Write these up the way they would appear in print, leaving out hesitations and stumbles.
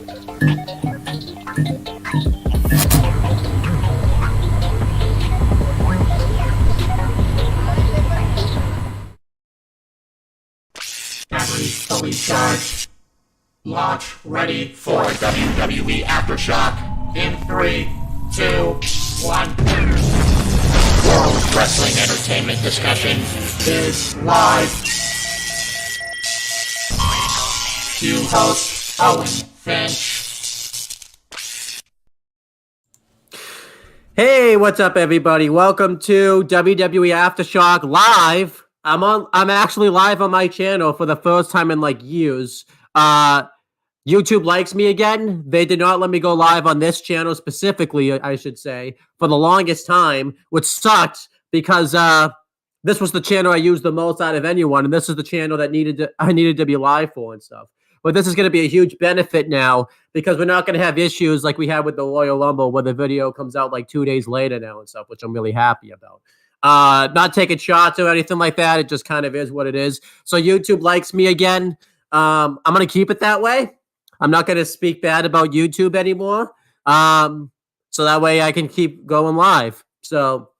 Batteries fully charged. Launch ready for WWE Aftershock in 3, 2, 1. World Wrestling Entertainment Discussion is live. Cue host Owen Finch. Hey, what's up, everybody? Welcome to WWE Aftershock Live. I'm actually live on my channel for the first time in like years. YouTube likes me again. They did not let me go live on this channel specifically, I should say, for the longest time, which sucked because this was the channel I used the most out of anyone, and this is the channel that I needed to be live for and stuff. But this is going to be a huge benefit now because we're not going to have issues like we had with the Royal Rumble where the video comes out like 2 days later now and stuff, which I'm really happy about. Not taking shots or anything like that. It just kind of is what it is. So YouTube likes me again. I'm going to keep it that way. I'm not going to speak bad about YouTube anymore. So that way I can keep going live. So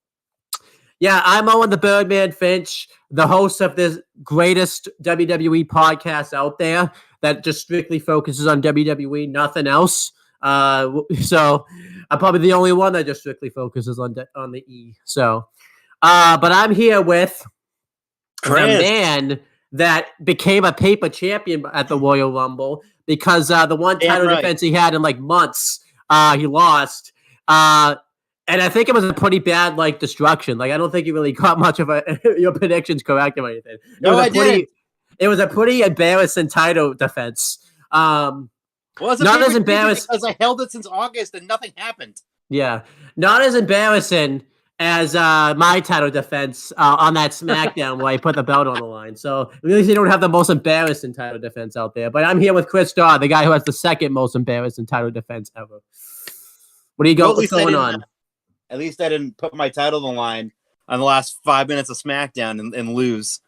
yeah, I'm Owen the Birdman Finch, the host of this greatest WWE podcast out there that just strictly focuses on WWE, nothing else. So I'm probably the only one that just strictly focuses on the E. So, but I'm here with the man that became a paper champion at the Royal Rumble because the one title defense he had in like months, he lost. And I think it was a pretty bad like destruction. Like I don't think you really got much of your predictions correct or anything. No, I didn't. It was a pretty embarrassing title defense. Well, it's not as embarrassing because I held it since August and nothing happened. Yeah, not as embarrassing as my title defense on that SmackDown where I put the belt on the line. So at least you don't have the most embarrassing title defense out there. But I'm here with Chris Starr, the guy who has the second most embarrassing title defense ever. What do you got? What's going on? At least I didn't put my title on the line on the last 5 minutes of SmackDown and lose.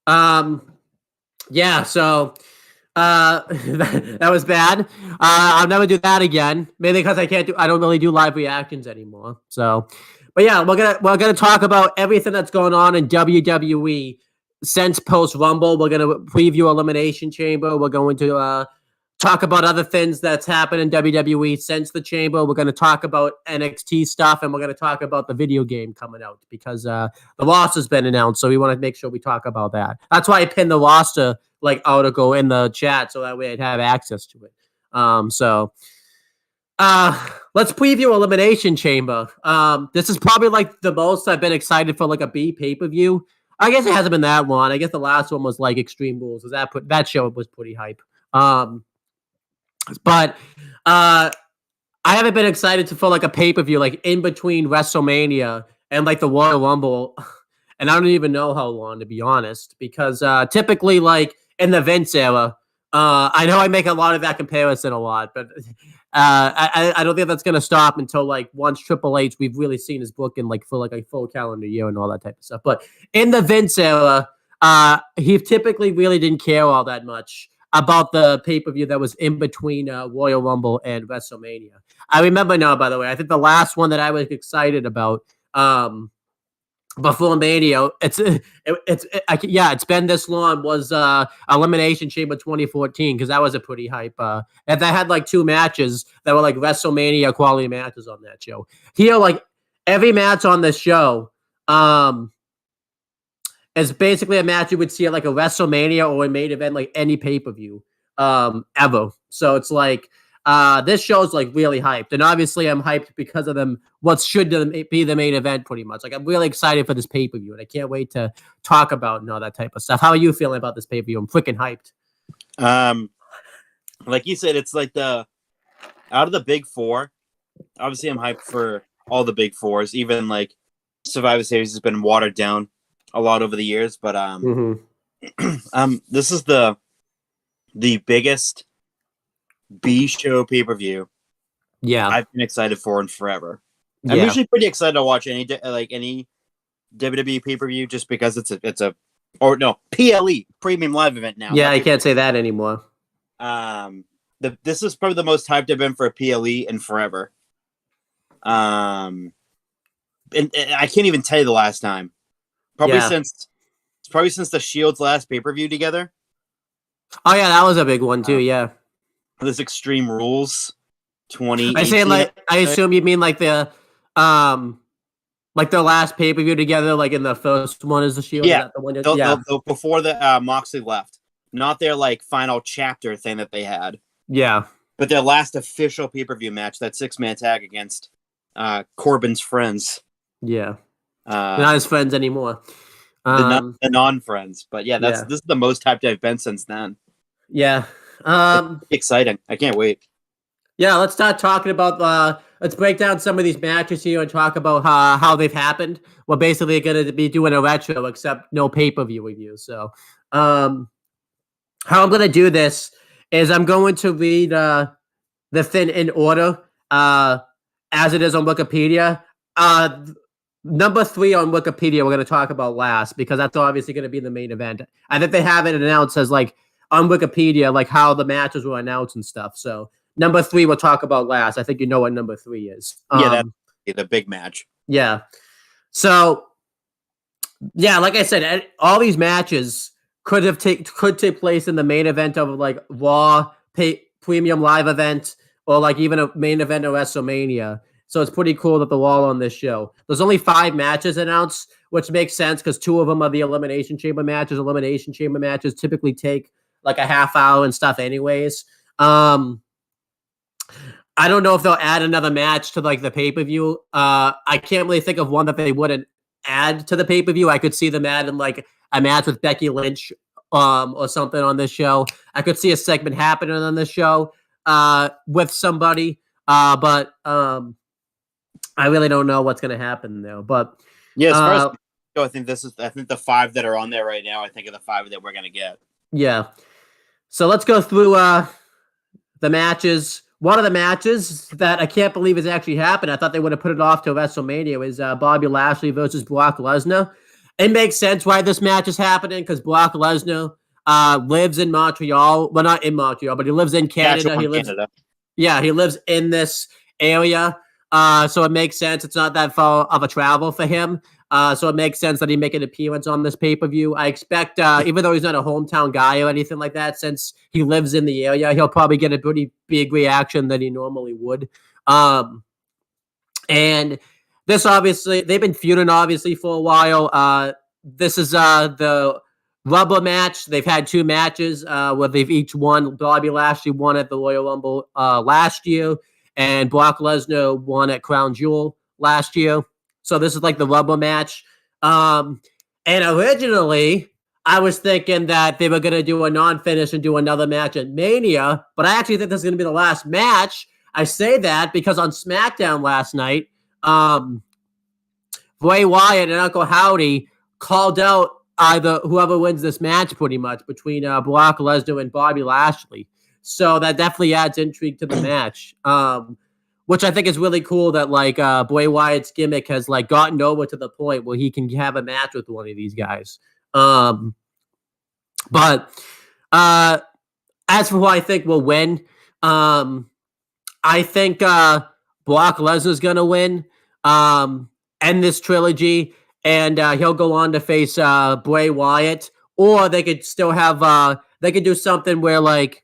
Yeah, so that was bad. I'll never do that again. Mainly because I don't really do live reactions anymore. So, but yeah, we're gonna talk about everything that's going on in WWE since post Rumble. We're gonna preview Elimination Chamber. We're going to talk about other things that's happened in WWE since the Chamber. We're going to talk about NXT stuff, and we're going to talk about the video game coming out because the roster has been announced, so we want to make sure we talk about that. That's why I pinned the roster article in the chat, so that way I'd have access to it. So let's preview Elimination Chamber. This is probably like the most I've been excited for like a B pay-per-view. I guess it hasn't been that long. I guess the last one was like Extreme Rules. That show was pretty hype. But I haven't been excited for like a pay-per-view like in between WrestleMania and like the Royal Rumble, and I don't even know how long, to be honest, because typically like in the Vince era, I know I make a lot of that comparison a lot, but I don't think that's gonna stop until like once Triple H we've really seen his booking like for like a full calendar year and all that type of stuff. But in the Vince era, he typically really didn't care all that much about the pay-per-view that was in between Royal Rumble and WrestleMania. I remember now, by the way, I think the last one that I was excited about before Mania, it's been this long, was Elimination Chamber 2014, because that was a pretty hype. And they had like 2 matches that were like WrestleMania quality matches on that show. Here, like every match on this show, it's basically a match you would see at like a WrestleMania or a main event, like any pay-per-view ever. So it's like this show's like really hyped. And obviously I'm hyped because of them. What should be the main event pretty much. Like I'm really excited for this pay-per-view and I can't wait to talk about and all that type of stuff. How are you feeling about this pay-per-view? I'm freaking hyped. Like you said, it's like out of the big 4, obviously I'm hyped for all the big 4s. Even like Survivor Series has been watered down a lot over the years, but this is the biggest B show pay-per-view I've been excited for in forever. I'm usually pretty excited to watch any WWE pay-per-view just because it's a PLE, premium live event now. Yeah, I can't say that anymore. The this is probably the most hyped I've been for a PLE in forever. And I can't even tell you the last time. Probably since the Shield's last pay-per-view together. Oh yeah, that was a big one too. Yeah. This Extreme Rules 2018. I say I assume you mean like the their last pay-per-view together, like in the first one is the Shield. Yeah, is that the one before the Moxley left, not their like final chapter thing that they had. Yeah, but their last official pay-per-view match, that 6-man tag against Corbin's friends. Yeah, not his friends anymore. The non-friends, but this is the most hyped I've been since then. Yeah, exciting! I can't wait. Yeah, let's start talking about. Let's break down some of these matches here and talk about how they've happened. We're basically going to be doing a retro, except no pay-per-view review. So, how I'm going to do this is I'm going to read the thing in order as it is on Wikipedia. Number 3 on Wikipedia we're going to talk about last because that's obviously going to be the main event. I think they have it announced as like on Wikipedia, like how the matches were announced and stuff. So number 3 we'll talk about last. I think you know what number 3 is. That's the big match. Yeah. So yeah, like I said, all these matches could take place in the main event of like Raw premium live event or like even a main event of WrestleMania. So it's pretty cool that they're all on this show. There's only 5 matches announced, which makes sense because 2 of them are the Elimination Chamber matches. Elimination Chamber matches typically take like a half hour and stuff anyways. I don't know if they'll add another match to like the pay-per-view. I can't really think of one that they wouldn't add to the pay-per-view. I could see them adding like a match with Becky Lynch or something on this show. I could see a segment happening on this show with somebody. But I really don't know what's going to happen there. But yeah, as far as I think the 5 that are on there right now, I think are the 5 that we're going to get. Yeah. So let's go through the matches. One of the matches that I can't believe has actually happened, I thought they would have put it off to WrestleMania, is Bobby Lashley versus Brock Lesnar. It makes sense why this match is happening because Brock Lesnar lives in Montreal. Well, not in Montreal, but he lives in Canada. He lives in this area. So it makes sense. It's not that far of a travel for him. So it makes sense that he make an appearance on this pay-per-view. I expect, even though he's not a hometown guy or anything like that, since he lives in the area, he'll probably get a pretty big reaction than he normally would. And this obviously, they've been feuding obviously for a while. This is the rubber match. They've had 2 matches where they've each won. Bobby Lashley won at the Royal Rumble last year, and Brock Lesnar won at Crown Jewel last year. So this is like the rubber match. And originally, I was thinking that they were going to do a non-finish and do another match at Mania, but I actually think this is going to be the last match. I say that because on SmackDown last night, Bray Wyatt and Uncle Howdy called out either whoever wins this match pretty much between Brock Lesnar and Bobby Lashley. So that definitely adds intrigue to the match. Which I think is really cool that like Bray Wyatt's gimmick has like gotten over to the point where he can have a match with one of these guys. But as for who I think will win, I think Brock Lesnar's gonna win, end this trilogy, and he'll go on to face Bray Wyatt, or they could still have they could do something where like.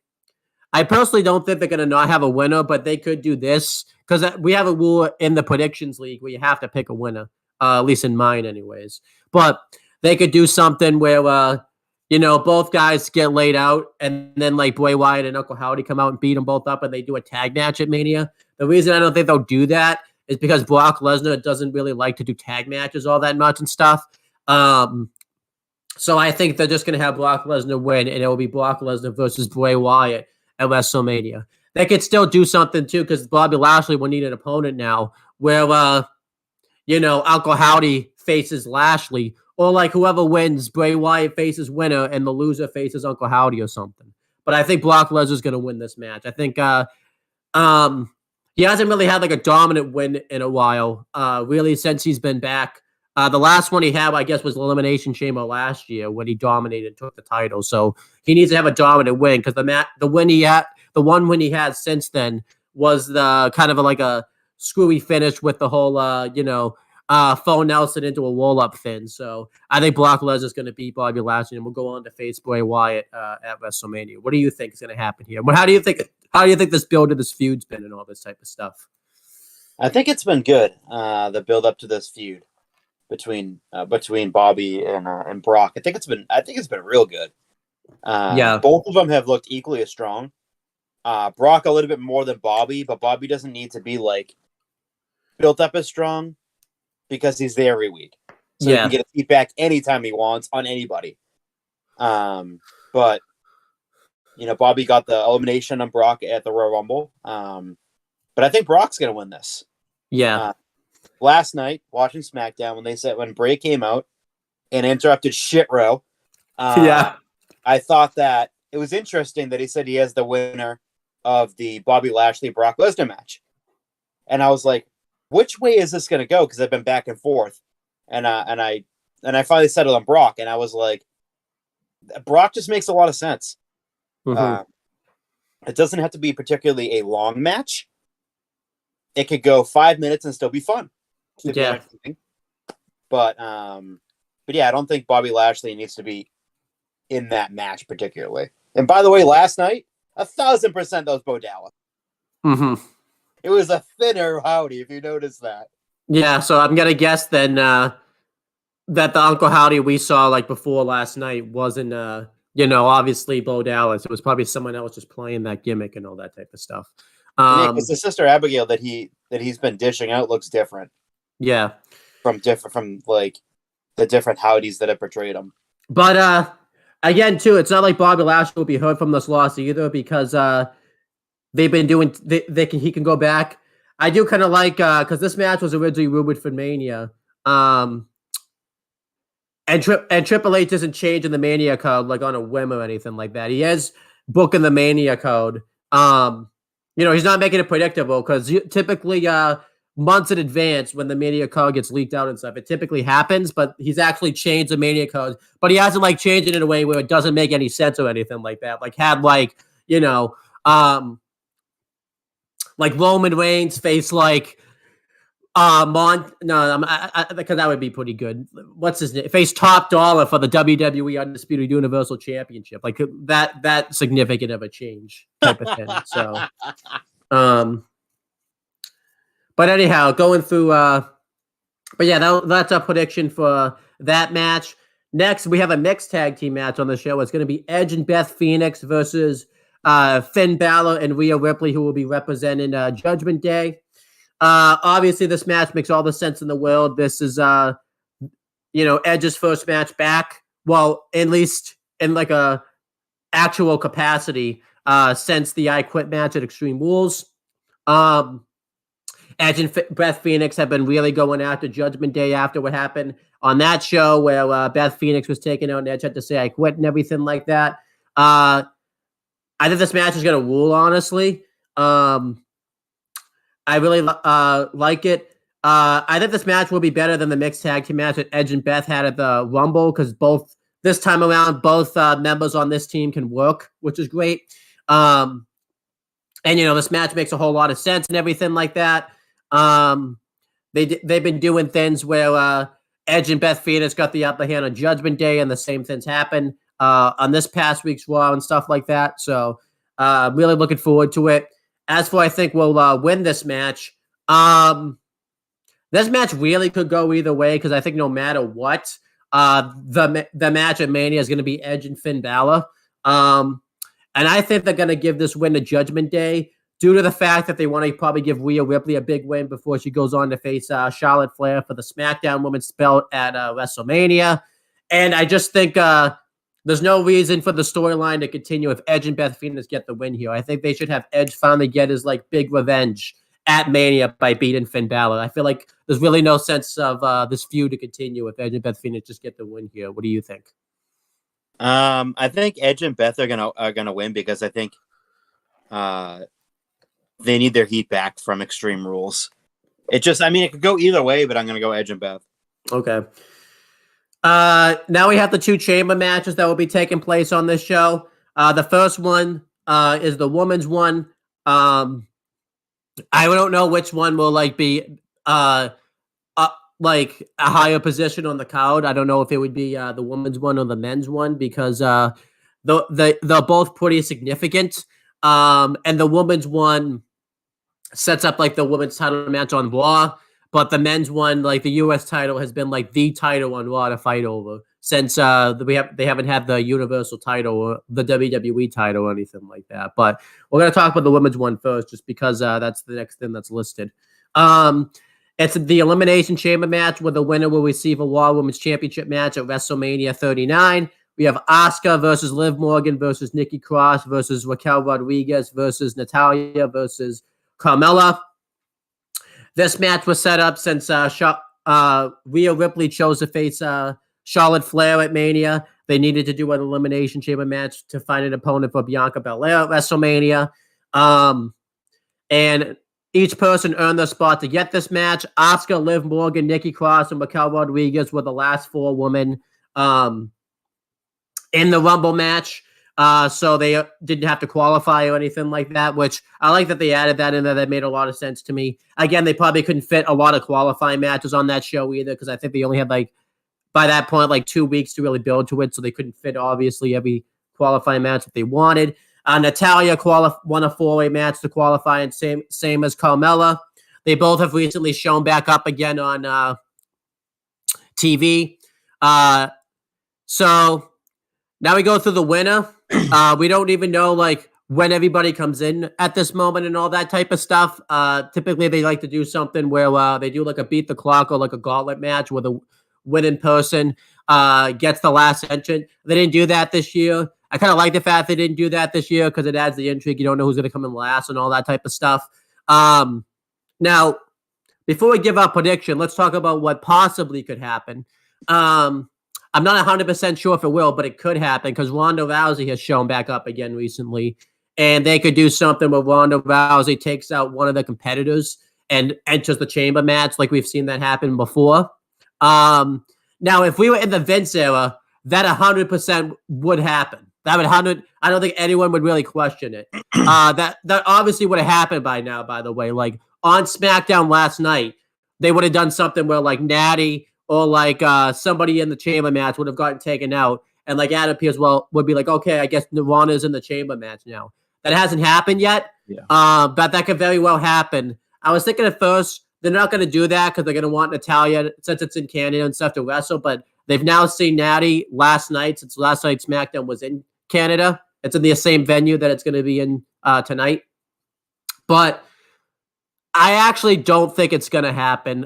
I personally don't think they're going to not have a winner, but they could do this because we have a rule in the predictions league where you have to pick a winner, at least in mine anyways. But they could do something where, both guys get laid out and then like Bray Wyatt and Uncle Howdy come out and beat them both up and they do a tag match at Mania. The reason I don't think they'll do that is because Brock Lesnar doesn't really like to do tag matches all that much and stuff. So I think they're just going to have Brock Lesnar win, and it will be Brock Lesnar versus Bray Wyatt at WrestleMania. They could still do something too, because Bobby Lashley will need an opponent now where, Uncle Howdy faces Lashley, or like whoever wins, Bray Wyatt faces winner and the loser faces Uncle Howdy or something. But I think Brock Lesnar's going to win this match. I think he hasn't really had like a dominant win in a while, really since he's been back. The last one he had, I guess, was Elimination Chamber last year when he dominated and took the title. So he needs to have a dominant win because the win he had, The one win he had since then was the kind of like a screwy finish with the whole, phone Nelson into a roll-up thing. So I think Brock Lesnar's going to beat Bobby Lashley, and we'll go on to face Bray Wyatt at WrestleMania. What do you think is going to happen here? How do you think this build of this feud's been and all this type of stuff? I think it's been good. The build up to this feud between Bobby and Brock. I think it's been real good. Both of them have looked equally as strong. Brock a little bit more than Bobby, but Bobby doesn't need to be like built up as strong because he's there every week. So he can get a feedback anytime he wants on anybody. But Bobby got the elimination on Brock at the Royal Rumble. But I think Brock's gonna win this. Yeah. Last night, watching SmackDown, when Bray came out and interrupted Shit Row, I thought that it was interesting that he said he has the winner of the Bobby Lashley Brock Lesnar match, and I was like, which way is this going to go? Because I've been back and forth, and I finally settled on Brock, and I was like, Brock just makes a lot of sense. Mm-hmm. It doesn't have to be particularly a long match. It could go 5 minutes and still be fun. But yeah, I don't think Bobby Lashley needs to be in that match particularly. And by the way, last night, 1,000% that was Bo Dallas. Mm-hmm. It was a thinner Howdy, if you noticed that. Yeah, so I'm gonna guess then that the Uncle Howdy we saw like before last night wasn't obviously Bo Dallas. It was probably someone else just playing that gimmick and all that type of stuff. Because the Sister Abigail that he's been dishing out looks different. Yeah, from like the different Howdies that have portrayed him. But again, too, it's not like Bobby Lashley will be hurt from this loss either because they've been doing. He can go back. I do kind of like because this match was originally rumored for Mania, and Triple H isn't changing the Mania code like on a whim or anything like that. He is booking the Mania code. He's not making it predictable because typically months in advance when the Mania code gets leaked out and stuff, it typically happens, but he's actually changed the Mania code, but he hasn't like changed it in a way where it doesn't make any sense or anything like that. Like had like Roman Reigns face like because that would be pretty good. What's his name? Face Top Dollar for the WWE Undisputed Universal Championship. Like that significant of a change type of thing. So, but anyhow, going through. But yeah, that's our prediction for that match. Next, we have a mixed tag team match on the show. It's going to be Edge and Beth Phoenix versus Finn Balor and Rhea Ripley, who will be representing Judgment Day. Obviously, this match makes all the sense in the world. This is, Edge's first match back. Well, at least in like a actual capacity since the I Quit match at Extreme Rules. Edge and Beth Phoenix have been really going after Judgment Day after what happened on that show where Beth Phoenix was taken out and Edge had to say I quit and everything like that. I think this match is going to rule, honestly. I really like it. I think this match will be better than the mixed tag team match that Edge and Beth had at the Rumble because this time around, both members on this team can work, which is great. And, this match makes a whole lot of sense and everything like that. They've been doing things where Edge and Beth Phoenix got the upper hand on Judgment Day, and the same things happen on this past week's Raw and stuff like that. So, really looking forward to it. As for I think we'll win this match. This match really could go either way because I think no matter what, the match at Mania is going to be Edge and Finn Balor. And I think they're going to give this win to Judgment Day due to the fact that they want to probably give Rhea Ripley a big win before she goes on to face Charlotte Flair for the SmackDown Women's belt at WrestleMania. And I just think there's no reason for the storyline to continue if Edge and Beth Phoenix get the win here. I think they should have Edge finally get his big revenge at Mania by beating Finn Balor. I feel like there's really no sense of this feud to continue if Edge and Beth Phoenix just get the win here. What do you think? I think Edge and Beth are gonna win because I think they need their heat back from Extreme Rules. It could go either way, but I'm gonna go Edge and Beth. Okay. Now we have the two chamber matches that will be taking place on this show. The first one is the women's one. I don't know which one will like be like a higher position on the card. I don't know if it would be the women's one or the men's one because they're both pretty significant. And the women's one sets up like the women's title match on Raw, but the men's one, like the U.S. title, has been like the title on Raw to fight over since they haven't had the Universal title or the WWE title or anything like that. But we're gonna talk about the women's one first, just because that's the next thing that's listed. It's the Elimination Chamber match where the winner will receive a Raw Women's Championship match at WrestleMania 39. We have Asuka versus Liv Morgan versus Nikki Cross versus Raquel Rodriguez versus Natalya versus Carmella. This match was set up since Rhea Ripley chose to face Charlotte Flair at Mania. They needed to do an Elimination Chamber match to find an opponent for Bianca Belair at WrestleMania. And each person earned their spot to get this match. Asuka, Liv Morgan, Nikki Cross, and Raquel Rodriguez were the last four women in the Rumble match. So they didn't have to qualify or anything like that, which I like that they added that in there. That made a lot of sense to me. Again, they probably couldn't fit a lot of qualifying matches on that show either, because I think they only had like, by that point, like 2 weeks to really build to it. So they couldn't fit, obviously, every qualifying match that they wanted. Natalya won a 4-way match to qualify, and same as Carmella. They both have recently shown back up again on TV. So now we go through the winner. We don't even know like when everybody comes in at this moment and all that type of stuff. Typically, they like to do something where they do like a beat the clock or like a gauntlet match where the winning person gets the last entrant. They didn't do that this year. I kind of like the fact they didn't do that this year because it adds the intrigue. You don't know who's going to come in last and all that type of stuff. Now, before we give our prediction, let's talk about what possibly could happen. I'm not 100% sure if it will, but it could happen because Ronda Rousey has shown back up again recently. And they could do something where Ronda Rousey takes out one of the competitors and enters the chamber match like we've seen that happen before. Now, if we were in the Vince era, that 100% would happen. That would 100. I don't think anyone would really question it. That obviously would have happened by now, by the way. Like on SmackDown last night, they would have done something where like Natty or like somebody in the chamber match would have gotten taken out. And like Adam Pearce would be like, okay, I guess Ronda's in the chamber match now. That hasn't happened yet. Yeah. But that could very well happen. I was thinking at first, they're not going to do that because they're going to want Natalya, since it's in Canada and stuff, to wrestle. But they've now seen Natty last night, since last night SmackDown was in Canada. It's in the same venue that it's going to be in tonight. But I actually don't think it's going to happen.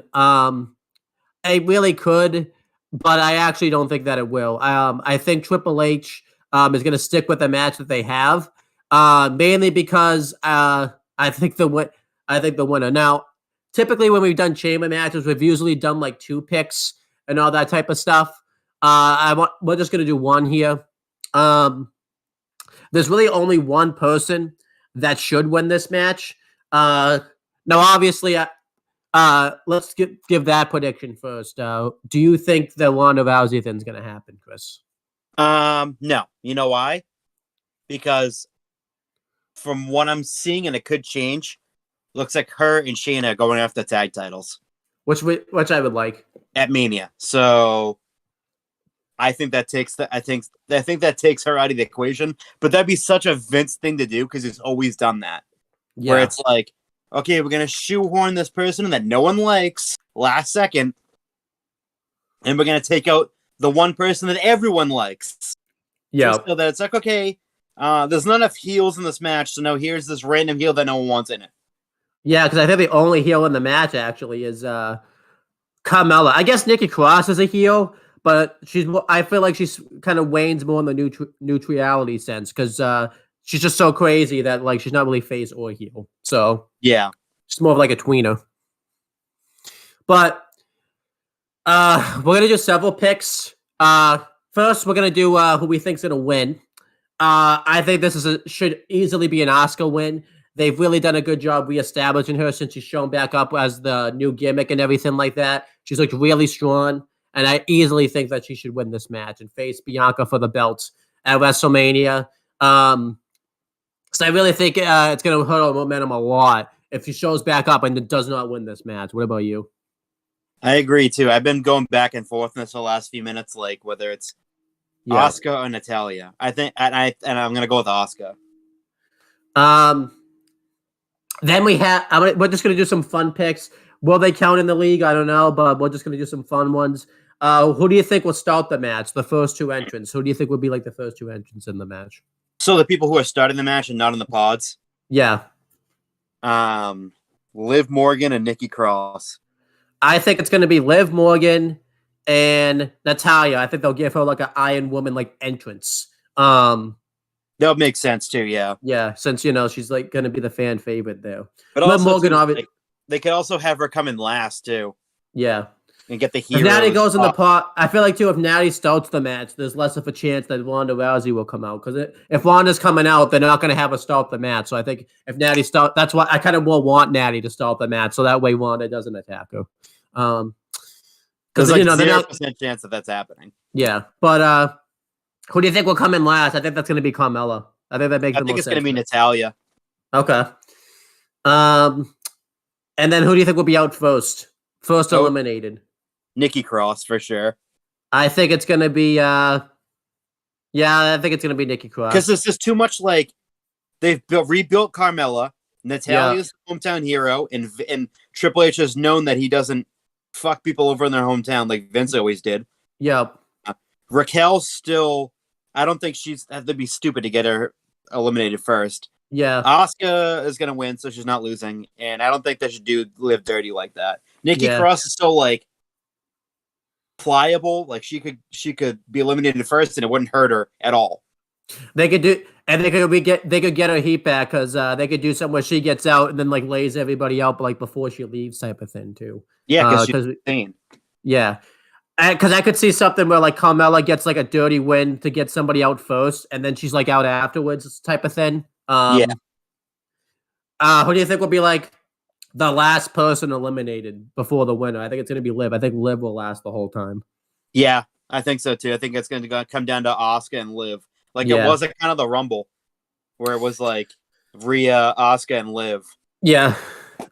It really could, but I actually don't think that it will. I think Triple H is going to stick with the match that they have, mainly because I think the winner. Now, typically when we've done chamber matches, we've usually done like 2 picks and all that type of stuff. We're just going to do one here. There's really only one person that should win this match. Now, obviously, let's give that prediction first. Do you think the Ronda Rousey thing's going to happen, Chris? No. You know why? Because from what I'm seeing, and it could change, looks like her and Shayna are going after the tag titles, which I would like at Mania. So I think that takes I think that takes her out of the equation. But that'd be such a Vince thing to do because he's always done that. Yeah. Where it's like, okay, we're gonna shoehorn this person that no one likes last second, and we're gonna take out the one person that everyone likes. Yeah. So that it's like, okay, there's not enough heels in this match, so now here's this random heel that no one wants in it. Yeah, because I think the only heel in the match actually is Carmella. I guess Nikki Cross is a heel, but I feel like she's kind of wanes more in the neutrality sense because she's just so crazy that like she's not really face or heel. So yeah, she's more of like a tweener. But we're gonna do several picks. First, we're gonna do who we think's gonna win. I think this should easily be an Asuka win. They've really done a good job reestablishing her since she's shown back up as the new gimmick and everything like that. She's looked really strong, and I easily think that she should win this match and face Bianca for the belt at WrestleMania. So I really think it's going to hurt our momentum a lot if he shows back up and does not win this match. What about you? I agree too. I've been going back and forth in this the last few minutes, like whether it's Asuka or Natalya. I think, and I'm going to go with Asuka. Then we're just going to do some fun picks. Will they count in the league? I don't know, but we're just going to do some fun ones. Who do you think will start the match? The first two entrants. Who do you think would be like the first two entrants in the match? So the people who are starting the match and not in the pods. Yeah. Liv Morgan and Nikki Cross. I think it's going to be Liv Morgan and Natalya. I think they'll give her like an Iron Woman like entrance. That would make sense too. Yeah. Yeah, since she's like going to be the fan favorite there. But Liv Morgan, obviously, they could also have her come in last too. Yeah. And get the heroes. If Natty goes in the pot, I feel like too. If Natty starts the match, there's less of a chance that Ronda Rousey will come out because if Ronda's coming out, they're not going to have her start the match. So I think if Natty that's why I kind of will want Natty to start the match, so that way Ronda doesn't attack her. Because like 0% chance that that's happening. Yeah, but who do you think will come in last? I think that's going to be Carmella. I think that makes. I think it's going to be Natalya. Okay. And then who do you think will be out first? First eliminated. Nikki Cross for sure. I think it's gonna be I think it's gonna be Nikki Cross. Because this is too much like they've rebuilt Carmella. Natalya's hometown hero, and Triple H has known that he doesn't fuck people over in their hometown like Vince always did. Yep. Raquel still, I don't think she's have to be stupid to get her eliminated first. Yeah. Asuka is gonna win, so she's not losing, and I don't think they should live dirty like that. Nikki Cross is still like pliable, like she could be eliminated first and it wouldn't hurt her at all. They could get her heat back because they could do something where she gets out and then like lays everybody out, but like before she leaves type of thing too. Yeah, because she's insane. Yeah, because I could see something where like Carmella gets like a dirty win to get somebody out first, and then she's like out afterwards type of thing. Who do you think will be like the last person eliminated before the winner? I think it's going to be Liv. I think Liv will last the whole time. Yeah, I think so too. I think it's going to come down to Asuka and Liv. Like it was kind of the Rumble where it was like Rhea, Asuka, and Liv. Yeah.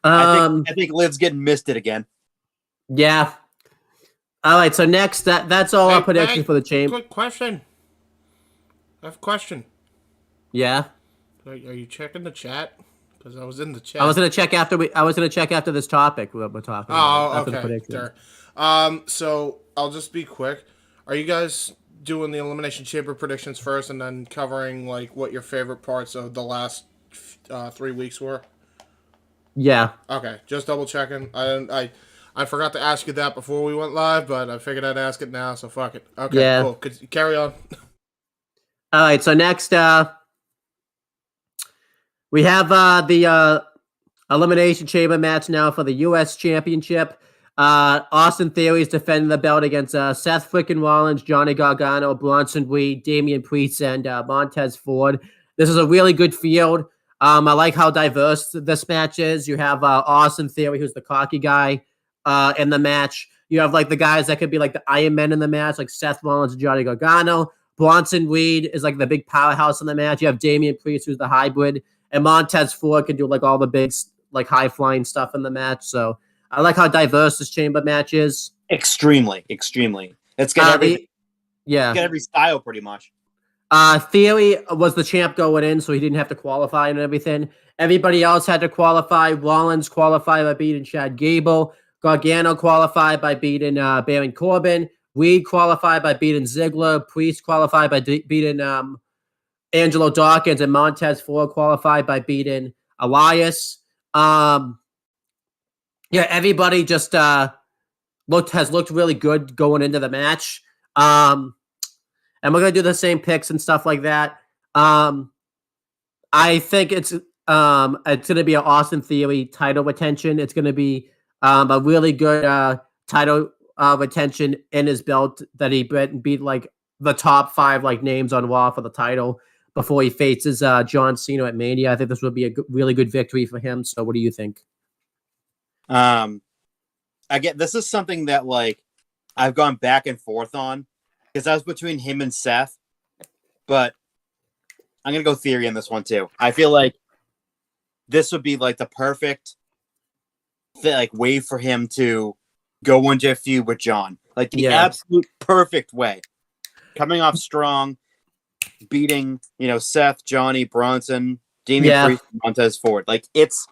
I think Liv's getting misted again. Yeah. All right, so next, that's all our predictions for the chamber. Quick question. I have a question. Yeah? Are you checking the chat? Because I was in the chat. I was gonna check after this topic we're talking about. Okay. Sure. So I'll just be quick. Are you guys doing the Elimination Chamber predictions first, and then covering like what your favorite parts of the last 3 weeks were? Yeah. Okay. Just double checking. I forgot to ask you that before we went live, but I figured I'd ask it now. So fuck it. Okay. Yeah. Cool. Could you carry on? All right. So next, we have the Elimination Chamber match now for the U.S. Championship. Austin Theory is defending the belt against Seth freaking Rollins, Johnny Gargano, Bronson Reed, Damian Priest, and Montez Ford. This is a really good field. I like how diverse this match is. You have Austin Theory, who's the cocky guy in the match. You have like the guys that could be like the Iron Men in the match, like Seth Rollins and Johnny Gargano. Bronson Reed is like the big powerhouse in the match. You have Damian Priest, who's the hybrid. And Montez Ford can do like all the big, like high flying stuff in the match. So I like how diverse this chamber match is. Extremely. It's got every style pretty much. Theory was the champ going in, so he didn't have to qualify and everything. Everybody else had to qualify. Rollins qualified by beating Chad Gable. Gargano qualified by beating Baron Corbin. Reed qualified by beating Ziggler. Priest qualified by beating Angelo Dawkins, and Montez Ford qualified by beating Elias. Everybody just has looked really good going into the match. And we're gonna do the same picks and stuff like that. I think it's gonna be an Austin Theory title retention. It's gonna be a really good title retention in his belt that he beat like the top 5 like names on Raw for the title before he faces John Cena at Mania. I think this would be a really good victory for him. So what do you think? This is something that like I've gone back and forth on because I was between him and Seth, but I'm gonna go Theory in this one too. I feel like this would be like the perfect way for him to go into a feud with John. Like the absolute perfect way. Coming off strong, beating, Seth, Johnny, Bronson, Damian Priest, and Montez Ford. Like it's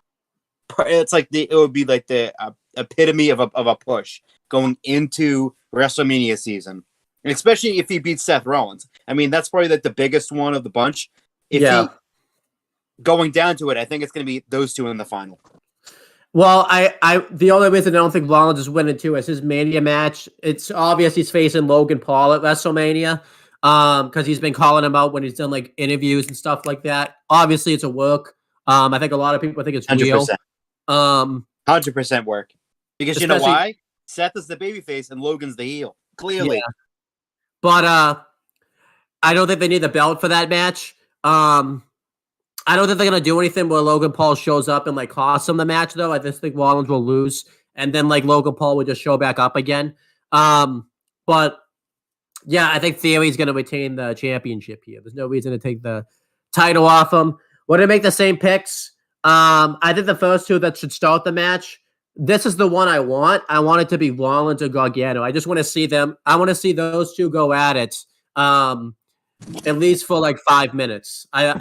like it would be like the epitome of a push going into WrestleMania season. And especially if he beats Seth Rollins. I mean, that's probably like the biggest one of the bunch. If he going down to it, I think it's going to be those two in the final. Well, the only reason I don't think Rollins is winning too is his Mania match. It's obvious he's facing Logan Paul at WrestleMania, because he's been calling him out when he's done like interviews and stuff like that. Obviously, it's a work. I think a lot of people think it's 100%. Real. 100% work. Because you know why? Seth is the babyface and Logan's the heel. Clearly. Yeah. But I don't think they need the belt for that match. I don't think they're gonna do anything where Logan Paul shows up and like costs him the match though. I just think Rollins will lose, and then like Logan Paul would just show back up again. But yeah, I think Theory's gonna retain the championship here. There's no reason to take the title off him. We're gonna make the same picks. I think the first two that should start the match. This is the one I want. I want it to be Rollins or Gargano. I just want to see them. I want to see those two go at it. At least for like 5 minutes. I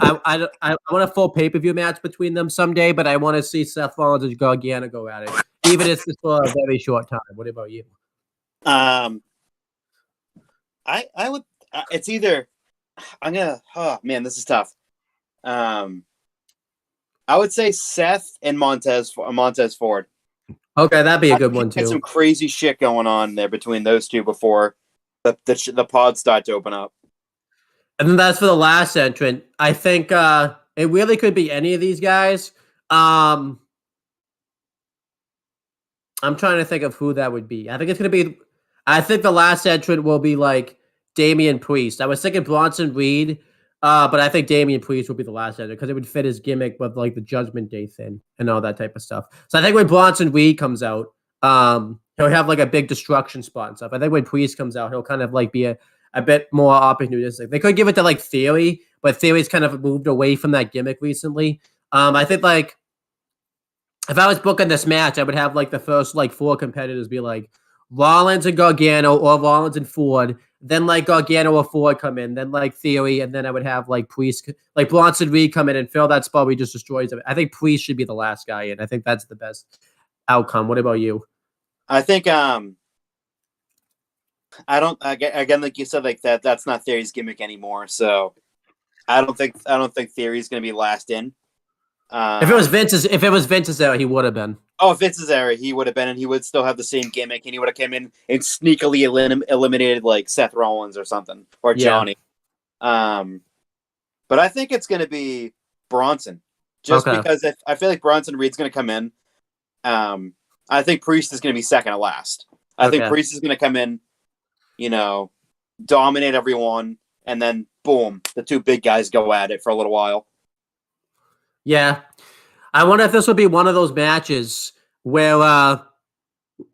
want a full pay-per-view match between them someday, but I want to see Seth Rollins and Gargano go at it, even if it's for a very short time. What about you? I would. It's either. I'm gonna. Oh man, this is tough. I would say Seth and Montez Ford. Okay, that'd be a good one too. Some crazy shit going on there between those two before the pods start to open up. And then that's for the last entrant. I think it really could be any of these guys. I'm trying to think of who that would be. I think it's going to be... I think the last entrant will be like Damian Priest. I was thinking Bronson Reed, but I think Damian Priest will be the last entrant because it would fit his gimmick with like the Judgment Day thing and all that type of stuff. So I think when Bronson Reed comes out, he'll have like a big destruction spot and stuff. I think when Priest comes out, he'll kind of like be a bit more opportunistic. They could give it to like Theory, but Theory's kind of moved away from that gimmick recently. I think like if I was booking this match, I would have like the first like 4 competitors be like Rollins and Gargano or Rollins and Ford. Then like Gargano or Ford come in, then like Theory, and then I would have like Priest, like Bronson Reed come in and fill that spot where he just destroys it. I think Priest should be the last guy in. I think that's the best outcome. What about you? I think I don't again like you said like that's not Theory's gimmick anymore. So I don't think Theory's going to be last in. If it was Vince's era, he would have been. Oh, if Vince's era, he would have been, and he would still have the same gimmick, and he would have come in and sneakily eliminated like Seth Rollins or something or Johnny. But I think it's going to be Bronson, just because I feel like Bronson Reed's going to come in. I think Priest is going to be second to last. I think Priest is going to come in, dominate everyone, and then boom, the two big guys go at it for a little while. Yeah. I wonder if this will be one of those matches where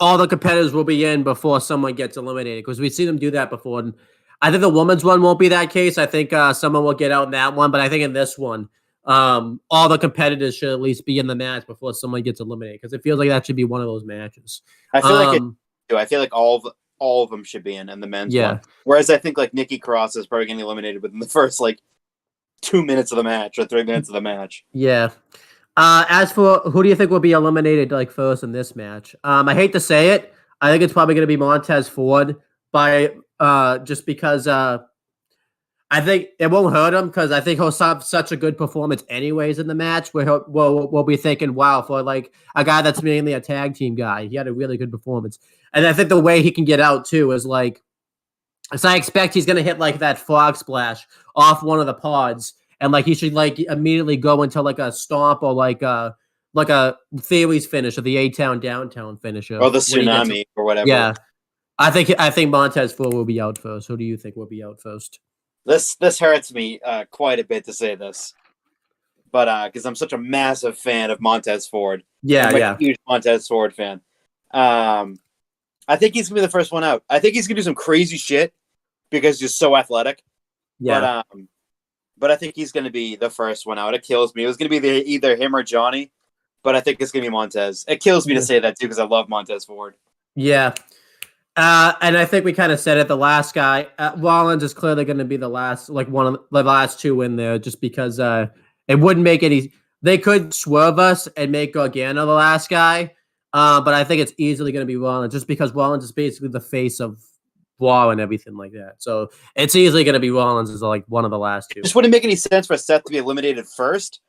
all the competitors will be in before someone gets eliminated, because we've seen them do that before. And I think the women's one won't be that case. I think someone will get out in that one, but I think in this one, all the competitors should at least be in the match before someone gets eliminated, because it feels like that should be one of those matches. I feel like all of them should be in the men's one. Whereas I think like Nikki Cross is probably getting eliminated within the first like 2 minutes of the match or 3 minutes of the match. Yeah. As for who do you think will be eliminated like first in this match? I hate to say it. I think it's probably going to be Montez Ford by just because I think it won't hurt him, because I think he'll have such a good performance anyways in the match where we'll be thinking, wow, for like a guy that's mainly a tag team guy, he had a really good performance. And I think the way he can get out too is like, so I expect he's going to hit like that frog splash off one of the pods, and like he should like immediately go into like a stomp or like a Theory's finish or the A-Town Downtown finisher or the tsunami or whatever. Yeah, I think Montez Ford will be out first. Who do you think will be out first? This hurts me quite a bit to say this, but because I'm such a massive fan of Montez Ford. I'm a huge Montez Ford fan. I think he's gonna be the first one out. I think he's gonna do some crazy shit because he's so athletic. Yeah. but I think he's going to be the first one out. It kills me. It was going to be either him or Johnny, but I think it's going to be Montez. It kills me to say that, too, because I love Montez Ford. Yeah. And I think we kind of said it. The last guy, Rollins is clearly going to be the last, like one of the last two in there, just because it wouldn't make any. They could swerve us and make Gargano the last guy, but I think it's easily going to be Rollins, just because Rollins is basically the face of Raw and everything like that. So it's easily going to be Rollins as like one of the last two. It just wouldn't make any sense for Seth to be eliminated first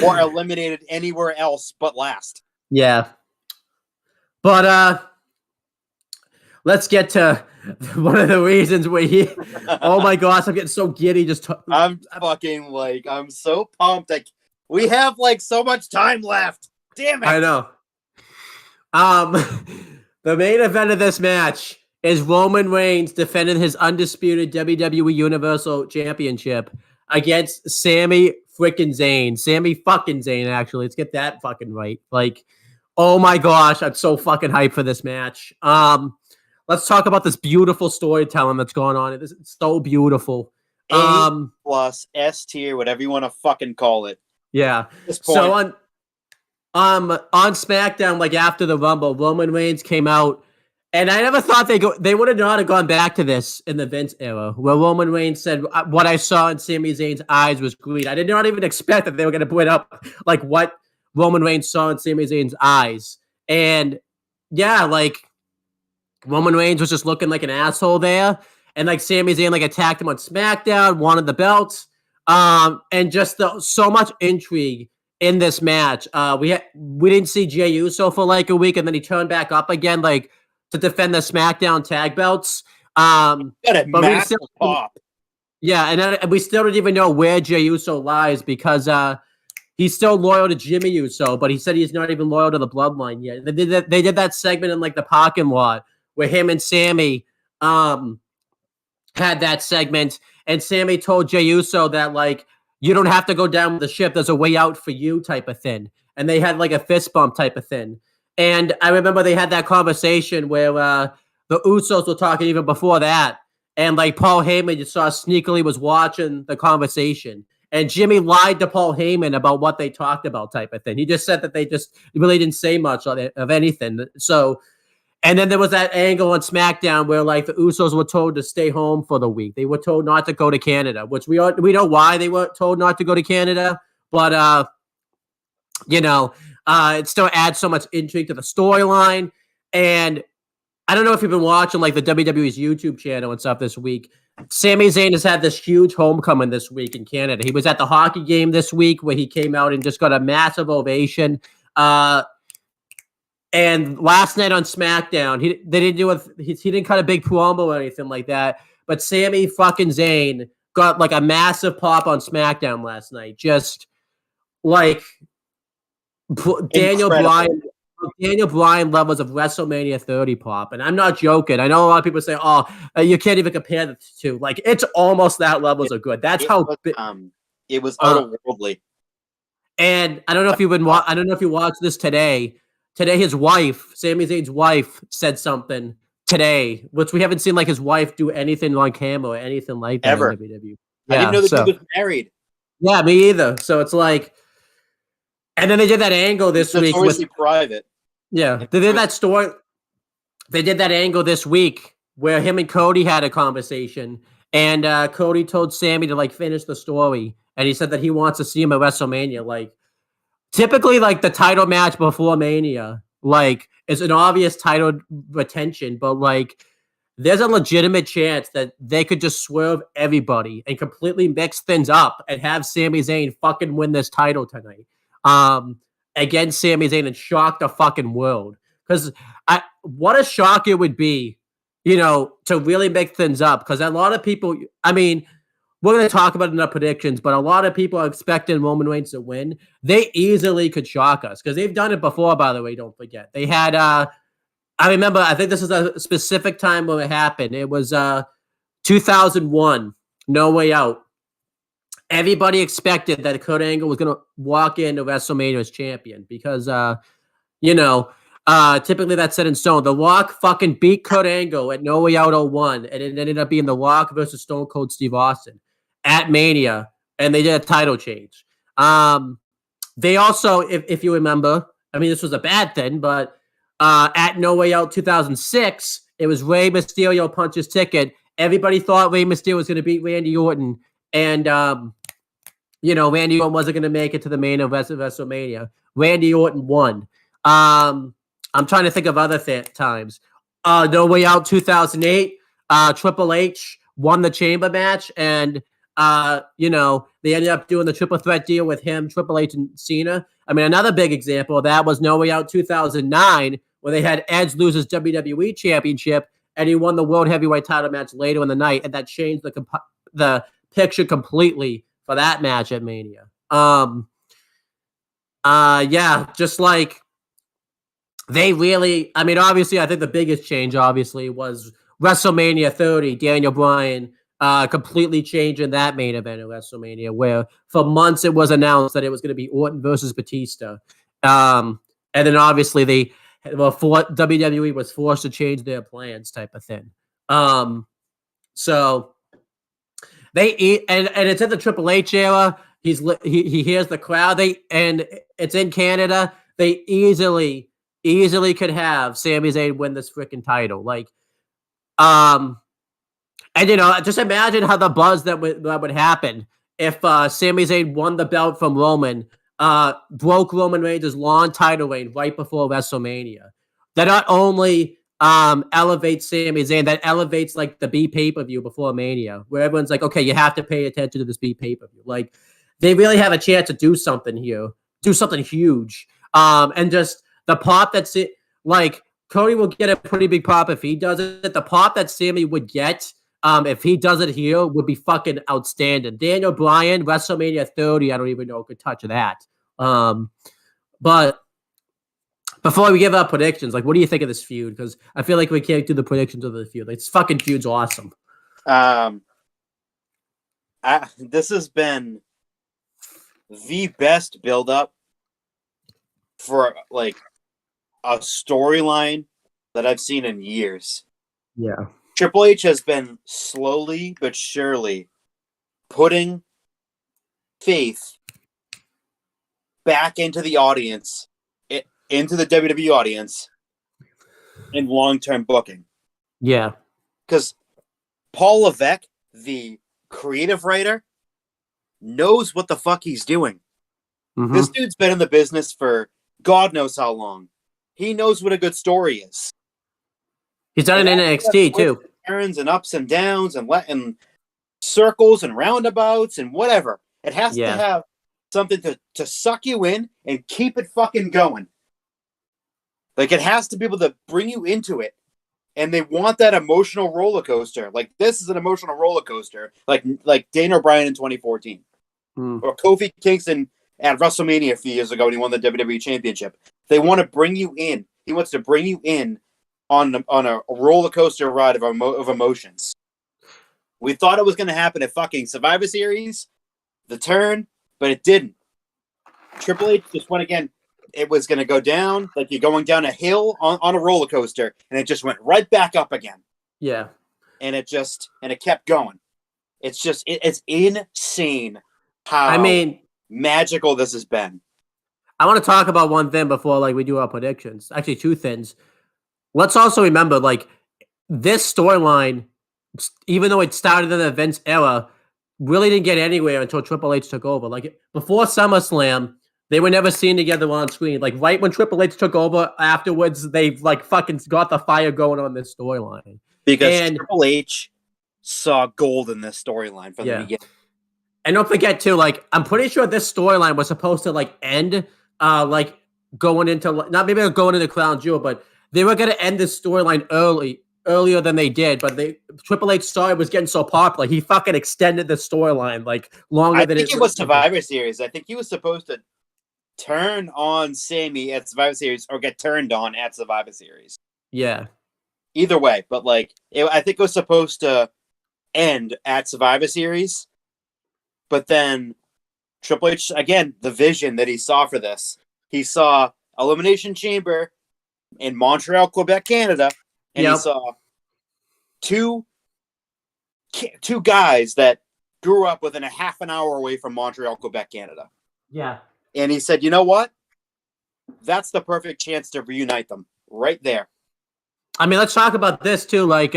or eliminated anywhere else but last. Yeah, but let's get to one of the reasons where he. Oh my gosh, I'm getting so giddy. I'm fucking like, I'm so pumped. Like, we have like so much time left. Damn it. I know. The main event of this match is Roman Reigns defending his undisputed WWE Universal Championship against Sami freaking Zayn. Sami fucking Zayn, actually. Let's get that fucking right. Like, oh my gosh, I'm so fucking hyped for this match. Let's talk about this beautiful storytelling that's going on. It's so beautiful. A plus S tier, whatever you want to fucking call it. Yeah. So on SmackDown, like after the Rumble, Roman Reigns came out, and I never thought they would have not have gone back to this in the Vince era, where Roman Reigns said, "What I saw in Sami Zayn's eyes was greed." I did not even expect that they were going to put up like what Roman Reigns saw in Sami Zayn's eyes, and yeah, like Roman Reigns was just looking like an asshole there, and like Sami Zayn like attacked him on SmackDown, wanted the belt, and just so much intrigue in this match. We didn't see Jey Uso for like a week, and then he turned back up again, like to defend the SmackDown tag belts. Got a massive pop. Yeah, and we still don't even know where Jey Uso lies, because he's still loyal to Jimmy Uso, but he said he's not even loyal to the bloodline yet. They did that segment in like the parking lot where him and Sami had that segment, and Sami told Jey Uso that like, you don't have to go down with the ship. There's a way out for you, type of thing. And they had like a fist bump type of thing. And I remember they had that conversation where the Usos were talking even before that. And like Paul Heyman, you saw sneakily was watching the conversation. And Jimmy lied to Paul Heyman about what they talked about, type of thing. He just said that they just really didn't say much of anything. So, and then there was that angle on SmackDown where like the Usos were told to stay home for the week. They were told not to go to Canada, which we know why they were told not to go to Canada, but it still adds so much intrigue to the storyline. And I don't know if you've been watching like the WWE's YouTube channel and stuff this week. Sami Zayn has had this huge homecoming this week in Canada. He was at the hockey game this week where he came out and just got a massive ovation. And last night on SmackDown, he didn't cut a big promo or anything like that. But Sami fucking Zayn got like a massive pop on SmackDown last night. Just like Daniel Bryan levels of WrestleMania 30 pop. And I'm not joking. I know a lot of people say, "Oh, you can't even compare the two." Like, it's almost that levels of good. That's how it was otherworldly. And I don't know if you watched this today. Today, his wife, Sami Zayn's wife, said something today, which we haven't seen like his wife do anything on camera or anything like that ever. In WWE. I didn't know that he was married. Yeah, me either. So it's like, and then they did that angle this week. With private. Yeah, they did that story. They did that angle this week where him and Cody had a conversation, and Cody told Sami to like finish the story, and he said that he wants to see him at WrestleMania, like. Typically, like the title match before Mania, like is an obvious title retention, but like there's a legitimate chance that they could just swerve everybody and completely mix things up and have Sami Zayn fucking win this title tonight against Sami Zayn and shock the fucking world. Because what a shock it would be, to really mix things up. Because a lot of people, I mean. We're going to talk about it in our predictions, but a lot of people are expecting Roman Reigns to win. They easily could shock us because they've done it before, by the way, don't forget. They had, I remember, I think this is a specific time when it happened. It was 2001, No Way Out. Everybody expected that Kurt Angle was going to walk into WrestleMania as champion because, typically that's set in stone. The Rock fucking beat Kurt Angle at No Way Out 01, and it ended up being The Rock versus Stone Cold Steve Austin. At Mania, and they did a title change. They also, if you remember, I mean, this was a bad thing, but at No Way Out 2006, it was Rey Mysterio punches ticket. Everybody thought Rey Mysterio was going to beat Randy Orton, and Randy Orton wasn't going to make it to the main event of WrestleMania. Randy Orton won. I'm trying to think of other times. No Way Out 2008, Triple H won the Chamber match, and they ended up doing the triple threat deal with him, Triple H, and Cena. I mean, another big example of that was No Way Out 2009, where they had Edge lose his WWE Championship, and he won the World Heavyweight title match later in the night, and that changed the picture completely for that match at Mania. Just like they really, I mean, obviously, I think the biggest change, obviously, was WrestleMania 30, Daniel Bryan completely changing that main event at WrestleMania, where for months it was announced that it was going to be Orton versus Batista. And then obviously WWE was forced to change their plans type of thing. So they and it's in the Triple H era. He hears the crowd. And it's in Canada. They easily could have Sami Zayn win this freaking title. And just imagine how the buzz that would happen if Sami Zayn won the belt from Roman, broke Roman Reigns' long title reign right before WrestleMania. That not only elevates Sami Zayn, that elevates like the B pay-per-view before Mania, where everyone's like, okay, you have to pay attention to this B pay-per-view. Like, they really have a chance to do something here, do something huge. And just the pop that's it, like, Cody will get a pretty big pop if he does it. The pop that Sami would get, if he does it here, would be fucking outstanding. Daniel Bryan, WrestleMania 30, I don't even know who could touch that. But before we give up predictions, like, what do you think of this feud? Because I feel like we can't do the predictions of the feud. Like, this fucking feud's awesome. This has been the best build-up for, like, a storyline that I've seen in years. Yeah. Triple H has been slowly but surely putting faith back into the audience, into the WWE audience, in long-term booking. Yeah. Because Paul Levesque, the creative writer, knows what the fuck he's doing. Mm-hmm. This dude's been in the business for God knows how long. He knows what a good story is. He's done it in NXT too. Turns and ups and downs and circles and roundabouts and whatever. It has to have something to suck you in and keep it fucking going. Like, it has to be able to bring you into it. And they want that emotional roller coaster. Like, this is an emotional roller coaster. Like Daniel Bryan in 2014. Or Kofi Kingston at WrestleMania a few years ago when he won the WWE Championship. They want to bring you in. He wants to bring you in on a roller coaster ride of emotions. We thought it was going to happen at fucking Survivor Series, the turn, but it didn't. Triple H just went again. It was going to go down like you're going down a hill on a roller coaster, and it just went right back up again. Yeah. And it kept going. It's just, it's insane how magical this has been. I want to talk about one thing before we do our predictions. Actually, two things. Let's also remember, this storyline, even though it started in the Vince era, really didn't get anywhere until Triple H took over. Before SummerSlam, they were never seen together on screen. Right when Triple H took over, afterwards, they fucking got the fire going on this storyline. Because Triple H saw gold in this storyline from the beginning. And don't forget too, I'm pretty sure this storyline was supposed to end, going into not maybe going into Crown Jewel, but they were gonna end this storyline earlier than they did. But Triple H saw it was getting so popular, he fucking extended the storyline longer than I think it was Survivor Series. I think he was supposed to turn on Sami at Survivor Series or get turned on at Survivor Series. Yeah. Either way, but I think it was supposed to end at Survivor Series. But then Triple H, again, the vision that he saw for this, he saw Elimination Chamber in Montreal, Quebec, Canada, and he saw two guys that grew up within a half an hour away from Montreal, Quebec, Canada. Yeah. And he said, you know what? That's the perfect chance to reunite them right there. I mean, let's talk about this too. Like,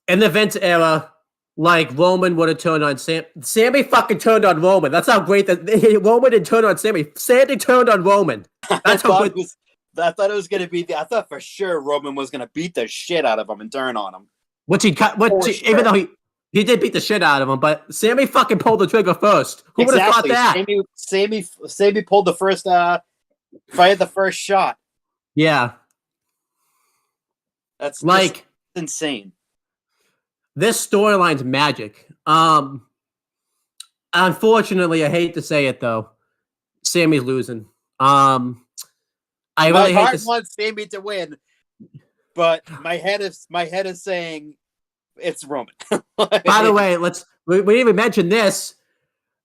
in the Vince era, like Roman would have turned on Sammy fucking turned on Roman. That's how great that Roman didn't turn on Sammy. Sammy turned on Roman. That's how good. I thought it was going to be. I thought for sure Roman was going to beat the shit out of him and turn on him. Even though he did beat the shit out of him, but Sammy fucking pulled the trigger first. Who would have thought that? Sammy pulled the first. Fired the first shot. Yeah. That's like insane. This storyline's magic. Unfortunately, I hate to say it though, Sammy's losing. I really hate to want Sammy to win, but my head is saying it's Roman. By the way, we didn't even mention this.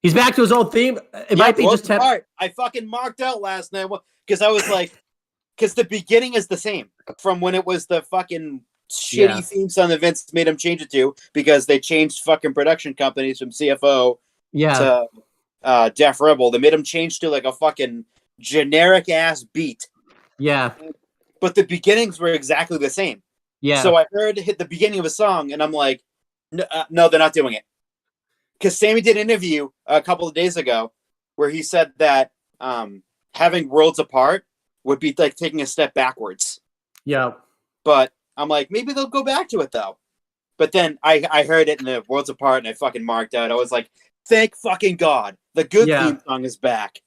He's back to his old theme. It might be just I fucking marked out last night because I was like, because the beginning is the same from when it was the fucking shitty theme song that Vince made him change it to because they changed fucking production companies from CFO to Def Rebel. They made him change to like a fucking generic ass beat. Yeah. But the beginnings were exactly the same. Yeah. So I heard hit the beginning of a song and I'm like, no, they're not doing it. Because Sammy did an interview a couple of days ago where he said that having Worlds Apart would be like taking a step backwards. Yeah. But I'm like, maybe they'll go back to it though. But then I heard it in the Worlds Apart and I fucking marked out. I was like, thank fucking God. The good theme song is back.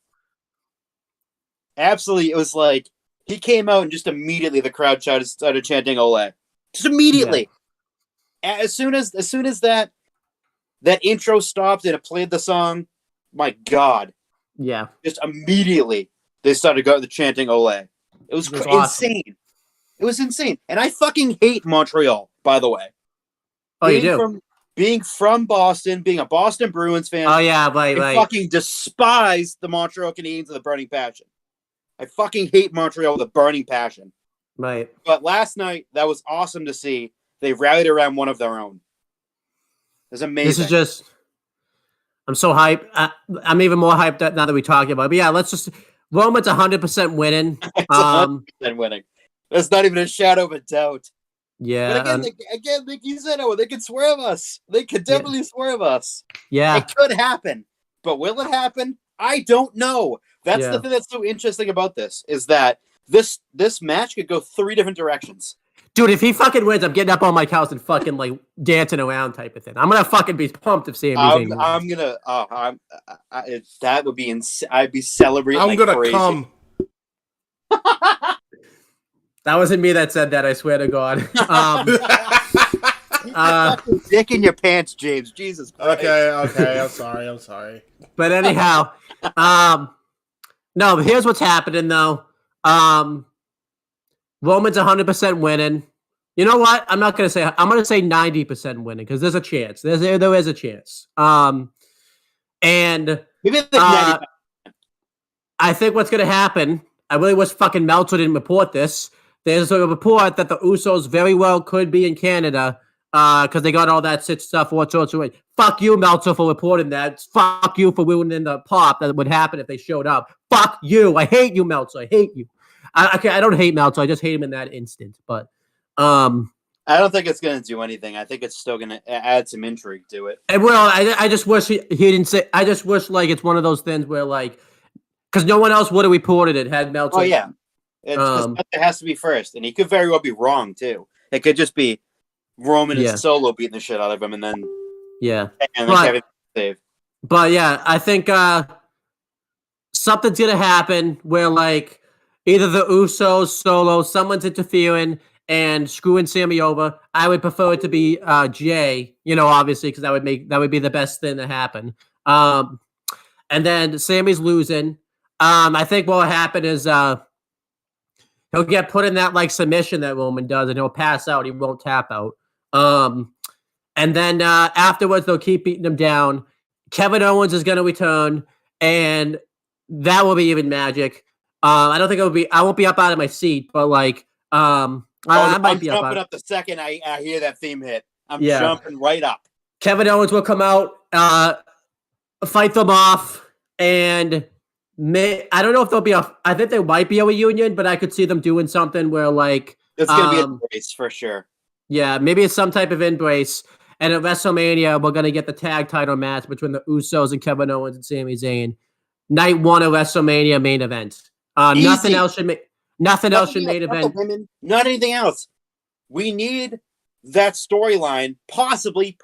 Absolutely. It was like, he came out and just immediately the crowd started chanting Ole. Just immediately. Yeah. As soon as that intro stopped and it played the song, my God. Yeah. Just immediately they started the chanting Ole. It was insane. Awesome. It was insane. And I fucking hate Montreal, by the way. Oh, you do? Being from Boston, being a Boston Bruins fan. Oh, yeah, right. I fucking despise the Montreal Canadiens with a burning passion. I fucking hate Montreal with a burning passion. Right. But last night, that was awesome to see. They rallied around one of their own. It was amazing. This is just... I'm so hyped. I'm even more hyped now that we talk about it. But yeah, let's just... Roman's 100% winning. It's 100% winning. There's not even a shadow of a doubt. Yeah. But again, like you said, they could swerve us. They could definitely swerve us. Yeah. It could happen. But will it happen? I don't know. That's the thing that's so interesting about this, is that this match could go 3 different directions. Dude, if he fucking wins, I'm getting up on my couch and fucking like dancing around type of thing. I'm gonna fucking be pumped if Sammy's I'm gonna. That would be insane. I'd be celebrating. I'm gonna crazy. Come. That wasn't me that said that. I swear to God. Dick in your pants, James. Jesus Christ. Okay. I'm sorry. But anyhow, no. Here's what's happening though. Roman's 100% winning. You know what? I'm not gonna say. I'm gonna say 90% winning because there's a chance. There is a chance. And maybe 90%. I think what's gonna happen. I really wish fucking Meltzer didn't report this. There's a report that the Usos very well could be in Canada because they got all that shit stuff. Fuck you, Meltzer, for reporting that. Fuck you for ruining the pop that would happen if they showed up. Fuck you. I hate you, Meltzer. I hate you. I don't hate Meltzer. I just hate him in that instant. But I don't think it's going to do anything. I think it's still going to add some intrigue to it. And well, I just wish he didn't say. I just wish like it's one of those things where like because no one else would have reported it had Meltzer. Oh yeah. It has to be first, and he could very well be wrong too. It could just be Roman and Solo beating the shit out of him, and then Kevin save. But yeah, I think something's gonna happen where like either the Usos, Solo, someone's interfering and screwing Sammy over. I would prefer it to be Jay, obviously, because that would be the best thing to happen. And then Sammy's losing. I think what will happen is he'll get put in that like submission that Roman does, and he'll pass out. He won't tap out. And then afterwards, they'll keep beating him down. Kevin Owens is going to return, and that will be even magic. I don't think it will be. I won't be up out of my seat, but like, I might be jumping up the second I hear that theme hit. I'm jumping right up. Kevin Owens will come out, fight them off, and I don't know if there'll be I think there might be a reunion, but I could see them doing something where like it's gonna be an embrace for sure. Yeah, maybe it's some type of embrace. And at WrestleMania, we're gonna get the tag title match between the Usos and Kevin Owens and Sami Zayn. Night 1 of WrestleMania main event. Nothing else should main event. Women, not anything else. We need that storyline, possibly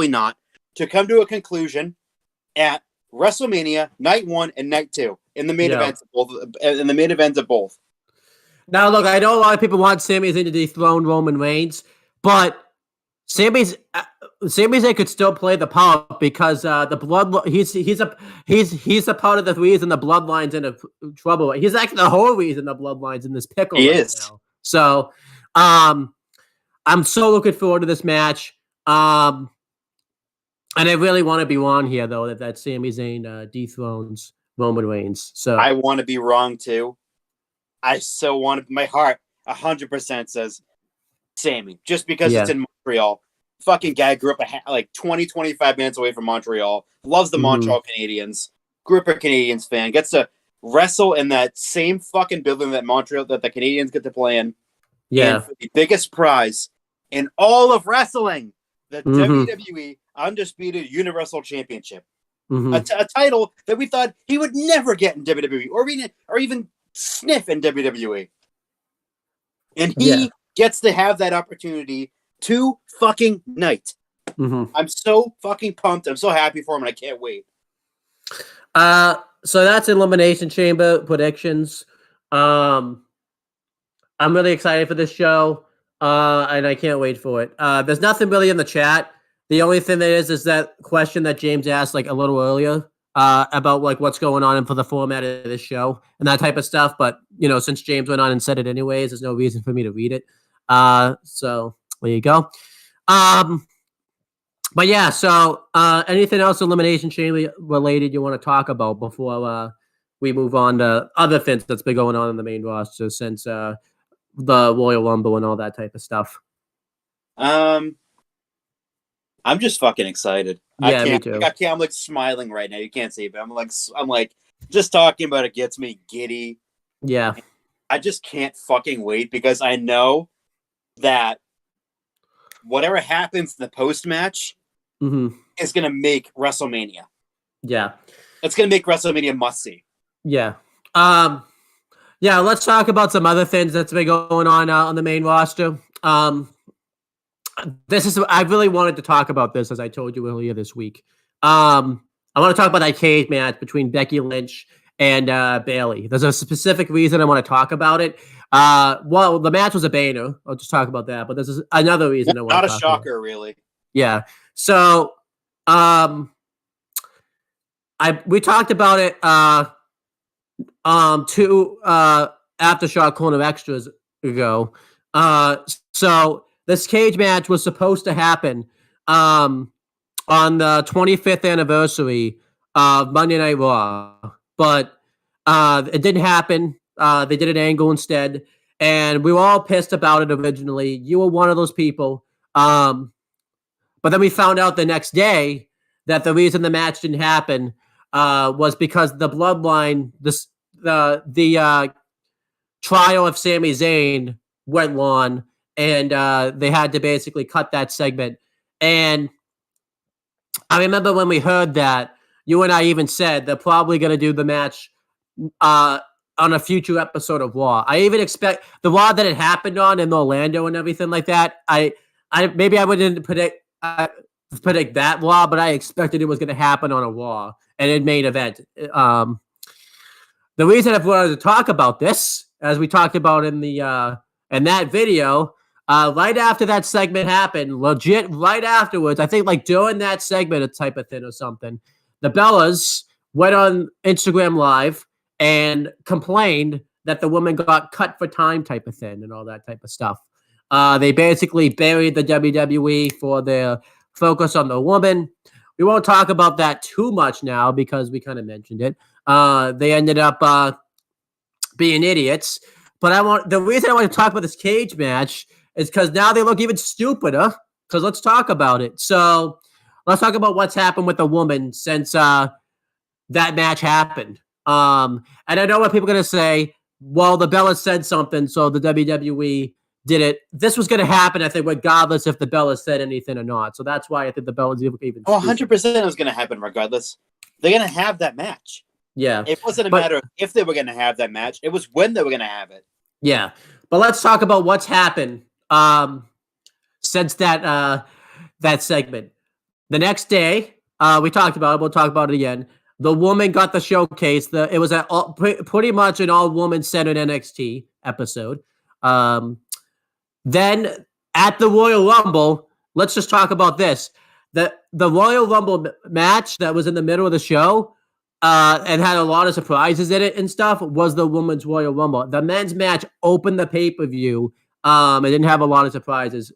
not, to come to a conclusion at WrestleMania Night 1 and Night 2 in the main events of both. Now, look, I know a lot of people want Sami Zayn to dethrone Roman Reigns, but Sami Zayn could still play the part because the blood. He's a part of the reason the bloodline's in trouble. He's actually the whole reason the bloodline's in this pickle. He right is. Now. So, I'm so looking forward to this match. And I really want to be wrong here, though, that Sami Zayn dethrones Roman Reigns. So I want to be wrong too. I so want to. My heart 100% says Sammy, just because it's in Montreal. Fucking guy grew up like 20-25 minutes away from Montreal. Loves the Montreal Canadiens. Grew up a Canadiens fan. Gets to wrestle in that same fucking building that the Canadiens get to play in. Yeah. And for the biggest prize in all of wrestling, the WWE Undisputed Universal Championship. A title that we thought he would never get in WWE or even sniff in WWE. And he gets to have that opportunity to fucking night. I'm so fucking pumped. I'm so happy for him and I can't wait. So that's Elimination Chamber predictions. I'm really excited for this show. And I can't wait for it. There's nothing really in the chat. The only thing that is that question that James asked like a little earlier about like what's going on and for the format of this show and that type of stuff. But since James went on and said it anyways, there's no reason for me to read it. So there you go. But yeah, so anything else Elimination Chamber related you want to talk about before we move on to other things that's been going on in the main roster since the Royal Rumble and all that type of stuff? I'm just fucking excited. Yeah, me too. I'm like smiling right now. You can't see it, but I'm like just talking about it gets me giddy. Yeah. I just can't fucking wait because I know that whatever happens in the post-match is going to make WrestleMania. Yeah. It's going to make WrestleMania must-see. Yeah. Yeah, let's talk about some other things that's been going on the main roster. I really wanted to talk about this, as I told you earlier this week. I want to talk about that cage match between Becky Lynch and Bayley. There's a specific reason I want to talk about it. Well, the match was a banger. I'll just talk about that. But there's another reason I want to talk about it. Not a shocker, really. Yeah. So, we talked about it 2 Aftershock Corner Extras ago. So this cage match was supposed to happen on the 25th anniversary of Monday Night Raw, but it didn't happen. They did an angle instead, and we were all pissed about it originally. You were one of those people. But then we found out the next day that the reason the match didn't happen was because the Bloodline, the trial of Sami Zayn went on, and they had to basically cut that segment. And I remember when we heard that, you and I even said they're probably going to do the match on a future episode of Raw. I even expect the Raw that it happened on in Orlando and everything like that. Maybe I wouldn't predict that Raw, but I expected it was going to happen on a Raw and it main event. The reason I wanted to talk about this, as we talked about in that video, right after that segment happened, legit right afterwards, I think like during that segment, a type of thing or something, the Bellas went on Instagram Live and complained that the woman got cut for time type of thing and all that type of stuff. They basically buried the WWE for their focus on the woman. We won't talk about that too much now because we kind of mentioned it. They ended up being idiots. But the reason I want to talk about this cage match is because now they look even stupider. Because let's talk about it. So let's talk about what's happened with the woman since that match happened. And I know what people are going to say. Well, the Bellas said something, so the WWE did it. This was going to happen, I think, regardless if the Bellas said anything or not. So that's why I think the Bellas even. Oh, 100% it was going to happen regardless. They're going to have that match. Yeah. It wasn't a matter of if they were going to have that match. It was when they were going to have it. Yeah. But let's talk about what's happened since that segment. The next day, we talked about it. We'll talk about it again. The woman got the showcase. It was pretty much an all-woman centered NXT episode. Then at the Royal Rumble, let's just talk about this. The Royal Rumble match that was in the middle of the show and had a lot of surprises in it and stuff was the Women's Royal Rumble. The men's match opened the pay-per-view. It didn't have a lot of surprises,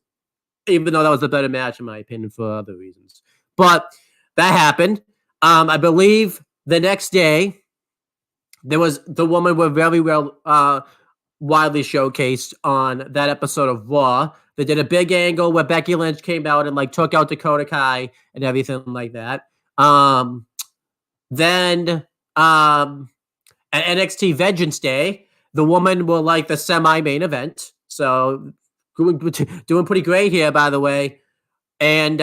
even though that was the better match in my opinion for other reasons. But that happened. I believe the next day, there was the woman were very well widely showcased on that episode of Raw. They did a big angle where Becky Lynch came out and like took out Dakota Kai and everything like that. Then at NXT Vengeance Day, the woman were like the semi-main event. So doing pretty great here, by the way. And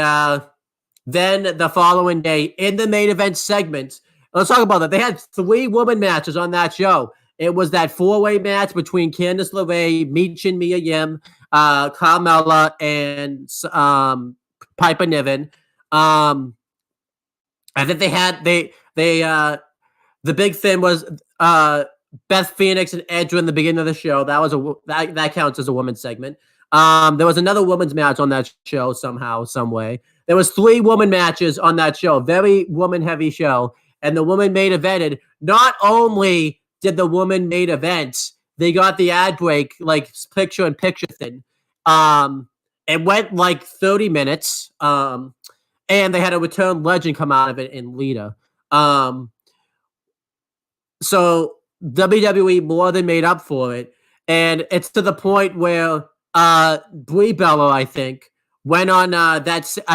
then the following day in the main event segment, let's talk about that. They had 3 woman matches on that show. It was that 4-way match between Candice LeRae, Michin, Mia Yim, Carmella, and Piper Niven. I think the big thing was Beth Phoenix and Edge in the beginning of the show. That counts as a women's segment. There was another women's match on that show somehow, some way. There was 3 woman matches on that show. Very woman-heavy show. And the woman main evented. Not only did the woman main event, they got the ad break, like picture-in-picture thing. It went like 30 minutes. And they had a return legend come out of it in Lita. So WWE more than made up for it. And it's to the point where Brie Bella, I think, went on I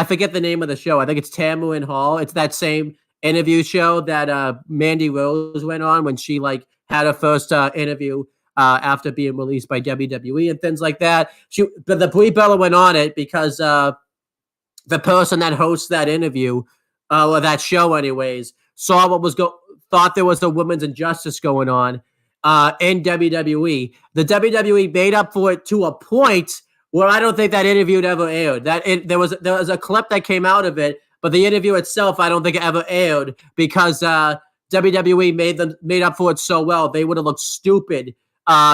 forget the name of the show. I think it's Tamarind Hall. It's that same interview show that Mandy Rose went on when she like had her first interview after being released by WWE and things like that. But the Brie Bella went on it because the person that hosts that interview or that show, anyways, saw what thought there was a women's injustice going on in WWE. The WWE made up for it to a point where I don't think that interview ever aired. There was a clip that came out of it, but the interview itself, I don't think it ever aired because WWE made up for it so well. They would have looked stupid,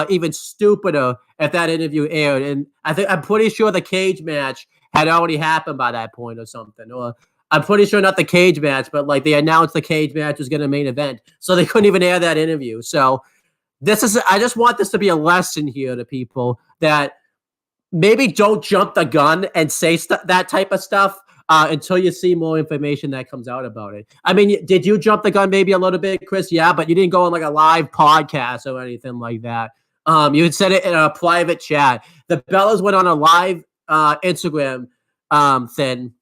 even stupider if that interview aired. And I'm pretty sure the cage match had already happened by that point or something. Or I'm pretty sure not the cage match, but like they announced the cage match was going to main event, so they couldn't even air that interview. So I just want this to be a lesson here to people that maybe don't jump the gun and say that type of stuff until you see more information that comes out about it. I mean, did you jump the gun maybe a little bit, Chris? Yeah, but you didn't go on like a live podcast or anything like that. You had said it in a private chat. The Bellas went on a live Instagram thing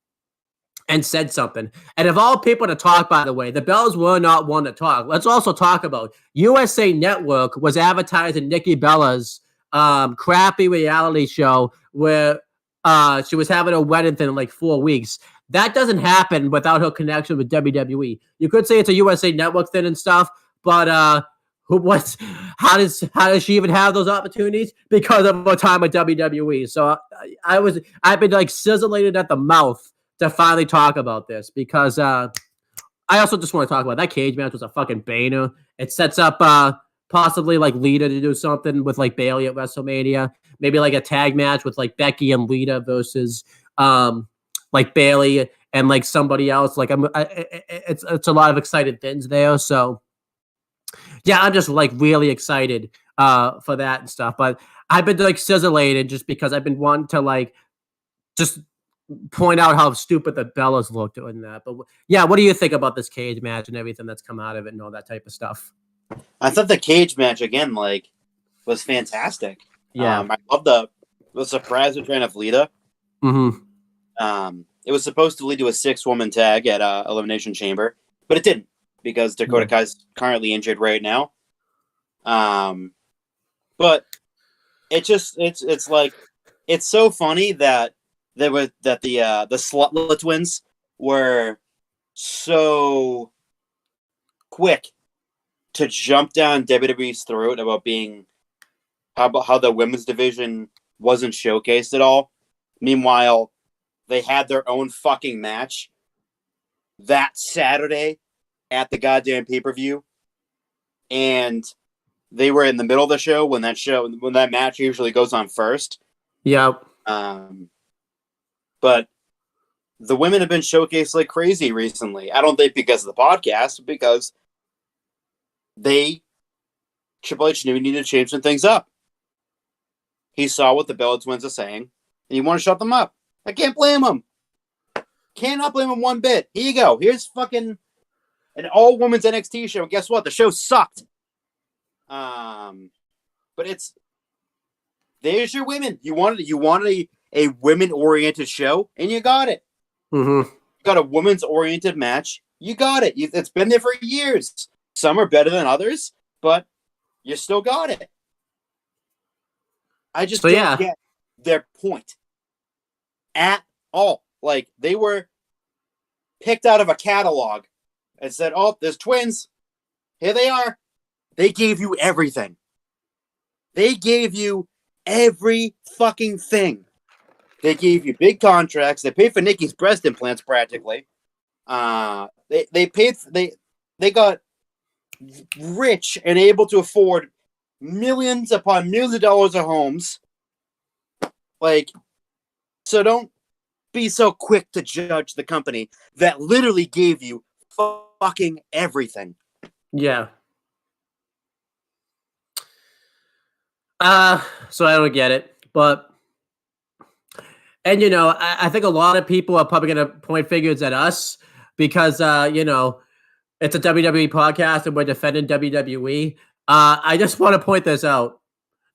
and said something. And of all people to talk, by the way, the Bellas were not one to talk. Let's also talk about USA Network was advertising Nikki Bella's crappy reality show where she was having a wedding thing in like 4 weeks. That doesn't happen without her connection with WWE. You could say it's a USA Network thing and stuff, but how does she even have those opportunities? Because of her time with WWE. So I've been like sizzling at the mouth to finally talk about this because I also just want to talk about that cage match was a fucking banger. It sets up possibly like Lita to do something with like Bayley at WrestleMania. Maybe like a tag match with like Becky and Lita versus like Bayley and like somebody else. Like it's a lot of excited things there. So yeah, I'm just like really excited for that and stuff. But I've been like sizzling just because I've been wanting to like just point out how stupid the Bellas looked doing that. But yeah, what do you think about this cage match and everything that's come out of it and all that type of stuff? I thought the cage match again, like, was fantastic. Yeah, I love the surprise return of Lita. Mm-hmm. it was supposed to lead to a 6-woman tag at Elimination Chamber, but it didn't because Dakota Kai's currently injured right now. But it's like it's so funny that the Slutla twins were so quick to jump down WWE's throat about how the women's division wasn't showcased at all. Meanwhile, they had their own fucking match that Saturday at the goddamn pay-per-view, and they were in the middle of the show when that match usually goes on first. Yep. But the women have been showcased like crazy recently. I don't think because of the podcast, because Triple H knew he needed to change some things up. He saw what the Bella Twins are saying, and he wanted to shut them up. I can't blame him. Cannot blame him one bit. Here you go. Here's fucking an all-women's NXT show. Guess what? The show sucked. But there's your women. You wanted a women-oriented show, and you got it. Mm-hmm. You got a women's-oriented match. You got it. It's been there for years. Some are better than others, but you still got it. I just don't get their point at all. Like, they were picked out of a catalog and said, oh, there's twins. Here they are. They gave you everything. They gave you every fucking thing. They gave you big contracts. They paid for Nikki's breast implants practically. They got rich and able to afford millions upon millions of dollars of homes. Like, so don't be so quick to judge the company that literally gave you fucking everything. Yeah. So I don't get it, but, and I think a lot of people are probably going to point fingers at us because, it's a WWE podcast and we're defending WWE. I just want to point this out.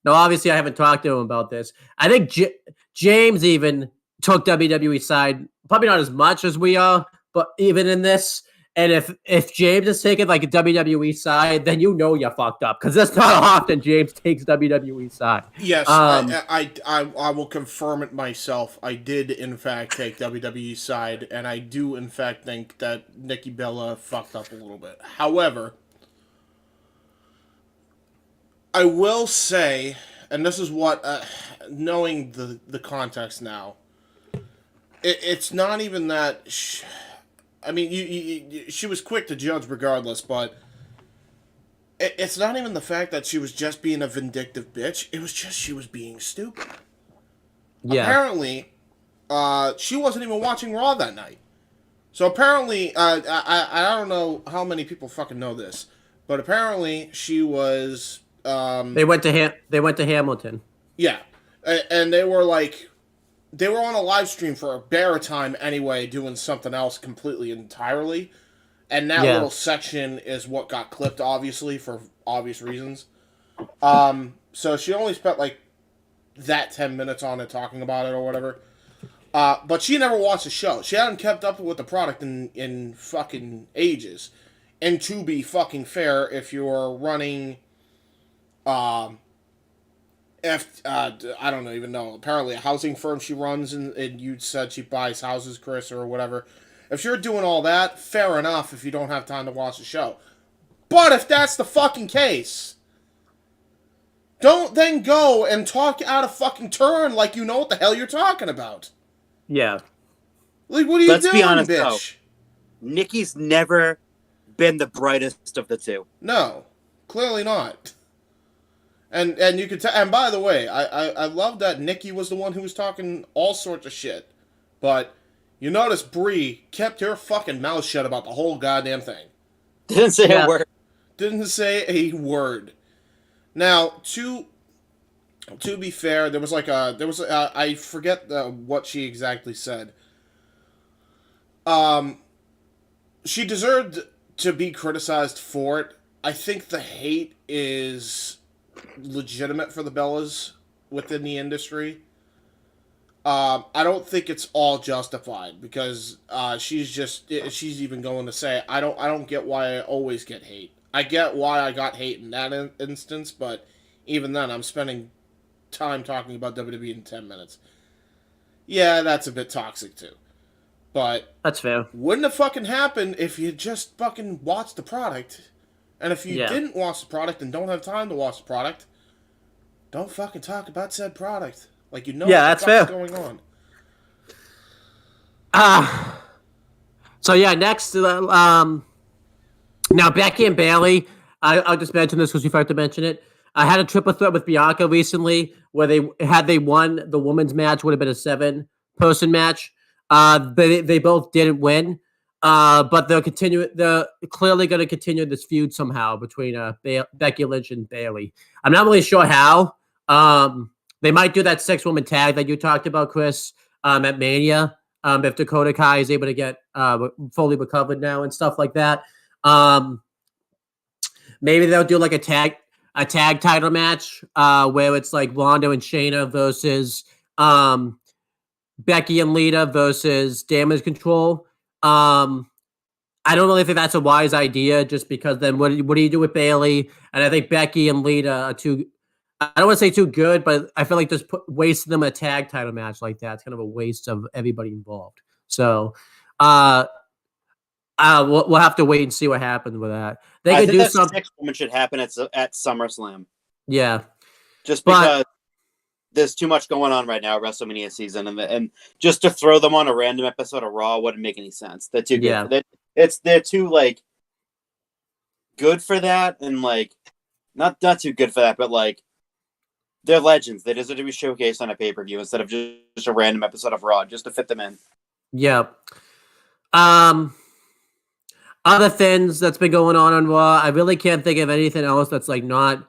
Now, obviously, I haven't talked to him about this. I think James even took WWE side, probably not as much as we are, but even in this. And if James is taking like a WWE side, then you fucked up because that's not often James takes WWE side. Yes, I will confirm it myself. I did in fact take WWE side, and I do in fact think that Nikki Bella fucked up a little bit. However, I will say, and this is what knowing the context now, it's not even that. She was quick to judge regardless, but it's not even the fact that she was just being a vindictive bitch. It was just she was being stupid. Yeah. Apparently, she wasn't even watching Raw that night. So apparently, I don't know how many people fucking know this, but apparently she was. They went to Hamilton. Yeah, and they were like. They were on a live stream for a bare time anyway, doing something else completely entirely. And that little section is what got clipped, obviously, for obvious reasons. So she only spent, like, that 10 minutes on it talking about it or whatever. But she never watched the show. She hadn't kept up with the product in fucking ages. And to be fucking fair, if you're running... I don't even know. Apparently, a housing firm she runs, and you said she buys houses, Chris, or whatever. If you're doing all that, fair enough if you don't have time to watch the show. But if that's the fucking case, don't then go and talk out of fucking turn like you know what the hell you're talking about. Yeah. Like, what are you doing, Let's be honest, bitch? Though, Nikki's never been the brightest of the two. No, clearly not. And you could tell. And by the way, I love that Nikki was the one who was talking all sorts of shit, but you notice Brie kept her fucking mouth shut about the whole goddamn thing. Didn't say a word. Didn't say a word. Now, to be fair, I forget what she exactly said. She deserved to be criticized for it. I think the hate is legitimate for the Bellas within the industry. I don't think it's all justified because she's even going to say I don't get why I always get hate. I get why I got hate in that instance, but even then, I'm spending time talking about WWE in 10 minutes. Yeah, that's a bit toxic too. But that's fair. Wouldn't have fucking happened if you just fucking watched the product. And if you didn't watch the product and don't have time to watch the product, don't fucking talk about said product. Like what that's the fair. fuck's going on. So yeah, next, now Becky and Bayley. I'll just mention this because you forgot to mention it. I had a triple threat with Bianca recently where they won the women's match, would have been a 7-person match. They both didn't win. But they're clearly going to continue this feud somehow between Becky Lynch and Bayley. I'm not really sure how. They might do that 6-woman tag that you talked about, Chris, at Mania. If Dakota Kai is able to get fully recovered now and stuff like that. Maybe they'll do like a tag title match where it's like Ronda and Shayna versus Becky and Lita versus Damage Control. I don't really think that's a wise idea just because then what do you do with Bayley? And I think Becky and Lita are too, I don't want to say too good, but I feel like just wasting them in a tag title match like that. It's kind of a waste of everybody involved. So we'll have to wait and see what happens with that. They could do something. 6-woman should happen at SummerSlam. Yeah. Just because there's too much going on right now, WrestleMania season, and just to throw them on a random episode of Raw wouldn't make any sense. They're too good. Yeah. They're too like good for that, and like not too good for that, but like they're legends. They deserve to be showcased on a pay-per-view instead of just a random episode of Raw, just to fit them in. Yeah. Other things that's been going on Raw, I really can't think of anything else that's like not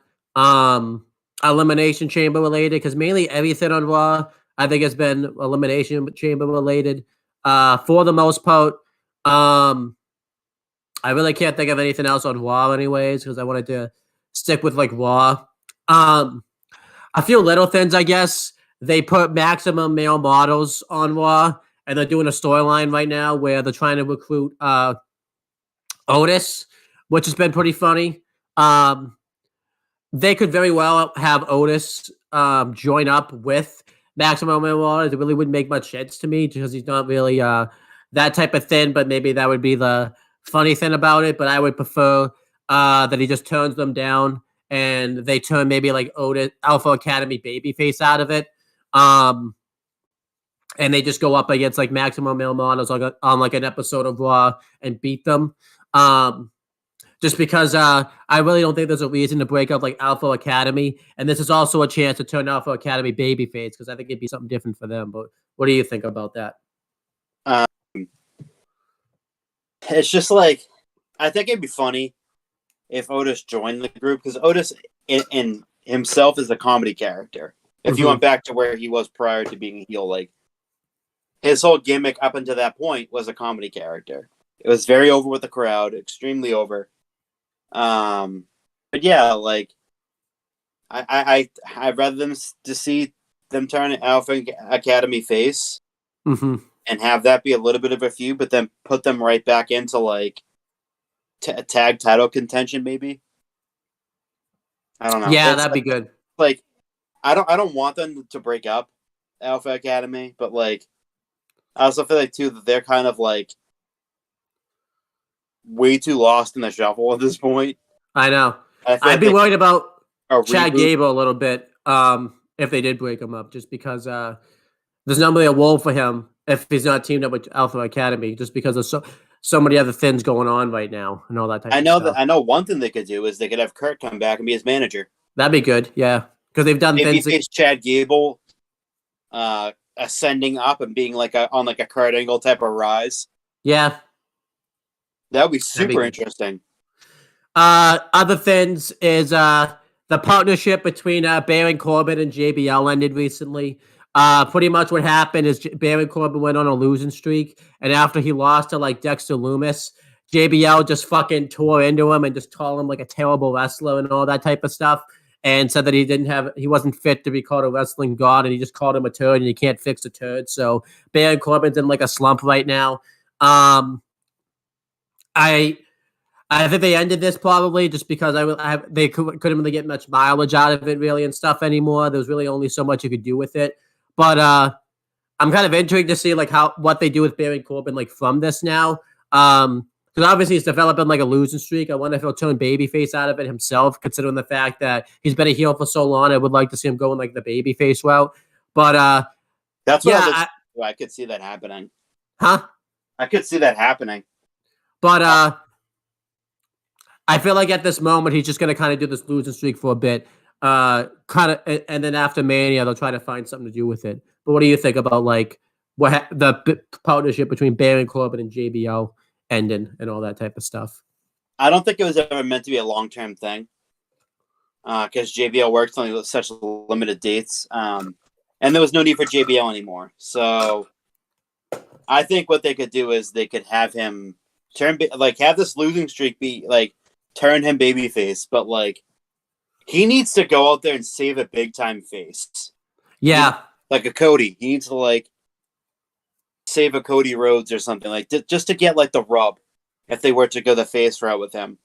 Elimination Chamber related, because mainly everything on Raw I think has been Elimination Chamber related for the most part. I really can't think of anything else on Raw anyways, because I wanted to stick with like Raw. A few little things, I guess. They put maximum male models on Raw, and they're doing a storyline right now where they're trying to recruit Otis, which has been pretty funny. They could very well have Otis join up with maximum male models. It really wouldn't make much sense to me because he's not really that type of thin, but maybe that would be the funny thing about it. But I would prefer that he just turns them down and they turn maybe like Otis Alpha Academy babyface out of it. And they just go up against like maximum male models on like an episode of Raw and beat them. Just because I really don't think there's a reason to break up like Alpha Academy. And this is also a chance to turn Alpha Academy babyface because I think it'd be something different for them. But what do you think about that? It's just like, I think it'd be funny if Otis joined the group, because Otis in himself is a comedy character. If you went back to where he was prior to being a heel, like his whole gimmick up until that point was a comedy character. It was very over with the crowd, extremely over. But yeah, like I'd rather them to see them turn Alpha Academy face and have that be a little bit of a feud, but then put them right back into like tag title contention, maybe. I don't know. Yeah, that'd be good. Like, I don't want them to break up Alpha Academy, but like, I also feel like too that they're kind of like way too lost in the shuffle at this point. I know. I'd be worried about Chad Gable a little bit if they did break him up, just because there's not really a role for him if he's not teamed up with Alpha Academy, just because there's so many other things going on right now and all that type of stuff. I know one thing they could do is they could have Kurt come back and be his manager. That'd be good, yeah. Because they've done things. Maybe Chad Gable ascending up and being like on a Kurt Angle type of rise. Yeah. That would be super interesting. Other things is the partnership between Baron Corbin and JBL ended recently. Pretty much what happened is Baron Corbin went on a losing streak, and after he lost to like Dexter Lumis, JBL just fucking tore into him and just called him like a terrible wrestler and all that type of stuff. and said that he wasn't fit to be called a wrestling god, and he just called him a turd, and you can't fix a turd. So Baron Corbin's in like a slump right now. I think they ended this probably just because they couldn't really get much mileage out of it really and stuff anymore. There was really only so much you could do with it. But I'm kind of intrigued to see like what they do with Baron Corbin like from this now. Because obviously he's developing like a losing streak. I wonder if he'll turn babyface out of it himself, considering the fact that he's been a heel for so long. I would like to see him going like the babyface route. But that's what I could see that happening. Huh? I could see that happening. But I feel like at this moment he's just going to kind of do this losing streak for a bit, and then after Mania they'll try to find something to do with it. But what do you think about like the partnership between Baron Corbin and JBL ending and all that type of stuff? I don't think it was ever meant to be a long-term thing, because JBL works on such limited dates, and there was no need for JBL anymore. So I think what they could do is they could have him have this losing streak be like. Turn him babyface, but like he needs to go out there and save a big time face. Yeah, like a Cody. He needs to like save a Cody Rhodes or something like just to get like the rub if they were to go the face route with him.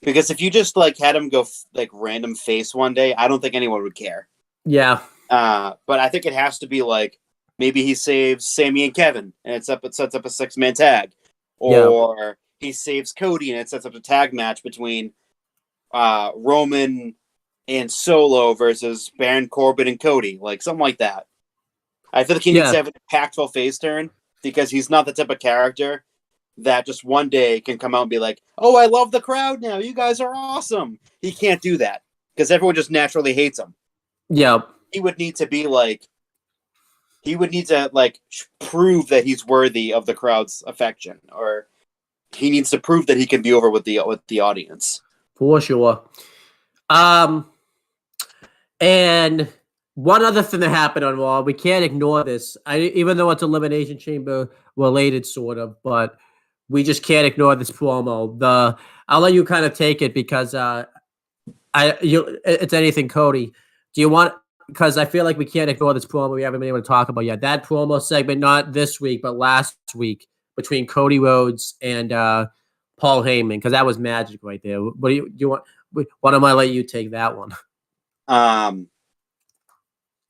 Because if you just like had him go like random face one day, I don't think anyone would care. Yeah. But I think it has to be like maybe he saves Sami and Kevin and it sets up a 6-man tag, or he saves Cody and it sets up a tag match between Roman and Solo versus Baron Corbin and Cody, like something like that. I feel like he needs to have an impactful face turn because he's not the type of character that just one day can come out and be like, "Oh, I love the crowd now. You guys are awesome." He can't do that because everyone just naturally hates him. Yeah, he would need to prove that he's worthy of the crowd's affection, or he needs to prove that he can be over with the audience. For sure. And one other thing that happened on Raw, we can't ignore this. Even though it's Elimination Chamber related, sort of, but we just can't ignore this promo. I'll let you kind of take it because it's anything, Cody. Do you want? Because I feel like we can't ignore this promo we haven't been able to talk about yet. That promo segment, not this week, but last week, between Cody Rhodes and Paul Heyman, because that was magic right there. What do you want? Why don't I let you take that one?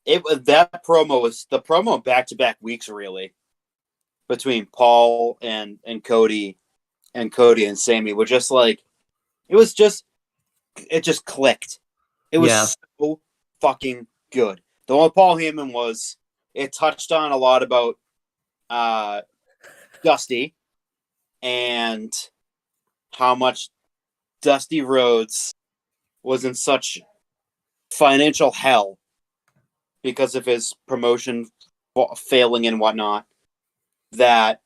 It was the promo back-to-back weeks really between Paul and Cody and Sami were just like it just clicked. It was so fucking good. The one with Paul Heyman it touched on a lot about Dusty and how much Dusty Rhodes was in such financial hell because of his promotion failing and whatnot, that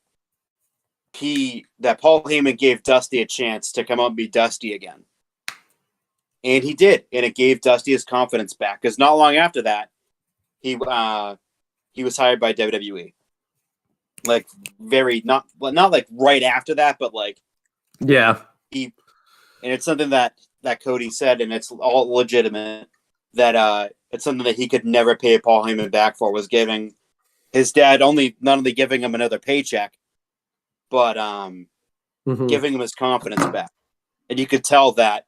Paul Heyman gave Dusty a chance to come out and be Dusty again. And he did, and it gave Dusty his confidence back, because not long after that, he was hired by WWE. Like not like right after that, but like and it's something that Cody said, and it's all legitimate, that it's something that he could never pay Paul Heyman back for, was giving his dad not only giving him another paycheck, but giving him his confidence back. And you could tell that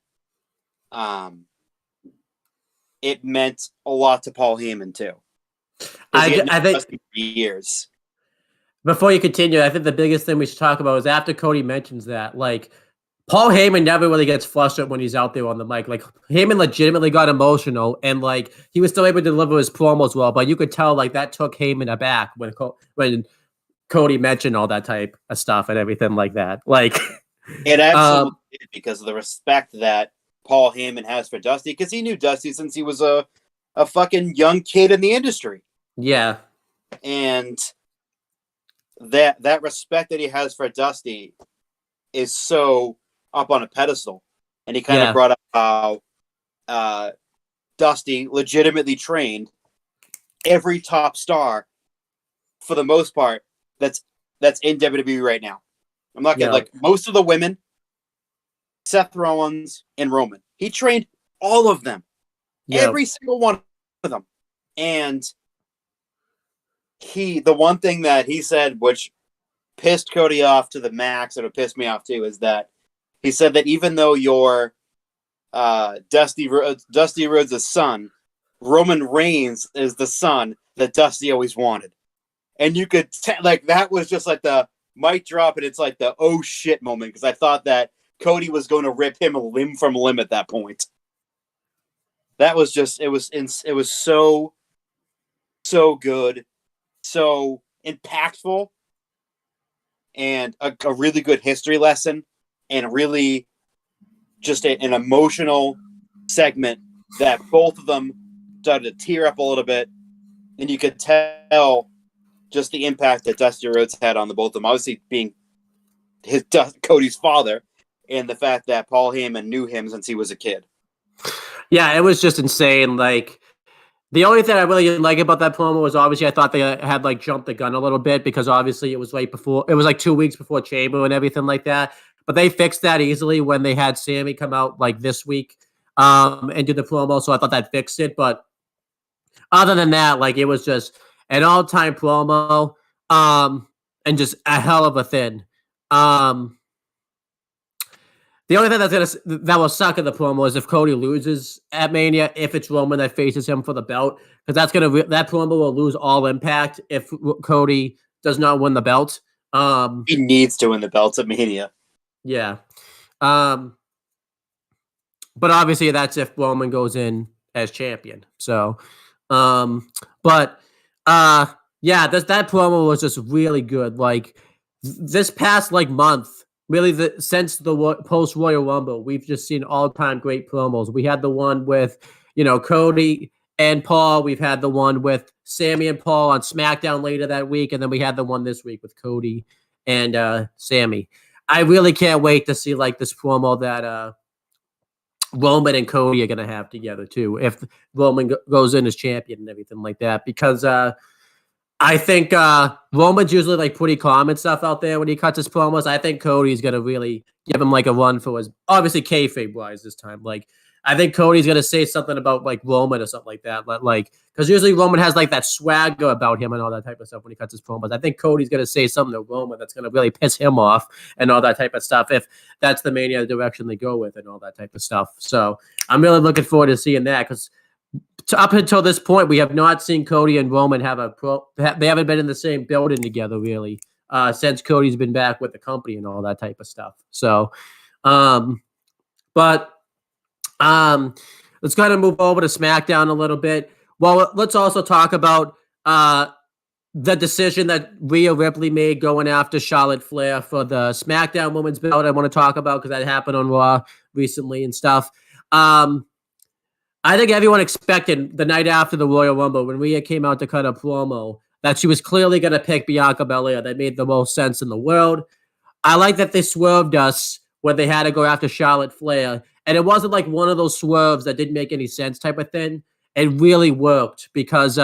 it meant a lot to Paul Heyman too. I think for years. Before you continue, I think the biggest thing we should talk about is after Cody mentions that, like, Paul Heyman never really gets frustrated when he's out there on the mic. Like, Heyman legitimately got emotional, and like he was still able to deliver his promos well. But you could tell like that took Heyman aback when Cody mentioned all that type of stuff and everything like that. Like, it absolutely did, because of the respect that Paul Heyman has for Dusty, because he knew Dusty since he was a fucking young kid in the industry. Yeah, and that respect that he has for Dusty is so up on a pedestal. And he kind of brought up how Dusty legitimately trained every top star, for the most part, that's in WWE right now. I'm not kidding. Like, most of the women, Seth Rollins and Roman, he trained all of them. Every single one of them. And the one thing that he said, which pissed Cody off to the max, and it pissed me off too, is that he said that even though you're Dusty Rhodes' son, Roman Reigns is the son that Dusty always wanted. And you could that was just like the mic drop, and it's like the oh shit moment, because I thought that Cody was going to rip him limb from limb at that point. That was just it was so good, so impactful, and a really good history lesson, and really just an emotional segment that both of them started to tear up a little bit, and you could tell just the impact that Dusty Rhodes had on the both of them. Obviously, being Cody's father, and the fact that Paul Heyman knew him since he was a kid. Yeah, it was just insane. Like, the only thing I really like about that promo was obviously I thought they had like jumped the gun a little bit, because obviously it was like 2 weeks before Chamber and everything like that. But they fixed that easily when they had Sammy come out like this week and do the promo. So I thought that fixed it. But other than that, like, it was just an all-time promo and just a hell of a thing. The only thing that will suck in the promo is if Cody loses at Mania, if it's Roman that faces him for the belt, because that promo will lose all impact if Cody does not win the belt. He needs to win the belt at Mania. Yeah. But obviously that's if Roman goes in as champion. So, yeah, that promo was just really good. Like, this past like month, really, since the post Royal Rumble, we've just seen all-time great promos. We had the one with, Cody and Paul. We've had the one with Sammy and Paul on SmackDown later that week, and then we had the one this week with Cody and Sammy. I really can't wait to see like this promo that Roman and Cody are gonna have together too, if Roman goes in as champion and everything like that, because I think Roman's usually like pretty calm and stuff out there when he cuts his promos. I think Cody's gonna really give him like a run for his, obviously kayfabe wise this time. Like, I think Cody's gonna say something about like Roman or something like that. Like, because usually Roman has like that swagger about him and all that type of stuff when he cuts his promos. I think Cody's gonna say something to Roman that's gonna really piss him off and all that type of stuff, if that's the Mania direction they go with and all that type of stuff. So I'm really looking forward to seeing that, because up until this point, we have not seen Cody and Roman have they haven't been in the same building together really since Cody's been back with the company and all that type of stuff. So, let's kind of move over to SmackDown a little bit. Well, let's also talk about the decision that Rhea Ripley made going after Charlotte Flair for the SmackDown Women's Belt. I want to talk about, because that happened on Raw recently and stuff. I think everyone expected the night after the Royal Rumble, when Rhea came out to cut a promo, that she was clearly going to pick Bianca Belair. That made the most sense in the world. I like that they swerved us when they had to go after Charlotte Flair. And it wasn't like one of those swerves that didn't make any sense type of thing. It really worked, because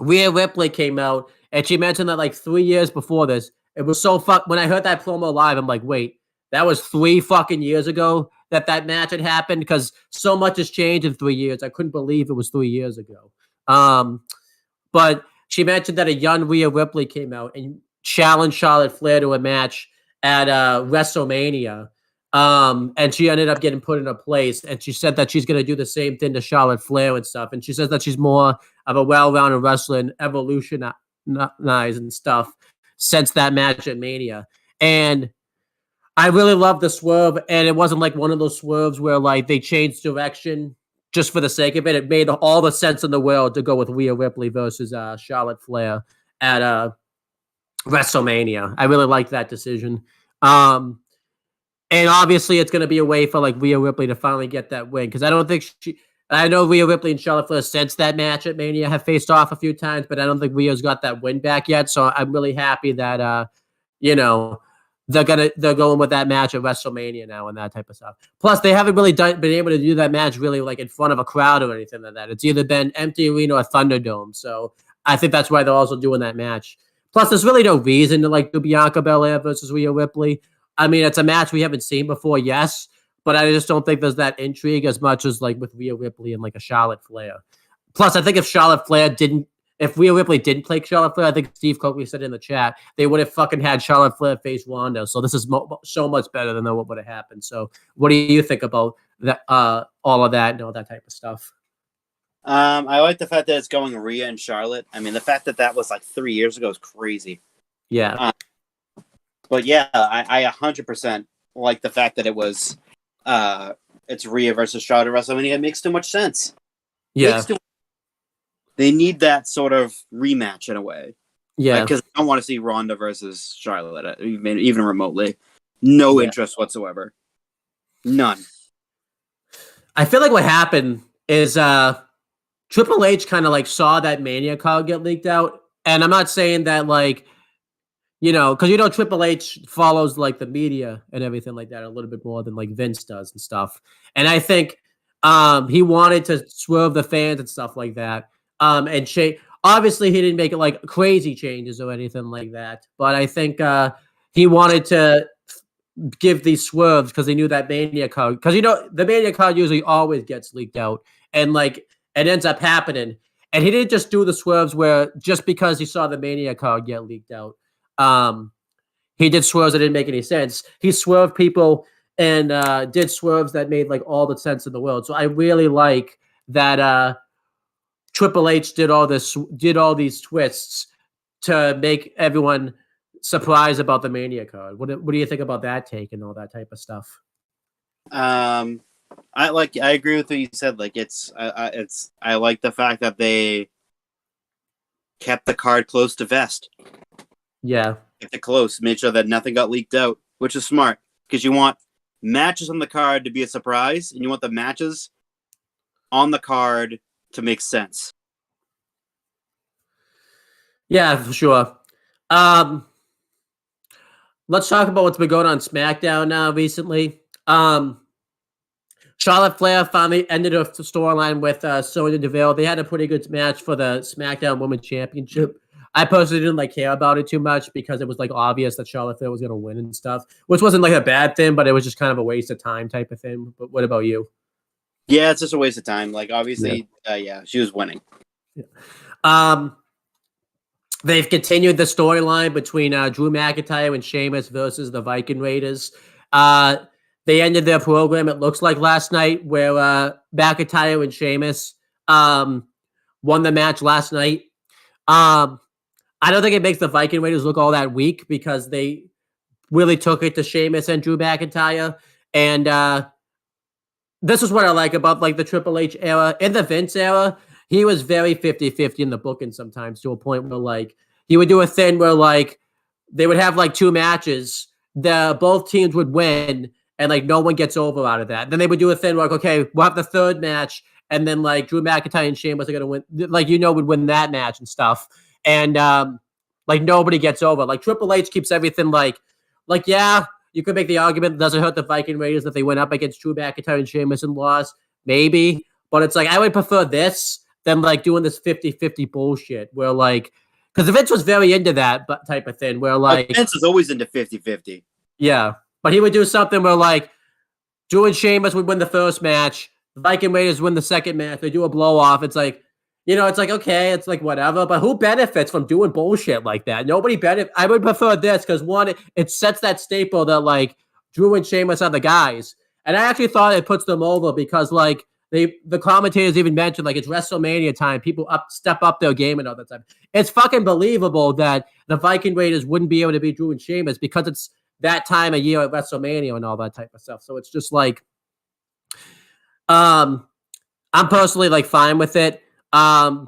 Rhea Ripley came out and she mentioned that like 3 years before this, it was so when I heard that promo live, I'm like, wait, that was 3 fucking years ago that match had happened, because so much has changed in 3 years. I couldn't believe it was 3 years ago. But she mentioned that a young Rhea Ripley came out and challenged Charlotte Flair to a match at WrestleMania. And she ended up getting put in a place, and she said that she's going to do the same thing to Charlotte Flair and stuff. And she says that she's more of a well-rounded wrestler and evolutionized and stuff since that match at Mania. And I really love the swerve, and it wasn't like one of those swerves where like they changed direction just for the sake of it. It made all the sense in the world to go with Rhea Ripley versus Charlotte Flair at WrestleMania. I really like that decision. And obviously it's going to be a way for like Rhea Ripley to finally get that win, because I don't think I know Rhea Ripley and Charlotte Flair since that match at Mania have faced off a few times, but I don't think Rhea's got that win back yet. So I'm really happy that they're going with that match at WrestleMania now and that type of stuff. Plus, they haven't really been able to do that match really like in front of a crowd or anything like that. It's either been empty arena or Thunderdome. So I think that's why they're also doing that match. Plus, there's really no reason to like do Bianca Belair versus Rhea Ripley. I mean, it's a match we haven't seen before, yes, but I just don't think there's that intrigue as much as like with Rhea Ripley and like a Charlotte Flair. Plus, I think if Rhea Ripley didn't play Charlotte Flair, I think Steve Coakley said in the chat, they would have fucking had Charlotte Flair face Ronda. So this is so much better than what would have happened. So what do you think about that? All of that and all that type of stuff. I like the fact that it's going Rhea and Charlotte. I mean, the fact that was like 3 years ago is crazy. Yeah. But yeah, I 100% like the fact that it was it's Rhea versus Charlotte at WrestleMania. It makes too much sense. Yeah. They need that sort of rematch in a way. Yeah. Because I don't want to see Ronda versus Charlotte, even remotely. No interest whatsoever. None. I feel like what happened is Triple H kind of like saw that Mania card get leaked out. And I'm not saying that like, because Triple H follows like the media and everything like that a little bit more than like Vince does and stuff. And I think he wanted to swerve the fans and stuff like that. And obviously he didn't make it like crazy changes or anything like that. But I think he wanted to give these swerves because he knew that Mania card. Because the Mania card usually always gets leaked out, and like it ends up happening. And he didn't just do the swerves where just because he saw the Mania card get leaked out. He did swerves that didn't make any sense. He swerved people and did swerves that made like all the sense in the world. So I really like that Triple H did all these twists to make everyone surprised about the Mania card. What do you think about that take and all that type of stuff? I agree with what you said. Like I like the fact that they kept the card close to vest. Yeah. Kept it close, made sure that nothing got leaked out, which is smart because you want matches on the card to be a surprise, and you want the matches on the card to make sense. Yeah, for sure. Let's talk about what's been going on SmackDown now recently. Charlotte Flair finally ended a storyline with Sonya Deville. They had a pretty good match for the SmackDown Women's Championship. I personally didn't care about it too much because it was like obvious that Charlotte Flair was going to win and stuff, which wasn't like a bad thing, but it was just kind of a waste of time type of thing. But what about you? Yeah, it's just a waste of time. Like obviously, she was winning. Yeah. They've continued the storyline between Drew McIntyre and Sheamus versus the Viking Raiders. They ended their program, it looks like, last night where McIntyre and Sheamus won the match last night. I don't think it makes the Viking Raiders look all that weak because they really took it to Sheamus and Drew McIntyre. And this is what I like about like the Triple H era. In the Vince era, he was very 50-50 in the booking sometimes, to a point where like he would do a thing where like they would have like two matches, both teams would win, and like no one gets over out of that. Then they would do a thing where like, okay, we'll have the third match, and then like Drew McIntyre and Sheamus are gonna win, like would win that match and stuff. And like nobody gets over. Like Triple H keeps everything like yeah, you could make the argument it doesn't hurt the Viking Raiders if they went up against Drew McIntyre and Sheamus and lost, maybe. But it's like I would prefer this than like doing this 50-50 bullshit where like, because Vince was very into that type of thing where like Vince is always into 50-50. Yeah, but he would do something where like Drew and Sheamus would win the first match, the Viking Raiders win the second match, they do a blow off. It's like, it's like, okay, it's like whatever, but who benefits from doing bullshit like that? Nobody benefits. I would prefer this because one, it sets that staple that like Drew and Sheamus are the guys. And I actually thought it puts them over because like the commentators even mentioned like it's WrestleMania time. People step up their game and all that time. It's fucking believable that the Viking Raiders wouldn't be able to beat Drew and Sheamus because it's that time of year at WrestleMania and all that type of stuff. So it's just like, I'm personally like fine with it. I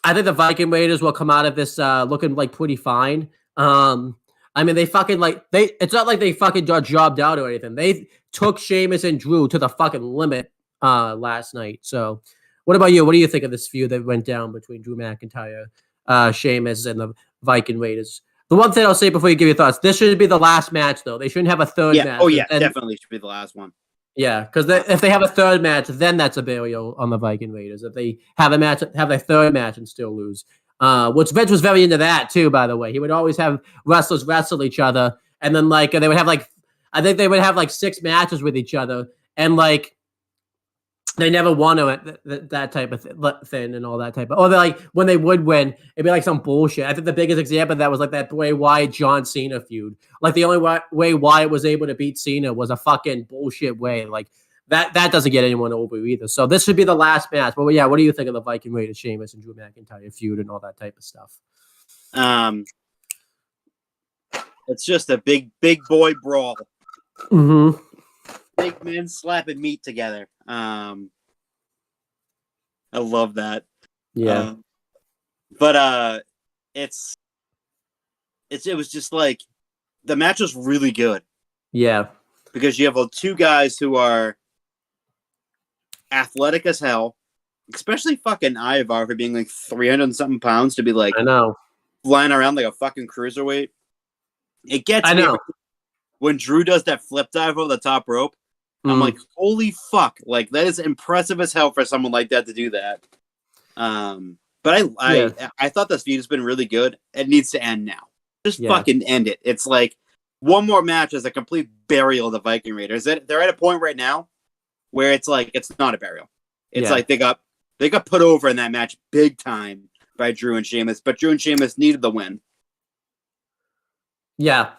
think the Viking Raiders will come out of this looking like pretty fine. I mean, they fucking like it's not like they fucking got jobbed out or anything. They took Sheamus and Drew to the fucking limit last night. So what about you? What do you think of this feud that went down between Drew McIntyre, Sheamus, and the Viking Raiders? The one thing I'll say before you give your thoughts, this should be the last match, though. They shouldn't have a third match. Oh, yeah, definitely should be the last one. Yeah, because if they have a third match, then that's a burial on the Viking Raiders. If they have a third match and still lose. Which Vince was very into that, too, by the way. He would always have wrestlers wrestle each other, and then, like, they would have, like, I think they would have, like, 6 matches with each other, and like they never won that type of thing and all that type of. Or like when they would win, it'd be like some bullshit. I think the biggest example of that was like that Bray Wyatt John Cena feud. Like the only way Wyatt was able to beat Cena was a fucking bullshit way. Like that doesn't get anyone over either. So this should be the last match. But yeah, what do you think of the Viking Raiders, Sheamus and Drew McIntyre feud and all that type of stuff? It's just a big boy brawl. Mm-hmm. Big men slapping meat together. I love that. Yeah. But it was just like the match was really good. Yeah. Because you have two guys who are athletic as hell, especially fucking Ivar for being like 300 and something pounds to be like, I know, flying around like a fucking cruiserweight. It gets me when Drew does that flip dive over the top rope. I'm like, holy fuck! Like that is impressive as hell for someone like that to do that. But I thought this feud has been really good. It needs to end now. Just fucking end it. It's like one more match is a complete burial of the Viking Raiders. They're at a point right now where it's like it's not a burial. It's like they got put over in that match big time by Drew and Sheamus, but Drew and Sheamus needed the win. Yeah.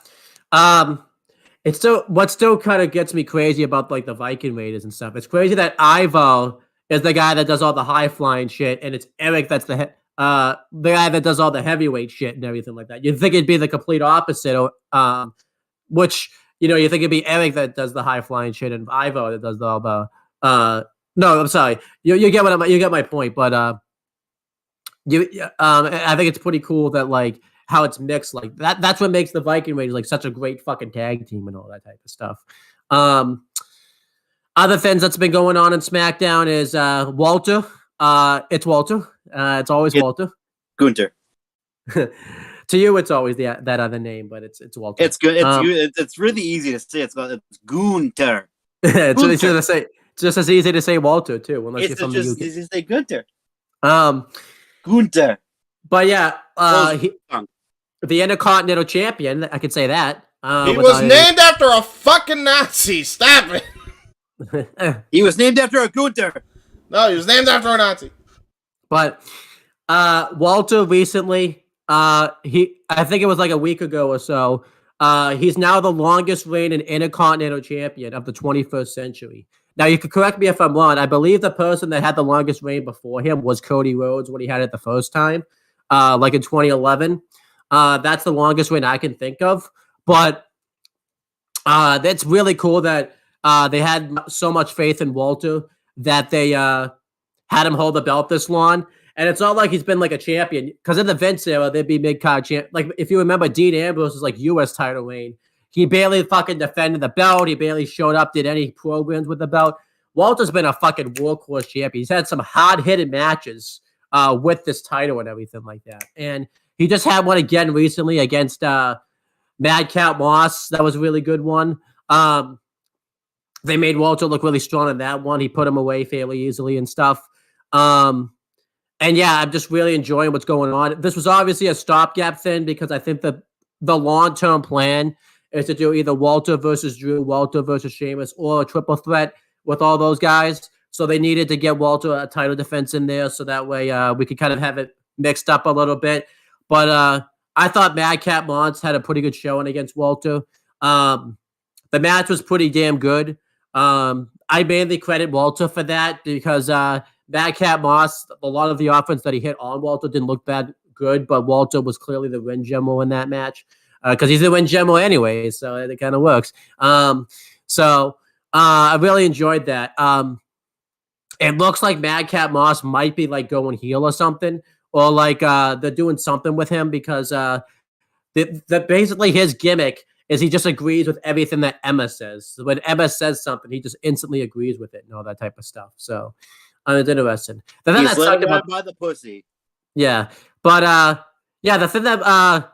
It's what still kind of gets me crazy about like the Viking Raiders and stuff. It's crazy that Ivo is the guy that does all the high flying shit, and it's Eric that's the guy that does all the heavyweight shit and everything like that. You'd think it'd be the complete opposite, which you think it'd be Eric that does the high flying shit and Ivo that does all the. No, I'm sorry. You get you get my point, but I think it's pretty cool that like. How it's mixed like that. That's what makes the Viking Raiders like such a great fucking tag team and all that type of stuff. Other things that's been going on in SmackDown is Walter. It's Walter. It's always Walter. Gunther. To you, it's always that other name, but it's Walter. It's good. It's really easy to say. It's Gunther. It's just as easy to say Walter too. Unless you're from the UK. Easy to say Gunther. Gunther. But yeah, the Intercontinental Champion, I could say that. He was named after a fucking Nazi. Stop it. He was named after a Gunther. No, he was named after a Nazi. But Walter recently, I think it was like a week ago or so, he's now the longest reigning Intercontinental Champion of the 21st century. Now, you could correct me if I'm wrong. I believe the person that had the longest reign before him was Cody Rhodes when he had it the first time, like in 2011. That's the longest reign I can think of. But that's really cool that they had so much faith in Walter that they had him hold the belt this long. And it's not like he's been like a champion. Because in the Vince era, they'd be mid-card champ. Like, if you remember, Dean Ambrose's like U.S. title reign. He barely fucking defended the belt. He barely showed up, did any programs with the belt. Walter's been a fucking workhorse champion. He's had some hard-hitting matches with this title and everything like that. And he just had one again recently against Madcap Moss. That was a really good one. They made Walter look really strong in that one. He put him away fairly easily and stuff. And yeah, I'm just really enjoying what's going on. This was obviously a stopgap thing because I think the long-term plan is to do either Walter versus Drew, Walter versus Sheamus, or a triple threat with all those guys. So they needed to get Walter a title defense in there so that way we could kind of have it mixed up a little bit. But I thought Madcap Moss had a pretty good showing against Walter. The match was pretty damn good. I mainly credit Walter for that because Madcap Moss, a lot of the offense that he hit on Walter didn't look good, but Walter was clearly the win general in that match because he's the win general anyway, so it kind of works. So I really enjoyed that. It looks like Madcap Moss might be like going heel or something. Or like they're doing something with him because basically his gimmick is he just agrees with everything that Emma says. So when Emma says something, he just instantly agrees with it and all that type of stuff. So it's interesting. The thing He's let him by the pussy. Yeah, but yeah, the thing that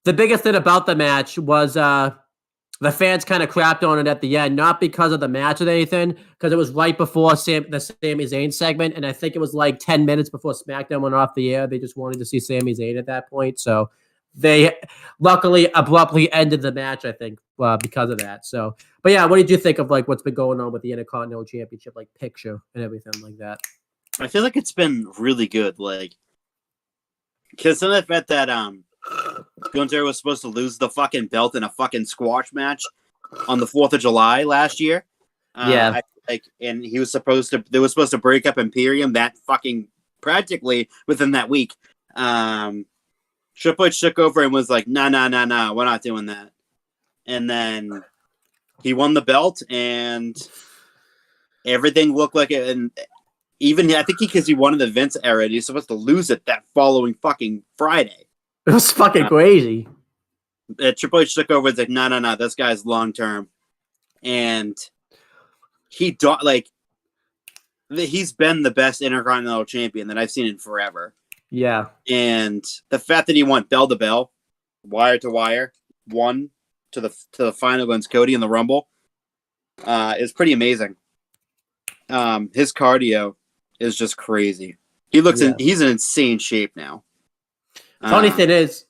the biggest thing about the match was the fans kind of crapped on it at the end, not because of the match or anything, because it was right before the Sami Zayn segment, and I think it was like 10 minutes before SmackDown went off the air. They just wanted to see Sami Zayn at that point, so they luckily abruptly ended the match, I think, because of that. So, but yeah, what did you think of like what's been going on with the Intercontinental Championship, like picture and everything like that? I feel like it's been really good, like because of the fact that Gunther was supposed to lose the fucking belt in a fucking squash match on the 4th of July last year. And he was supposed to. They were supposed to break up Imperium that fucking practically within that week. Triple H took over and was like, "Nah, we're not doing that." And then he won the belt, and everything looked like it. And even I think because he won in the Vince era, he's supposed to lose it that following fucking Friday. It was fucking crazy. Triple H took over and was like, "No, this guy's long term," and he's been the best Intercontinental Champion that I've seen in forever. Yeah. And the fact that he won bell to bell, wire to wire, won to the final against Cody in the Rumble, is pretty amazing. His cardio is just crazy. He's in insane shape now. Funny thing is,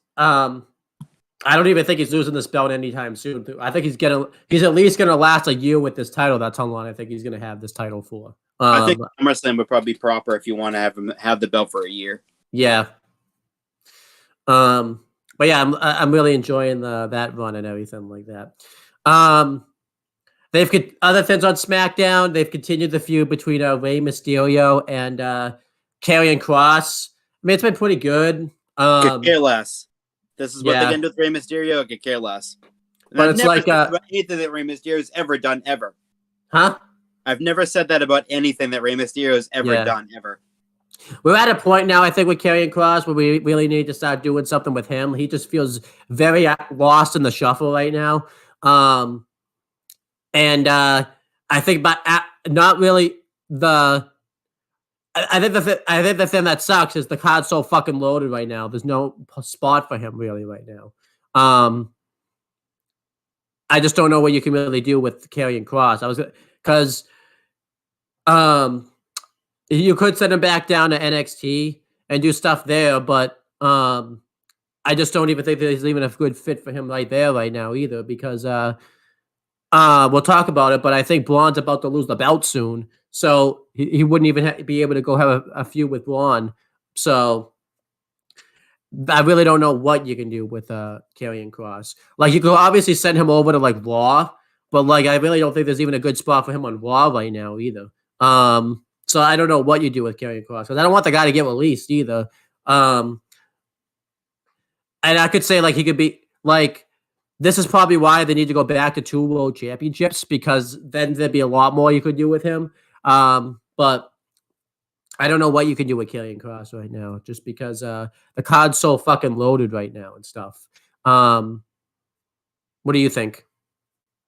I don't even think he's losing this belt anytime soon. I think he's at least gonna last a year with this title. That's how long I think he's gonna have this title for. I think SummerSlam would probably be proper if you want to have him have the belt for a year. Yeah. But yeah, I'm really enjoying that run and everything like that. They've other things on SmackDown. They've continued the feud between Rey Mysterio and Karrion Kross. I mean, it's been pretty good. Could care less. This is what they're gonna do with Rey Mysterio. I could care less. And but I've it's never like said about anything that Rey Mysterio's ever done ever. Huh? I've never said that about anything that Rey Mysterio's ever done ever. We're at a point now, I think, with Karrion Kross where we really need to start doing something with him. He just feels very lost in the shuffle right now. And I think, but not really the. I think the thing that sucks is the card's so fucking loaded right now. There's no spot for him really right now. I just don't know what you can really do with Karrion Kross. Because you could send him back down to NXT and do stuff there, but I just don't even think there's even a good fit for him right there right now either. Because we'll talk about it, but I think Braun's about to lose the belt soon. So he wouldn't even be able to go have a feud with Braun. So I really don't know what you can do with Karrion Kross. Like, you could obviously send him over to like Raw, but like I really don't think there's even a good spot for him on Raw right now either. So I don't know what you do with Karrion Kross because I don't want the guy to get released either. And I could say like he could be like. This is probably why they need to go back to 2 world championships because then there'd be a lot more you could do with him. But I don't know what you can do with Karrion Kross right now, just because the card's so fucking loaded right now and stuff. What do you think?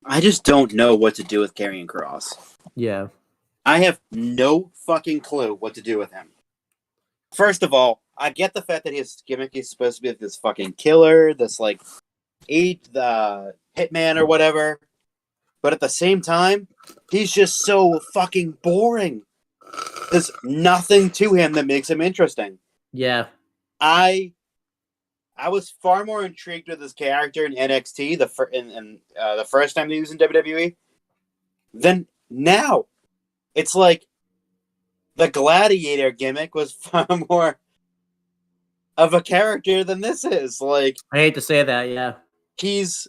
I just don't know what to do with Karrion Kross. Yeah. I have no fucking clue what to do with him. First of all, I get the fact that his gimmick is supposed to be this fucking killer, this like the hitman or whatever, but at the same time, he's just so fucking boring. There's nothing to him that makes him interesting. Yeah, I was far more intrigued with his character in NXT the first time he was in WWE than now. It's like the Gladiator gimmick was far more of a character than this is. Like, I hate to say that, yeah. He's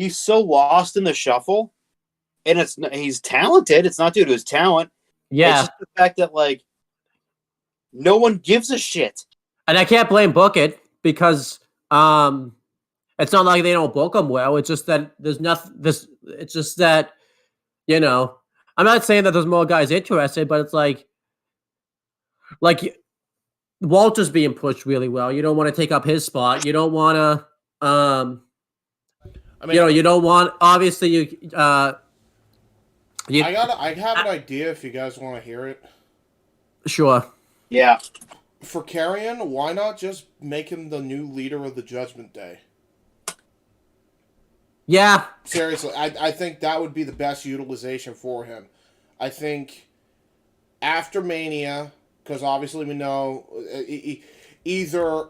so lost in the shuffle, and he's talented. It's not due to his talent. Yeah, it's just the fact that like no one gives a shit. And I can't blame Book It because it's not like they don't book him well. It's just that there's nothing. It's just that I'm not saying that there's more guys interested, but it's like Walter's being pushed really well. You don't want to take up his spot. You don't want to. I mean, you don't want. Obviously, I have an idea if you guys want to hear it. Sure. Yeah. For Karrion, why not just make him the new leader of the Judgment Day? Yeah. Seriously, I think that would be the best utilization for him. I think after Mania, because obviously we know either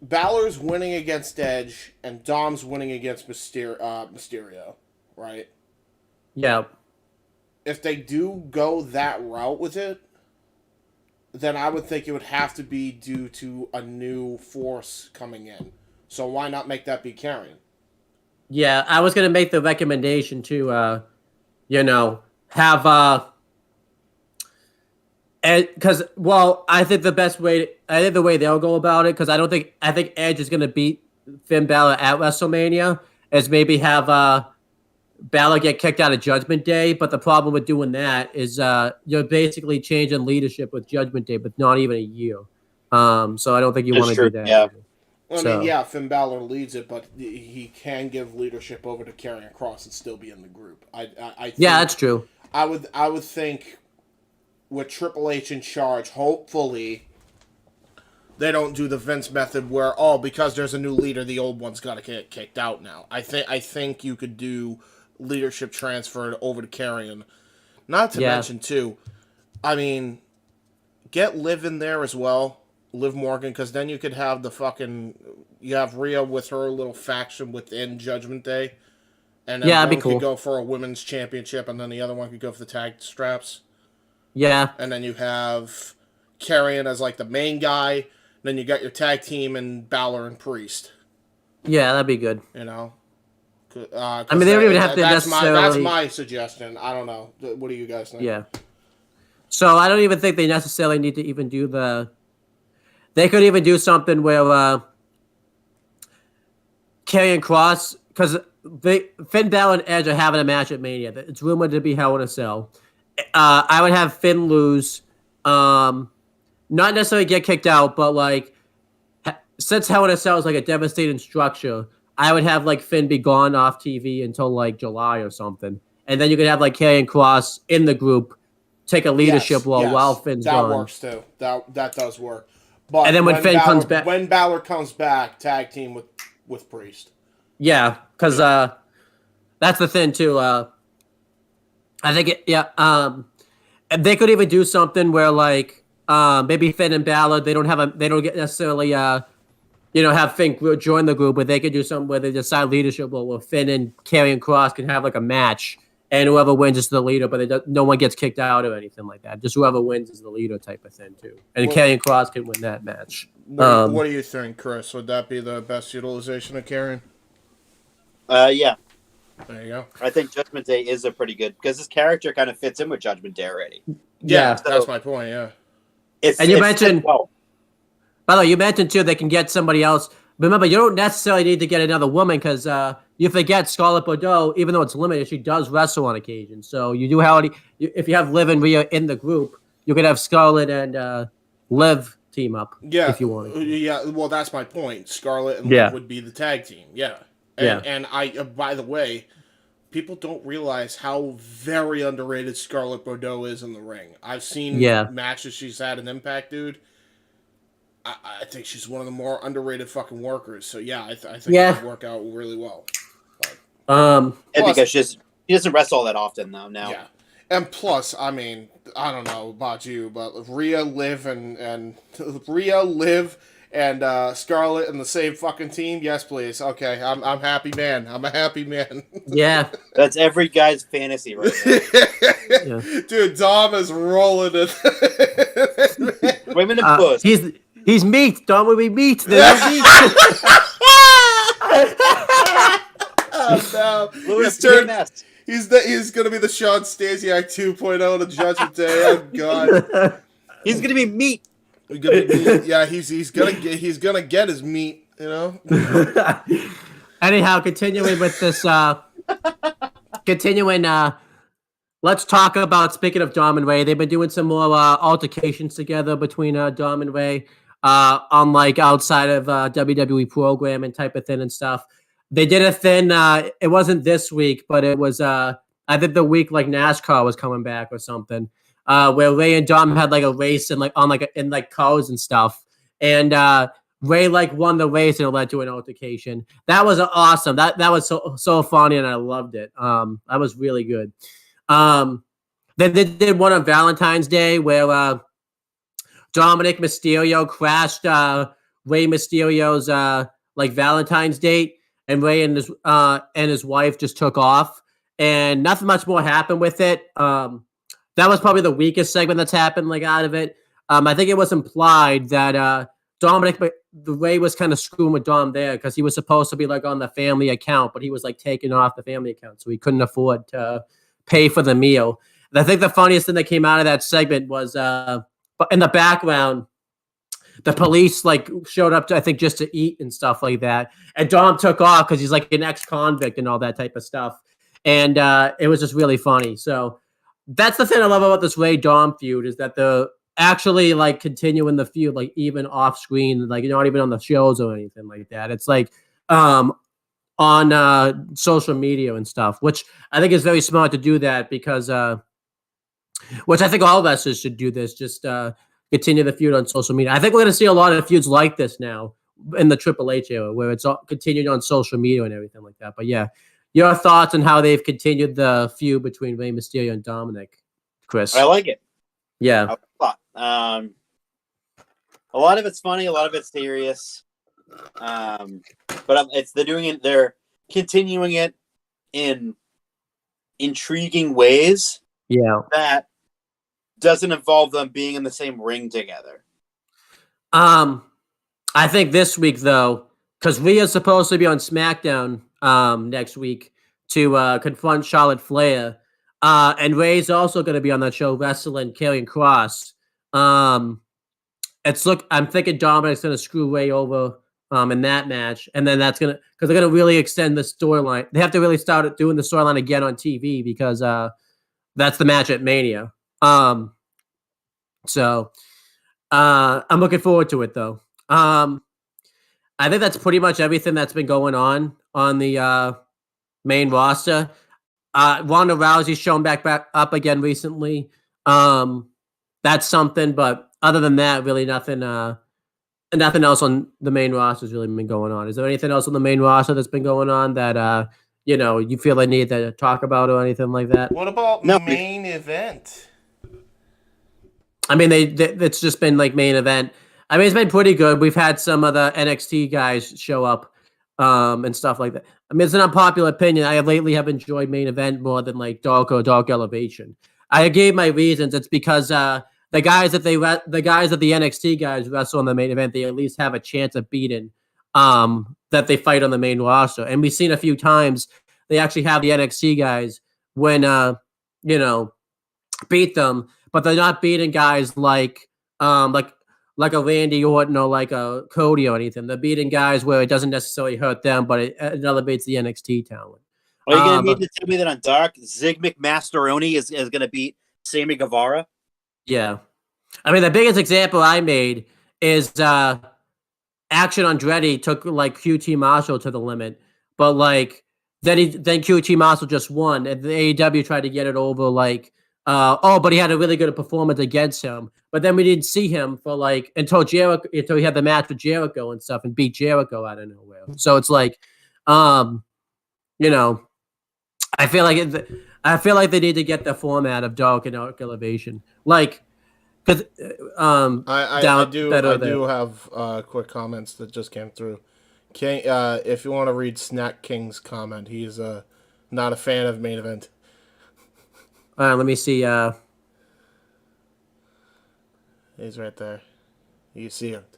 Balor's winning against Edge and Dom's winning against Mysterio, right? Yeah. If they do go that route with it, then I would think it would have to be due to a new force coming in. So why not make that be Karrion? Yeah, I was gonna make the recommendation to, have because I think I think the way they'll go about it, because I think Edge is gonna beat Finn Balor at WrestleMania, is maybe have Balor get kicked out of Judgment Day. But the problem with doing that is you're basically changing leadership with Judgment Day, but not even a year. So I don't think you want to do that. Yeah. Well, I mean, Finn Balor leads it, but he can give leadership over to Karrion Kross and still be in the group. I think that's true. I would think with Triple H in charge, hopefully they don't do the Vince method where because there's a new leader, the old one's got to get kicked out now. I think you could do leadership transferred over to Karrion. Not to mention too, I mean, get Liv in there as well. Liv Morgan, because then you could have you have Rhea with her little faction within Judgment Day, and then one could go for a women's championship, and then the other one could go for the tag straps. Yeah, and then you have Karrion as like the main guy. Then you got your tag team and Balor and Priest. Yeah, that'd be good. You know, I mean, they don't even have to necessarily. That's my suggestion. I don't know. What do you guys think? Yeah. So I don't even think they necessarily need to even do the. They could even do something where Karrion Kross, because Finn Balor and Edge are having a match at Mania. It's rumored to be Hell in a Cell. I would have Finn lose, not necessarily get kicked out, but like since Hell in a Cell is like a devastating structure, I would have like Finn be gone off TV until like July or something, and then you could have like Karrion Kross in the group take a leadership role while Finn's gone. That works too. That does work. But and then when Finn comes back, when Balor comes back, tag team with Priest. Yeah, because that's the thing too. I think they could even do something where like maybe Finn and Balor they don't get necessarily have Finn join the group, but they could do something where they decide leadership role where Finn and Karrion Kross can have like a match. And whoever wins is the leader, but no one gets kicked out or anything like that. Just whoever wins is the leader type of thing, too. And Karrion Kross can win that match. What do you think, Chris? Would that be the best utilization of Karrion? Yeah. There you go. I think Judgment Day is a pretty good, because his character kind of fits in with Judgment Day already. Yeah, so that's my point, yeah. You mentioned, by the way, you mentioned, too, they can get somebody else. Remember, you don't necessarily need to get another woman because you forget Scarlett Bordeaux, even though it's limited, she does wrestle on occasion. So you do have, if you have Liv and Rhea in the group, you could have Scarlett and Liv team up if you want. Yeah, well, that's my point. Scarlett and Liv would be the tag team. Yeah. And by the way, people don't realize how very underrated Scarlett Bordeaux is in the ring. I've seen matches she's had in Impact, dude. I think she's one of the more underrated fucking workers. So yeah, I think it would work out really well. Plus, because she doesn't wrestle all that often though now. Yeah, and plus, I mean, I don't know about you, but Rhea, Liv, and Scarlett in the same fucking team. Yes, please. Okay, I'm happy man. I'm a happy man. Yeah, that's every guy's fantasy right now. Dude, Dom is rolling it. Women and puss. He's meat. Dom will be meat. There's no meat. Oh, no. He's gonna be the Sean Stasiak 2.0 to Judgment Day. Oh god. He's gonna be meat. Yeah, he's gonna get his meat, you know? Anyhow, continuing with this let's talk about, speaking of Dom and Ray, they've been doing some more altercations together between Dom and Ray on like outside of WWE programming type of thing and stuff. They did a thing, it wasn't this week, but it was I think the week like NASCAR was coming back or something, where Ray and Dom had like a race and like on like in like cars and stuff. And Ray like won the race and it led to an altercation. That was awesome. That was so funny and I loved it. That was really good. They did one on Valentine's Day where Dominic Mysterio crashed Rey Mysterio's like Valentine's date, and Rey and his wife just took off, and nothing much more happened with it. That was probably the weakest segment that's happened like out of it. I think it was implied that the Rey was kind of screwing with Dom there because he was supposed to be like on the family account, but he was like taken off the family account, so he couldn't afford to pay for the meal. And I think the funniest thing that came out of that segment was in the background, the police like showed up to, I think, just to eat and stuff like that. And Dom took off because he's like an ex-convict and all that type of stuff. And it was just really funny. So that's the thing I love about this Rey Dom feud is that they're actually like continuing the feud, like even off screen, like not even on the shows or anything like that. It's like on social media and stuff, which I think is very smart to do that because which I think all wrestlers should do this, just continue the feud on social media. I think we're going to see a lot of feuds like this now in the Triple H era, where it's all continued on social media and everything like that. But yeah, your thoughts on how they've continued the feud between Rey Mysterio and Dominic, Chris? I like it. Yeah. A lot of it's funny, a lot of it's serious. But they're continuing it in intriguing ways. Yeah. That doesn't involve them being in the same ring together. I think this week though, because Rhea's supposed to be on SmackDown next week to confront Charlotte Flair, and Rey's also going to be on that show wrestling Karrion Kross. I'm thinking Dominic's going to screw Rey over in that match, and then because they're going to really extend the storyline. They have to really start doing the storyline again on TV because that's the match at Mania. So I'm looking forward to it though. I think that's pretty much everything that's been going on the main roster. Ronda Rousey's shown back up again recently. That's something, but other than that, really nothing else on the main roster has really been going on. Is there anything else on the main roster that's been going on that you feel I need to talk about or anything like that? What about main event? I mean, it's just been like main event. I mean, it's been pretty good. We've had some of the NXT guys show up and stuff like that. I mean, it's an unpopular opinion. I lately have enjoyed main event more than like Dark or Dark Elevation. I gave my reasons. It's because the guys that the NXT guys wrestle on the main event, they at least have a chance of beating that they fight on the main roster. And we've seen a few times they actually have the NXT guys when beat them, but they're not beating guys like a Randy Orton or like a Cody or anything. They're beating guys where it doesn't necessarily hurt them, but it elevates the NXT talent. Are you going to need to tell me that on Dark, Zig McMasteroni is going to beat Sammy Guevara? Yeah. I mean, the biggest example I made is Action Andretti took like QT Marshall to the limit, but like then QT Marshall just won, and the AEW tried to get it over like, but he had a really good performance against him. But then we didn't see him for like until he had the match with Jericho and stuff and beat Jericho out of nowhere. So it's like, I feel like they need to get the format of Dark and Dark Elevation, like, because I do have quick comments that just came through. If you want to read Snack King's comment, he's not a fan of main event. Let me see. He's right there. You see it.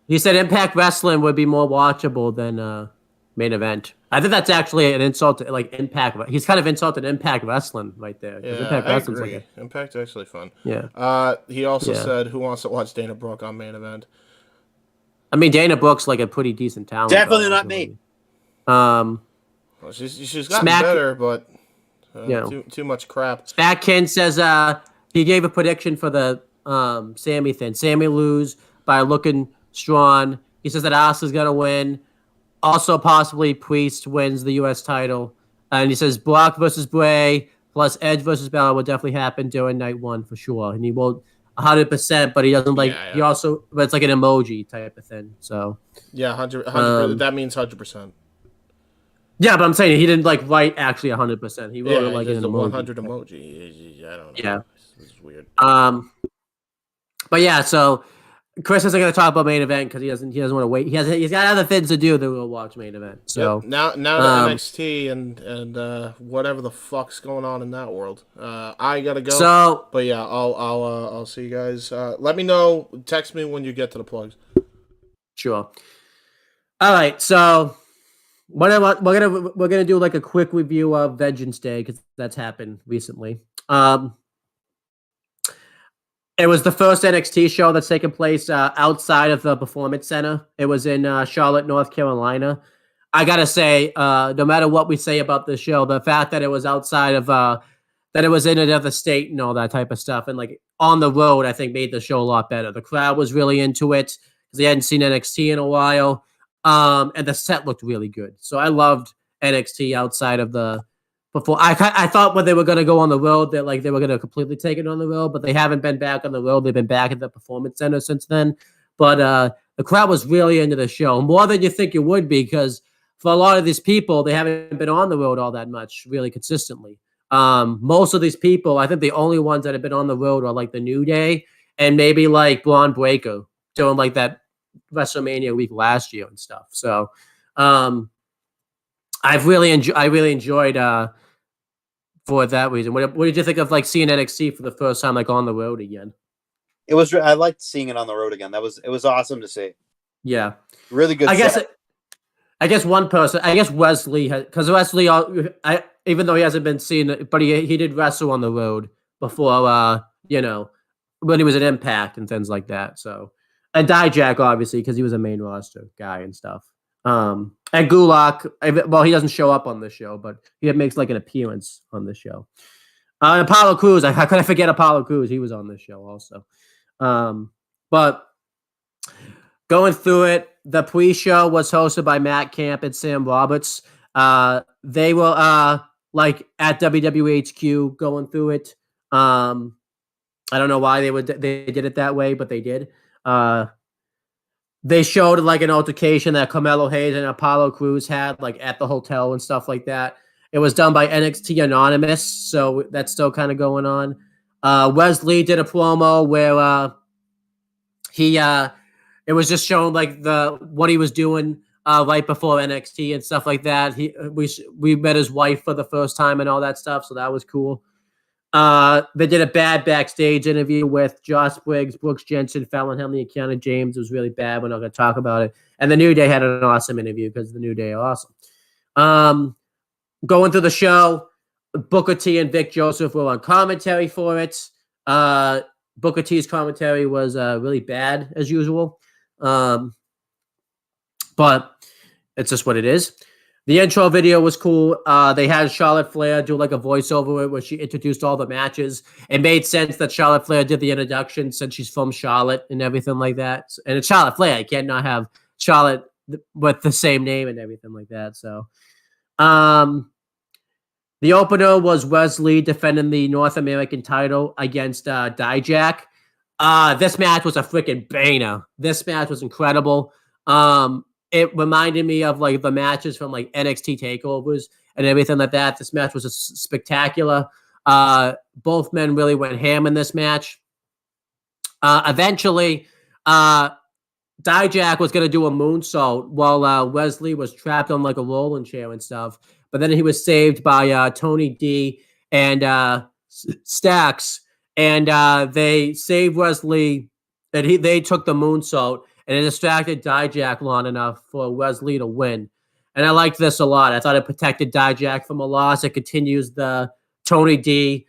He said Impact Wrestling would be more watchable than main event. I think that's actually an insult to like Impact. He's kind of insulted Impact Wrestling right there. Yeah, Impact I agree. Impact's actually fun. Yeah. He also said, "Who wants to watch Dana Brooke on main event?" I mean, Dana Brooke's like a pretty decent talent. Definitely not me. Well, she's gotten better, but too much crap. Smackkin says he gave a prediction for the Sammy thing. Sammy lose by looking strong. He says that Asuka's gonna win. Also, possibly Priest wins the U.S. title. And he says Brock versus Bray plus Edge versus Balor will definitely happen during night one for sure. And he won't 100%, but he doesn't like. Yeah. He also, but it's like an emoji type of thing. So 100%. That means 100%. Yeah, but I'm saying he didn't like write actually 100%. He wrote it like an emoji. 100 emoji. I don't know. Yeah, this is weird. But yeah, so Chris isn't going to talk about main event because he doesn't want to wait. He's got other things to do than we'll watch main event. So now to NXT and whatever the fuck's going on in that world. I gotta go. So, but yeah, I'll see you guys. Let me know. Text me when you get to the plugs. Sure. All right. So we're gonna do like a quick review of Vengeance Day because that's happened recently. It was the first NXT show that's taken place outside of the Performance Center. It was in Charlotte, North Carolina. I gotta say, no matter what we say about the show, the fact that it was outside of, that it was in another state and all that type of stuff, and like on the road, I think made the show a lot better. The crowd was really into it because they hadn't seen NXT in a while, and the set looked really good. So I loved NXT outside of the. Before I thought when they were going to go on the road that like they were going to completely take it on the road, but they haven't been back on the road. They've been back at the Performance Center since then. But the crowd was really into the show, more than you think it would be, because for a lot of these people, they haven't been on the road all that much, really consistently. Most of these people, I think the only ones that have been on the road are like the New Day and maybe like Braun Breaker doing like that WrestleMania week last year and stuff. So I really enjoyed. For that reason, what did you think of like seeing NXT for the first time, like on the road again? I liked seeing it on the road again. It was awesome to see. Yeah, really good. I guess one person. I guess Wesley, because Wesley, even though he hasn't been seen, but he did wrestle on the road before. When he was at Impact and things like that. So, and Dijak obviously because he was a main roster guy and stuff. And Gulak, well, he doesn't show up on the show, but he makes like an appearance on the show. And Apollo Crews, how could I forget Apollo Crews? He was on the show also. But going through it, the pre-show was hosted by Matt Camp and Sam Roberts. They were like at WWHQ going through it. I don't know why they did it that way, but they did. They showed like an altercation that Carmelo Hayes and Apollo Crews had like at the hotel and stuff like that. It was done by NXT Anonymous, so that's still kind of going on. Wesley did a promo where it was just showing like what he was doing right before NXT and stuff like that. We met his wife for the first time and all that stuff, so that was cool. They did a bad backstage interview with Josh Briggs, Brooks Jensen, Fallon Henley, and Kiana James. It was really bad. We're not going to talk about it. And the New Day had an awesome interview because the New Day are awesome. Going through the show, Booker T and Vic Joseph were on commentary for it. Booker T's commentary was really bad as usual. But it's just what it is. The intro video was cool. They had Charlotte Flair do like a voiceover where she introduced all the matches. It made sense that Charlotte Flair did the introduction since she's from Charlotte and everything like that. And it's Charlotte Flair. You can't not have Charlotte with the same name and everything like that. So, the opener was Wesley defending the North American title against Dijak. This match was a freaking banger. This match was incredible. It reminded me of like the matches from like NXT takeovers and everything like that. This match was spectacular. Both men really went ham in this match. Eventually, Dijak was going to do a moonsault while Wesley was trapped on like a rolling chair and stuff. But then he was saved by Tony D and Stacks. And they saved Wesley. And they took the moonsault. And it distracted Dijak long enough for Wesley to win. And I liked this a lot. I thought it protected Dijak from a loss. It continues the Tony D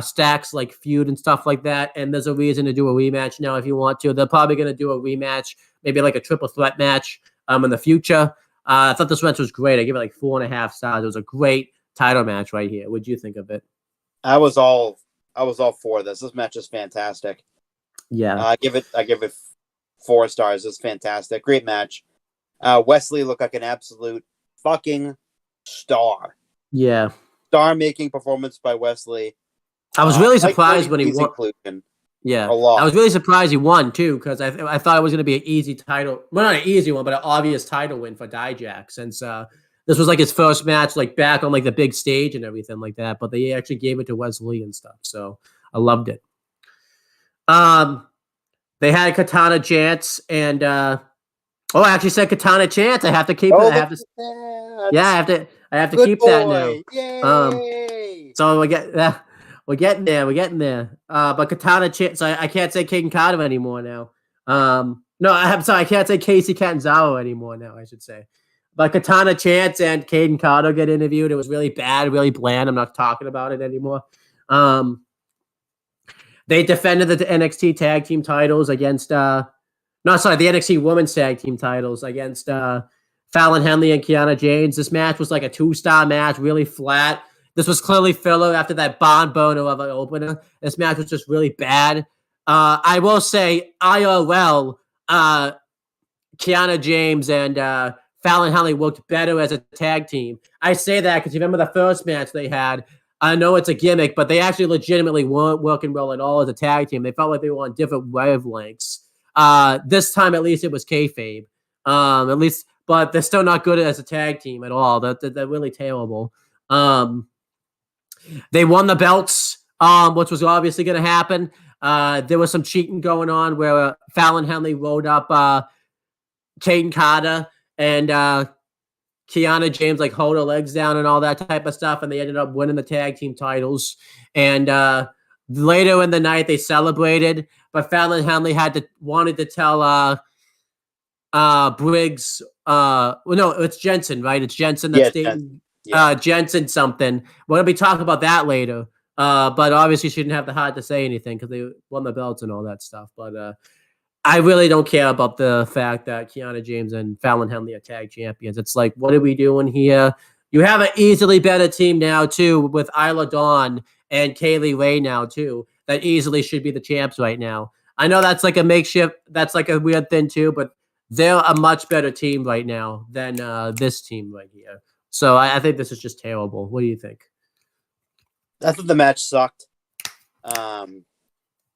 Stacks like feud and stuff like that. And there's a reason to do a rematch now if you want to. They're probably going to do a rematch, maybe like a triple threat match in the future. I thought this match was great. I give it like 4.5 stars. It was a great title match right here. What do you think of it? I was all for this. This match is fantastic. Yeah. I give it 4 stars. It's fantastic. Great match. Wesley looked like an absolute fucking star. Yeah. Star-making performance by Wesley. I was really surprised when he won. Yeah. A lot. I was really surprised he won, too, because I thought it was going to be an easy title. Well, not an easy one, but an obvious title win for Dijak since this was like his first match like back on like the big stage and everything like that. But they actually gave it to Wesley and stuff. So I loved it. They had Katana Chance and I actually said Katana Chance. I have to keep it. I have to. Yeah, I have to Good keep boy. that now. Yay! So we're getting there. But Katana Chance. I can't say Caden Carter anymore now. No, I'm sorry. I can't say Casey Catanzaro anymore now. I should say. But Katana Chance and Caden Carter get interviewed. It was really bad, really bland. I'm not talking about it anymore. They defended the NXT tag team titles against the NXT women's tag team titles against Fallon Henley and Kiana James. This match was like a 2-star match, really flat. This was clearly filler after that barn burner of an opener. This match was just really bad. I will say IRL, Kiana James and Fallon Henley worked better as a tag team. I say that because you remember the first match they had. I know it's a gimmick, but they actually legitimately weren't working well at all as a tag team. They felt like they were on different wavelengths. This time, at least, it was kayfabe. At least, but they're still not good as a tag team at all. They're really terrible. They won the belts, which was obviously going to happen. There was some cheating going on where Fallon Henley rode up Caden Carter and Kiana James like hold her legs down and all that type of stuff, and they ended up winning the tag team titles. And later in the night, they celebrated, but Fallon Henley wanted to tell Briggs. Well, no, it's Jensen, right? It's Jensen that's dating Jensen something. We're gonna be talking about that later. But obviously, she didn't have the heart to say anything because they won the belts and all that stuff. But I really don't care about the fact that Kiana James and Fallon Henley are tag champions. It's like, what are we doing here? You have an easily better team now, too, with Isla Dawn and Kaylee Ray now, too, that easily should be the champs right now. I know that's like a makeshift, that's like a weird thing, too, but they're a much better team right now than this team right here. So I think this is just terrible. What do you think? I thought the match sucked. I'm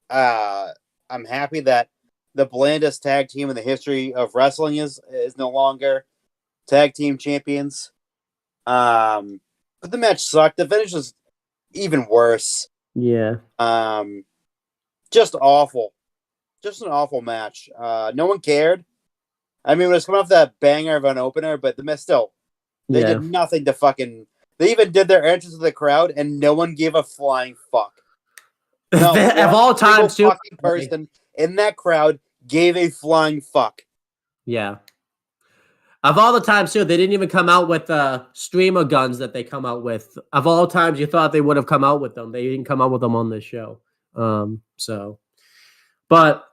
happy that the blandest tag team in the history of wrestling is no longer tag team champions. But the match sucked. The finish was even worse. Yeah. Just awful. Just an awful match. No one cared. I mean, it was coming off that banger of an opener, but they did nothing to fucking. They even did their entrance to the crowd, and no one gave a flying fuck. No, of all time, too. Fucking person in that crowd gave a flying fuck. Yeah. Of all the times, too, they didn't even come out with streamer guns that they come out with. Of all times, you thought they would have come out with them. They didn't come out with them on this show. But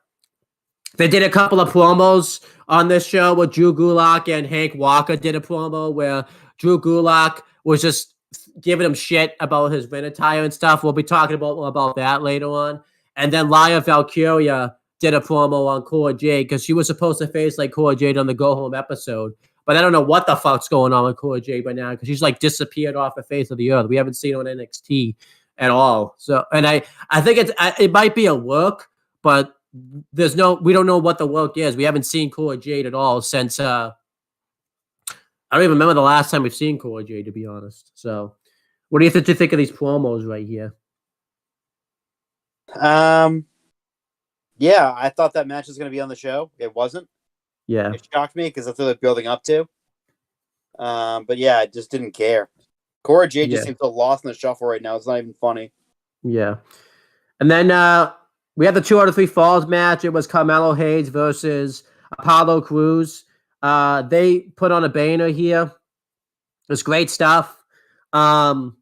they did a couple of promos on this show where Drew Gulak and Hank Walker did a promo where Drew Gulak was just giving him shit about his win attire and stuff. We'll be talking about that later on. And then Laya Valkyria did a promo on Cora Jade because she was supposed to face like Cora Jade on the Go Home episode. But I don't know what the fuck's going on with Cora Jade right now because she's like disappeared off the face of the earth. We haven't seen her on NXT at all. So, and I think it might be a work, but we don't know what the work is. We haven't seen Cora Jade at all since I don't even remember the last time we've seen Cora Jade, to be honest. So, what do you think of these promos right here? Yeah, I thought that match was going to be on the show. It wasn't. Yeah. It shocked me because that's what they're building up to. But yeah, I just didn't care. Cora Jade just seems so lost in the shuffle right now. It's not even funny. Yeah. And then we had the 2 out of 3 falls match. It was Carmelo Hayes versus Apollo Crews. They put on a banner here. It was great stuff. Carmelo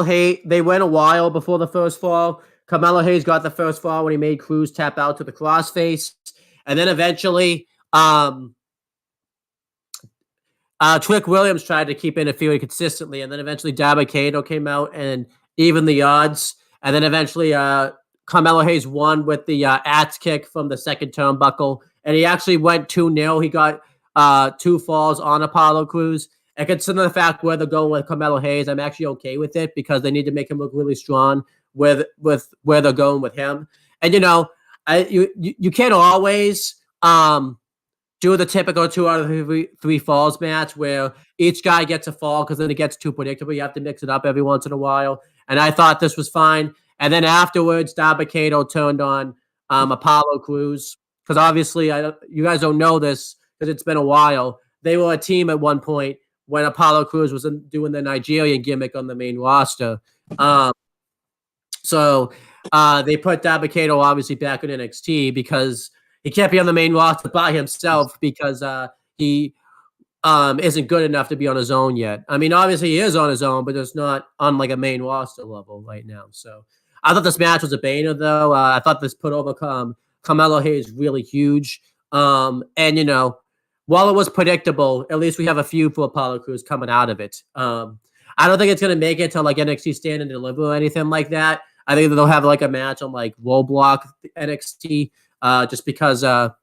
Hayes, they went a while before the first fall. Carmelo Hayes got the first fall when he made Crews tap out to the crossface. And then eventually, Trick Williams tried to keep interfering consistently. And then eventually Dabba-Kato came out and evened the odds. And then eventually Carmelo Hayes won with the axe kick from the second turnbuckle. And he actually went 2-0. He got 2 falls on Apollo Crews. And considering the fact where they're going with Carmelo Hayes, I'm actually okay with it because they need to make him look really strong with where they're going with him. And, you can't always do the typical 2 out of 3 falls match where each guy gets a fall because then it gets too predictable. You have to mix it up every once in a while. And I thought this was fine. And then afterwards, Dabba-Kato turned on Apollo Crews, because obviously you guys don't know this because it's been a while. They were a team at one point when Apollo Crews was doing the Nigerian gimmick on the main roster. So they put Dabba-Kato obviously back in NXT because he can't be on the main roster by himself because he isn't good enough to be on his own yet. I mean, obviously he is on his own, but it's not on like a main roster level right now. So I thought this match was a banger, though. I thought this put over Carmelo Hayes really huge. And, you know, while it was predictable, at least we have a few for Apollo Crews coming out of it. I don't think it's going to make it to like NXT Stand and Deliver or anything like that. I think they'll have like a match on like Roadblock NXT just because it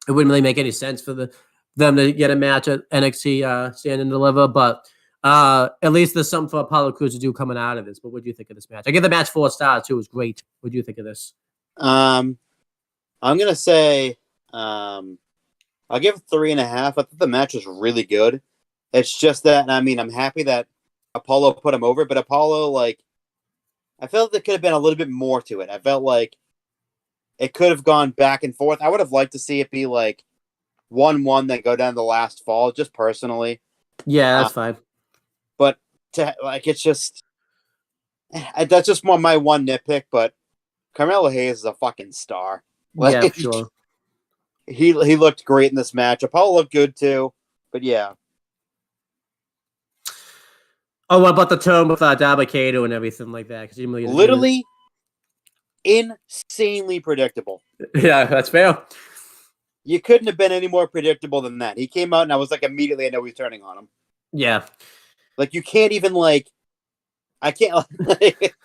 wouldn't really make any sense for them to get a match at NXT Stand and Deliver. But at least there's something for Apollo Crews to do coming out of this. But what do you think of this match? I give the match 4 stars too. It was great. What do you think of this? I'm gonna say I'll give it 3.5. I thought the match was really good. It's just that I mean I'm happy that Apollo put him over, but Apollo like I felt there could have been a little bit more to it. I felt like it could have gone back and forth. I would have liked to see it be like 1-1, then go down to the last fall, just personally. Yeah, that's fine. But to like, it's just that's just my one nitpick. But Carmelo Hayes is a fucking star. Like, yeah, sure. He looked great in this match. Apollo looked good too. But yeah. Oh, what about the term with Dabba-Kato and everything like that? Because literally insanely predictable. Yeah, that's fair. You couldn't have been any more predictable than that. He came out and I was like, immediately I know he's turning on him. Yeah. Like, you can't even, like, I can't, like,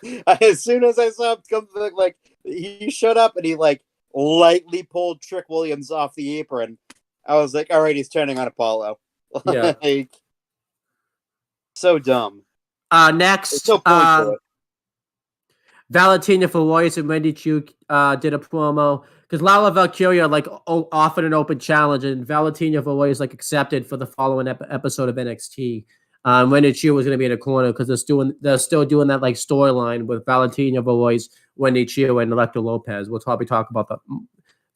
as soon as I saw him come, like, he showed up and he, like, lightly pulled Trick Williams off the apron. I was like, all right, he's turning on Apollo. Yeah. Like, so dumb. Next, so point Valentina for Royce and Wendy Chu did a promo because Lala Valkyria like offered an open challenge and Valentina for Royce like accepted for the following episode of NXT. Wendy Chu was going to be in a corner because they're still doing that like storyline with Valentina for Royce, Wendy Chu, and Electra Lopez. We'll probably talk about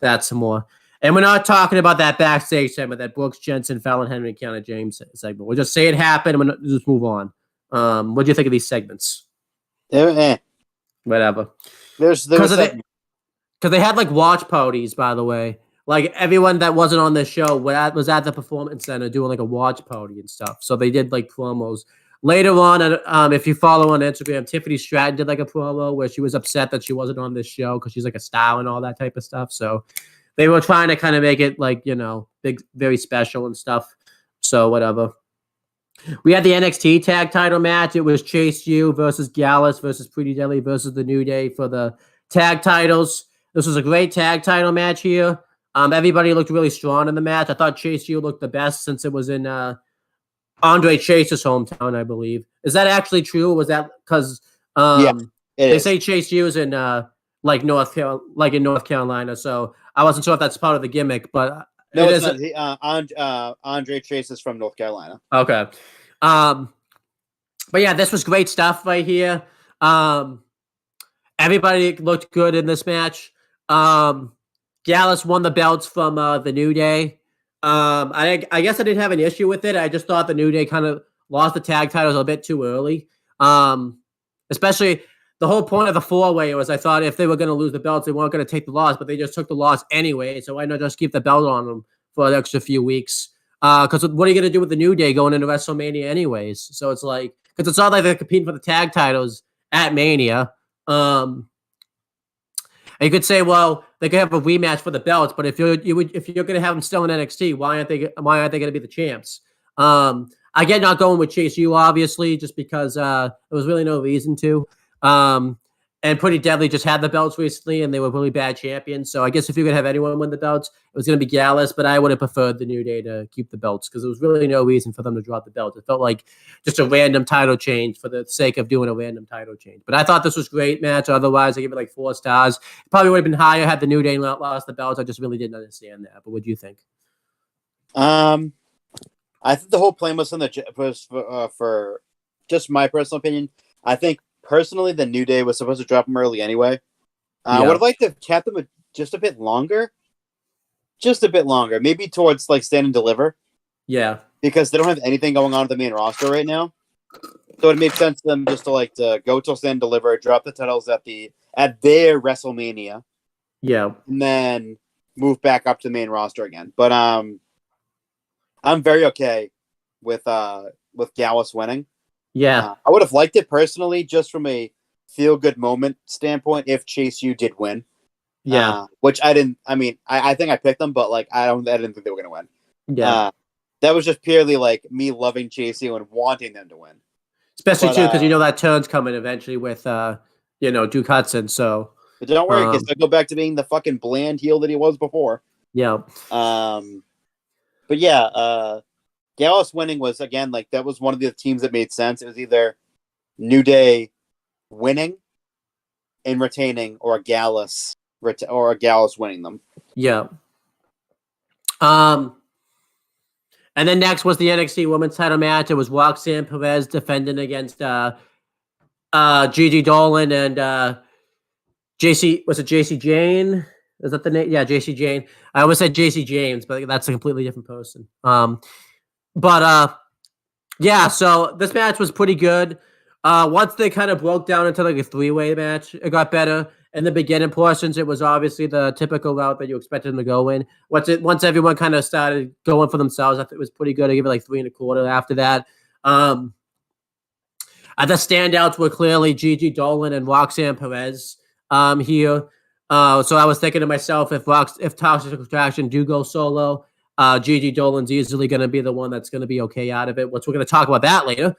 that some more. And we're not talking about that backstage segment, that Brooks Jensen, Fallon Henry, and Kiana James segment. We'll just say it happened and we'll just move on. What do you think of these segments? Whatever. Because they had like watch parties, by the way. Like everyone that wasn't on this show was at the Performance Center doing like a watch party and stuff. So they did like promos. Later on, if you follow on Instagram, Tiffany Stratton did like a promo where she was upset that she wasn't on this show because she's like a star and all that type of stuff. So they were trying to kind of make it like, you know, big, very special and stuff. So whatever. We had the NXT tag title match. It was Chase U versus Gallus versus Pretty Deadly versus the New Day for the tag titles. This was a great tag title match here. Everybody looked really strong in the match. I thought Chase U looked the best since it was in Andre Chase's hometown, I believe. Is that actually true? Or was that because they say Chase U is in like North Carolina? So I wasn't sure if that's part of the gimmick, but no, it's not. Andre Chase is from North Carolina. Okay. But yeah, this was great stuff right here. Everybody looked good in this match. Gallus won the belts from the New Day. I guess I didn't have an issue with it. I just thought the New Day kind of lost the tag titles a bit too early. Especially the whole point of the 4-way was I thought if they were going to lose the belts, they weren't going to take the loss, but they just took the loss anyway. So why not just keep the belt on them for an extra few weeks? Because what are you going to do with the New Day going into WrestleMania anyways? So it's like, because it's not like they're competing for the tag titles at Mania. And you could say, well, they could have a rematch for the belts, but if you're going to have them still in NXT, why aren't they going to be the champs? I get not going with Chase U, obviously, just because there was really no reason to. And Pretty Deadly just had the belts recently, and they were really bad champions. So I guess if you could have anyone win the belts, it was going to be Gallus, but I would have preferred the New Day to keep the belts because there was really no reason for them to drop the belts. It felt like just a random title change for the sake of doing a random title change. But I thought this was a great match. Otherwise, I give it like 4 stars. It probably would have been higher had the New Day not lost the belts. I just really didn't understand that. But what do you think? I think the whole plan was for just my personal opinion. I think personally the New Day was supposed to drop them early anyway. I would have liked to have kept them just a bit longer. Just a bit longer. Maybe towards like Stand and Deliver. Yeah. Because they don't have anything going on at the main roster right now. So it made sense to them just to go till Stand and Deliver, drop the titles at their WrestleMania. Yeah. And then move back up to the main roster again. But I'm very okay with Gallus winning. Yeah. I would have liked it personally just from a feel-good moment standpoint if Chase U did win. Yeah. Which I didn't. I mean, I think I picked them, but like I didn't think they were going to win. Yeah. That was just purely like me loving Chase U and wanting them to win. Especially too, because that turn's coming eventually with Duke Hudson. So, but don't worry, because I go back to being the fucking bland heel that he was before. Yeah. But yeah, Gallus winning was again like that was one of the teams that made sense. It was either New Day winning and retaining, or Gallus winning them. Yeah. And then next was the NXT Women's Title match. It was Roxanne Perez defending against Gigi Dolan and JC. Was it JC Jane? Is that the name? Yeah, JC Jane. I almost said JC James, but that's a completely different person. Yeah. So this match was pretty good. Once they kind of broke down into like a three-way match, it got better. In the beginning portions, it was obviously the typical route that you expected them to go in. Once everyone kind of started going for themselves, I think it was pretty good. I give it like 3.25 after that. The standouts were clearly Gigi Dolan and Roxanne Perez here. So I was thinking to myself, if Toxic Attraction do go solo, Gigi Dolan's easily going to be the one that's going to be okay out of it. We're going to talk about that later.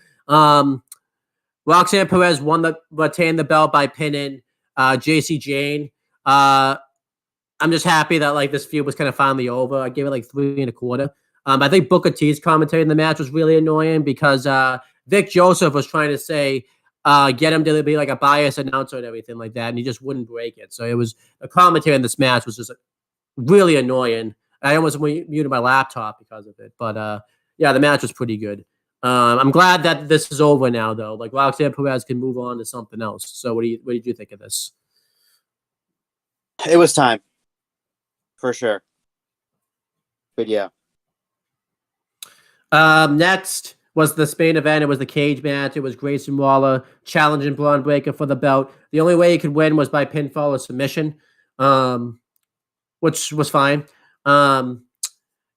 Roxanne Perez retained the belt by pinning JC Jane. I'm just happy that like this feud was kind of finally over. I gave it like 3.25. I think Booker T's commentary in the match was really annoying because Vic Joseph was trying to say get him to be like a biased announcer and everything like that, and he just wouldn't break it. So it was the commentary in this match was just really annoying. I almost muted my laptop because of it. But yeah, the match was pretty good. I'm glad that this is over now, though. Like Roxanne Perez can move on to something else. So what did you think of this? It was time, for sure. But yeah. Next was the main event. It was the cage match. It was Grayson Waller challenging Braun Breaker for the belt. The only way he could win was by pinfall or submission, which was fine. Yeah,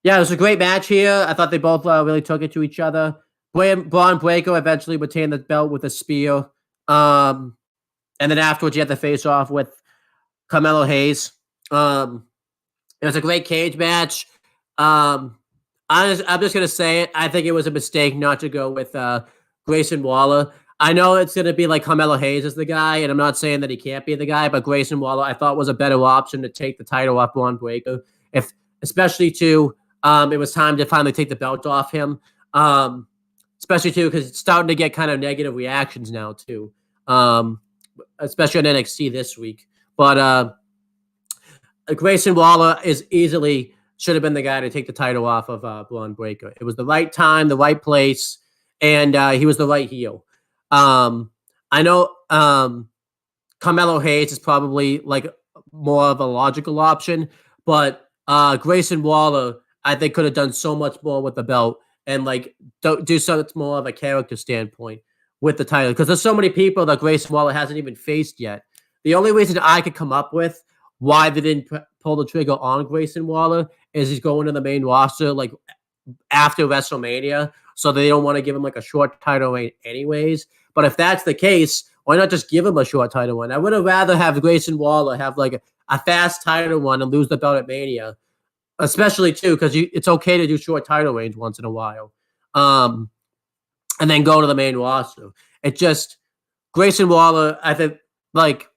it was a great match here. I thought they both really took it to each other. Braun Breaker eventually retained the belt with a spear. And then afterwards, you had the face off with Carmelo Hayes. It was a great cage match. I'm just going to say it. I think it was a mistake not to go with Grayson Waller. I know it's going to be like Carmelo Hayes is the guy, and I'm not saying that he can't be the guy, but Grayson Waller I thought was a better option to take the title off Braun Breaker. Especially too, it was time to finally take the belt off him. Especially too, because it's starting to get kind of negative reactions now too. Especially on NXT this week. But Grayson Waller should have been the guy to take the title off of Braun Breaker. It was the right time, the right place, and he was the right heel. I know Carmelo Hayes is probably like more of a logical option, but Grayson Waller, I think, could have done so much more with the belt and like do so much more of a character standpoint with the title. Because there's so many people that Grayson Waller hasn't even faced yet. The only reason I could come up with why they didn't pull the trigger on Grayson Waller is he's going to the main roster like after WrestleMania, so they don't want to give him like a short title reign anyways. But if that's the case, why not just give him a short title run? I would have rather have Grayson Waller have like a fast title run and lose the belt at Mania, especially too because it's okay to do short title reigns once in a while, and then go to the main roster. It just Grayson Waller, I think, like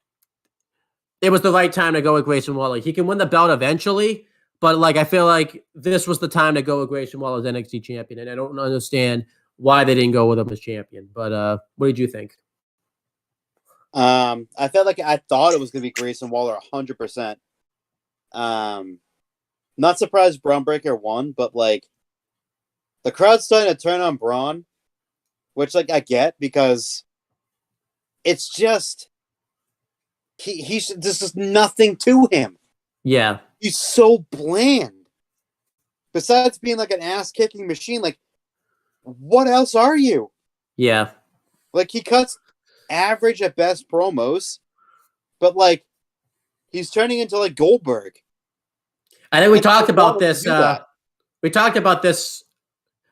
it was the right time to go with Grayson Waller. He can win the belt eventually, but like I feel like this was the time to go with Grayson Waller as NXT champion, and I don't understand why they didn't go with him as champion. But what did you think? I thought it was going to be Grayson Waller 100%. Not surprised Braun Breaker won, but like the crowd's starting to turn on Braun, which like I get because it's just there's just nothing to him. Yeah. He's so bland. Besides being like an ass-kicking machine, like, what else are you? Yeah. Like, he cuts average at best promos, but, like, he's turning into, like, Goldberg. I think we talked about this. We talked about this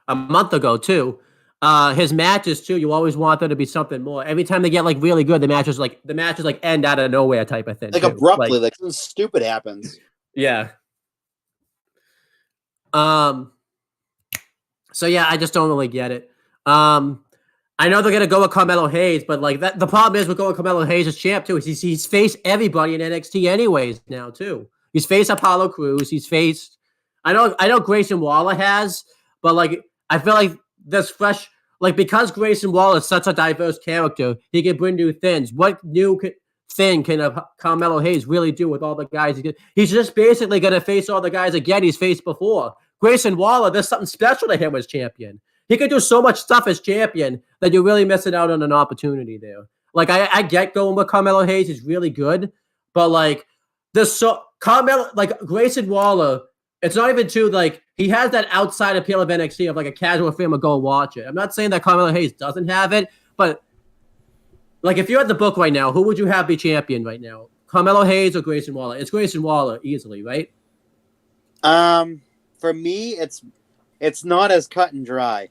a month ago, too. His matches, too, you always want there to be something more. Every time they get, like, really good, the matches, like, end out of nowhere type of thing. Like, too. abruptly, like something stupid happens. Yeah. So yeah, I just don't really get it. I know they're gonna go with Carmelo Hayes, but like that, the problem is with going with Carmelo Hayes as champ too. Is he's faced everybody in NXT anyways now too. He's faced Apollo Crews. He's faced. I know Grayson Waller has, but like I feel like this fresh, like because Grayson Waller is such a diverse character, he can bring new things. What new thing can Carmelo Hayes really do with all the guys? He's just basically gonna face all the guys again he's faced before. Grayson Waller, there's something special to him as champion. He could do so much stuff as champion that you're really missing out on an opportunity there. Like I get going with Carmelo Hayes, he's really good, but like Carmelo, like Grayson Waller, it's not even too like he has that outside appeal of NXT of like a casual fan would go watch it. I'm not saying that Carmelo Hayes doesn't have it, but like if you're at the book right now, who would you have be champion right now? Carmelo Hayes or Grayson Waller? It's Grayson Waller easily, right? For me, it's not as cut and dry.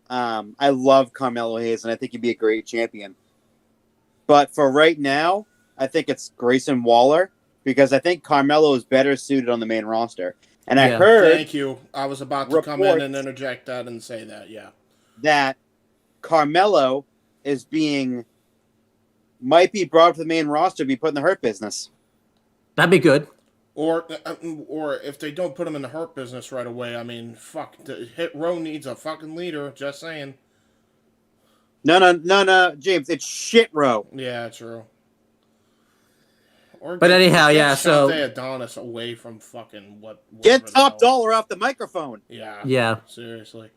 I love Carmelo Hayes, and I think he'd be a great champion. But for right now, I think it's Grayson Waller because I think Carmelo is better suited on the main roster. And I heard... Thank you. I was about to come in and interject that and say that, yeah. That Carmelo might be brought up to the main roster to be put in the Hurt Business. That'd be good. Or if they don't put him in the Hurt Business right away, I mean, fuck, Hit Row needs a fucking leader. Just saying. No, James, it's Shit Row. Yeah, true. Or but anyhow, yeah. So Adonis away from fucking get Top Dollar off the microphone. Yeah. Seriously.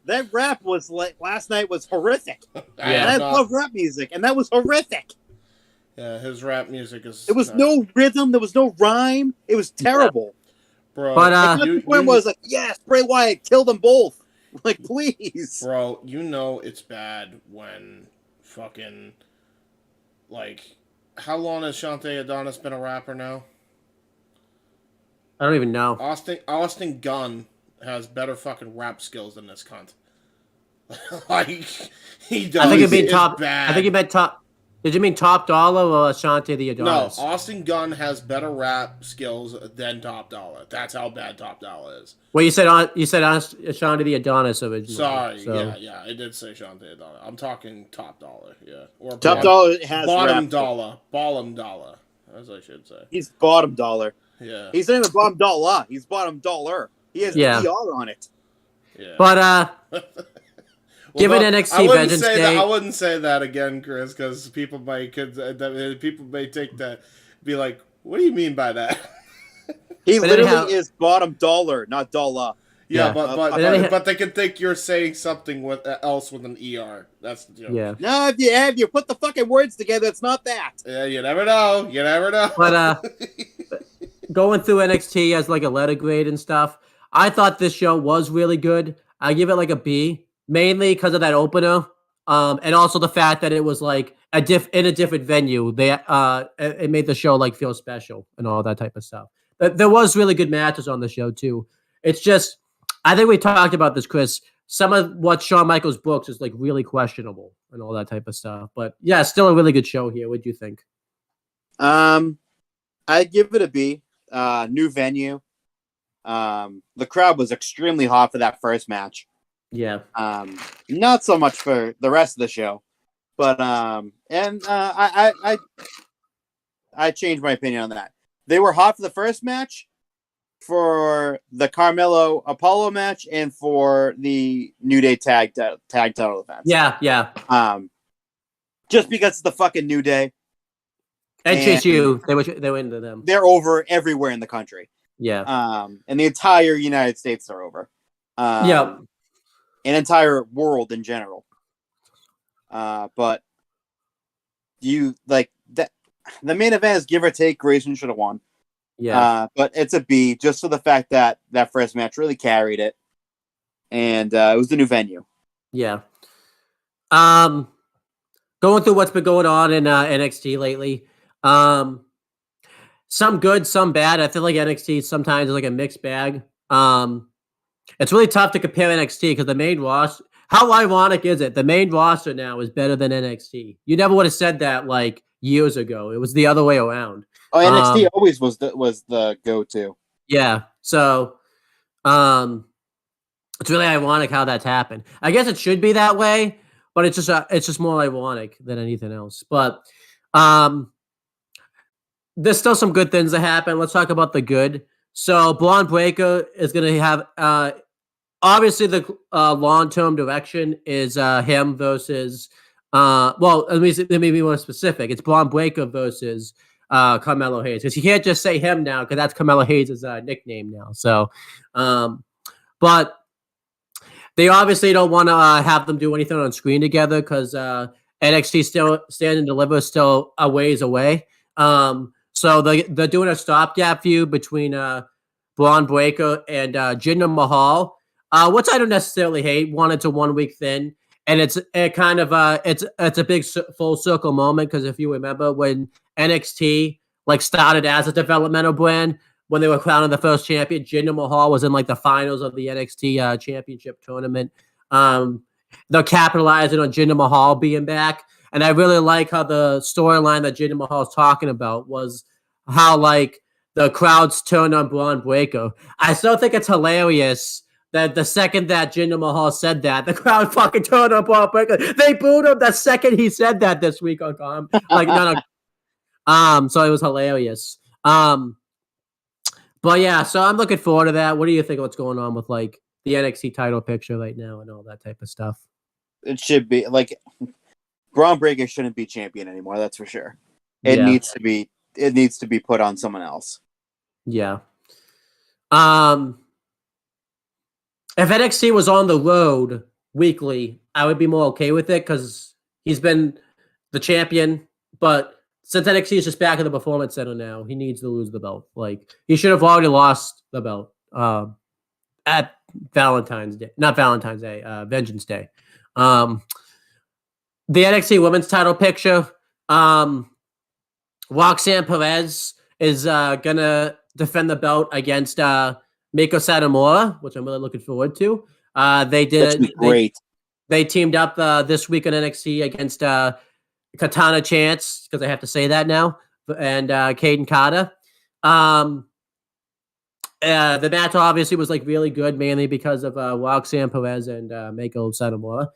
That rap was like last night was horrific. I love rap music, and that was horrific. Yeah, his rap music is... There was no rhythm. There was no rhyme. It was terrible. Bro, but the point was like, yes, Bray Wyatt, kill them both. Like, please. Bro, you know it's bad when fucking... Like, how long has Shantae Adonis been a rapper now? I don't even know. Austin Gunn has better fucking rap skills than this cunt. Like, he does. I think it'd be top... Bad. I think you meant top... Did you mean Top Dollar or Ashante the Adonis? No, Austin Gunn has better rap skills than Top Dollar. That's how bad Top Dollar is. Well, you said Ashante the Adonis originally. Sorry, so. yeah, I did say Ashante Dollar. I'm talking Top Dollar, yeah, or Top Dollar has bottom dollar, as I should say. He's bottom dollar. Yeah, he's not even bottom dollar. He's bottom dollar. He has DR on it. Yeah, but given NXT Vengeance Day, I wouldn't say that again, Chris, because people might take that, be like, "What do you mean by that?" He literally is bottom dollar, not dollar. Yeah, but they can think you're saying something else with an ER. That's the joke. Yeah. No, if you put the fucking words together, it's not that. Yeah, you never know. You never know. But going through NXT as like a letter grade and stuff, I thought this show was really good. I give it like a B. Mainly because of that opener, and also the fact that it was like in a different venue. It made the show like feel special and all that type of stuff. There was really good matches on the show too. It's just, I think we talked about this, Chris. Some of what Shawn Michaels books is like really questionable and all that type of stuff. But yeah, still a really good show here. What do you think? I'd give it a B. New venue. The crowd was extremely hot for that first match. Yeah. Not so much for the rest of the show, but I changed my opinion on that. They were hot for the first match, for the Carmelo Apollo match, and for the New Day tag title event. Yeah. Just because it's the fucking New Day. And Chase U, they were into them. They're over everywhere in the country. Yeah. And the entire United States are over. Yeah. An entire world in general. But you like that the main event is give or take, Grayson should have won. Yeah. But it's a B just for the fact that that first match really carried it. And it was the new venue. Yeah. Going through what's been going on in NXT lately. Some good, some bad. I feel like NXT sometimes is like a mixed bag. It's really tough to compare NXT because the main roster. How ironic is it? The main roster now is better than NXT. You never would have said that like years ago. It was the other way around. Oh, NXT always was the go-to. Yeah. So, it's really ironic how that's happened. I guess it should be that way, but it's just more ironic than anything else. But there's still some good things that happen. Let's talk about the good. So Braun Breaker is going to have obviously the long-term direction is him versus well, let me be more specific. It's Braun Breaker versus Carmelo Hayes, because you can't just say him now because that's Carmelo Hayes' nickname now. So, but they obviously don't want to have them do anything on screen together because NXT still Stand and Deliver is still a ways away. So they're doing a stopgap feud between Braun Breaker and Jinder Mahal, which I don't necessarily hate. 1 to 1 week thing, and it's a big full circle moment because if you remember when NXT like started as a developmental brand. When they were crowning the first champion, Jinder Mahal was in like the finals of the NXT championship tournament. They're capitalizing on Jinder Mahal being back. And I really like how the storyline that Jinder Mahal is talking about was how like the crowds turned on Braun Breaker. I still think it's hilarious that the second that Jinder Mahal said that, the crowd fucking turned on Braun Breaker. They booed him the second he said that this week on Com. Like, no. So it was hilarious. But yeah, so I'm looking forward to that. What do you think of what's going on with like the NXT title picture right now and all that type of stuff? It should be like Braun Breaker shouldn't be champion anymore. That's for sure. It needs to be. It needs to be put on someone else. Yeah. If NXT was on the road weekly, I would be more okay with it because he's been the champion, but. Since NXT is just back in the Performance Center now, he needs to lose the belt. Like, he should have already lost the belt at Valentine's Day. Not Valentine's Day, Vengeance Day. The NXT Women's title picture, Roxanne Perez is going to defend the belt against Meiko Satomura, which I'm really looking forward to. They did great. They teamed up this week on NXT against Katana Chance, because I have to say that now, and Caden Carter. The match obviously was like really good, mainly because of Roxanne Perez and Meiko Satomura.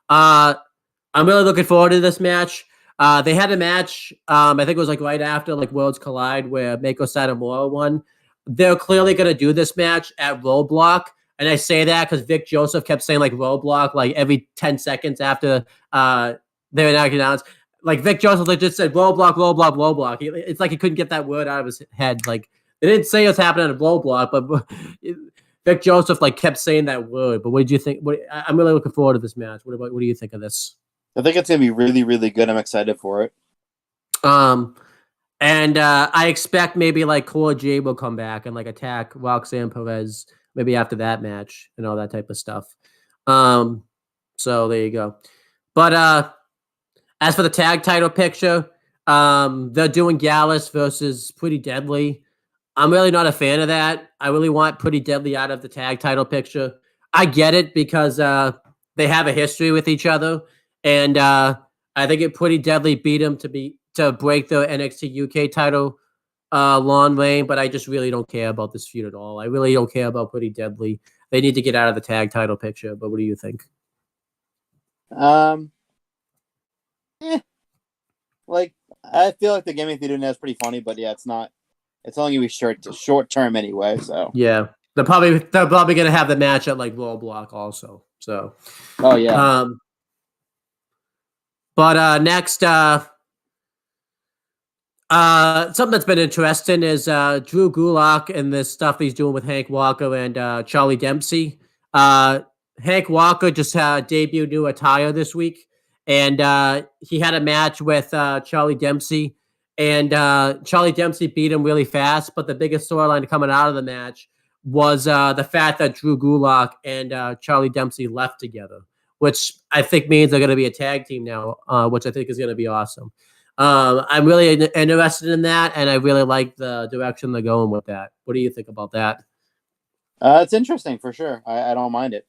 I'm really looking forward to this match. They had a match, I think it was like right after like Worlds Collide, where Meiko Satomura won. They're clearly going to do this match at Roadblock, and I say that because Vic Joseph kept saying like Roadblock like every 10 seconds after they were announced. Like Vic Joseph like just said Roadblock, Roadblock, Roadblock. It's like he couldn't get that word out of his head. Like they didn't say it was happening at Roadblock, but Vic Joseph like kept saying that word. But what did you think? I'm really looking forward to this match. What do you think of this? I think it's gonna be really, really good. I'm excited for it. And I expect maybe like Cora Jade will come back and like attack Roxanne Perez maybe after that match and all that type of stuff. So there you go. But as for the tag title picture, they're doing Gallus versus Pretty Deadly. I'm really not a fan of that. I really want Pretty Deadly out of the tag title picture. I get it because they have a history with each other, and I think it Pretty Deadly beat him to break the NXT UK title long reign. But I just really don't care about this feud at all. I really don't care about Pretty Deadly. They need to get out of the tag title picture. But what do you think? Like I feel like the gimmick they're doing now is pretty funny, but yeah, it's not. It's only gonna be short term anyway. So yeah, they're probably gonna have the match at like Roadblock also. So oh yeah. But next, something that's been interesting is Drew Gulak and this stuff he's doing with Hank Walker and Charlie Dempsey. Hank Walker just debuted new attire this week, and he had a match with Charlie Dempsey, and Charlie Dempsey beat him really fast. But the biggest storyline coming out of the match was the fact that Drew Gulak and Charlie Dempsey left together, which I think means they're going to be a tag team now, which I think is going to be awesome. I'm really interested in that, and I really like the direction they're going with that. What do you think about that? It's interesting for sure. I don't mind it.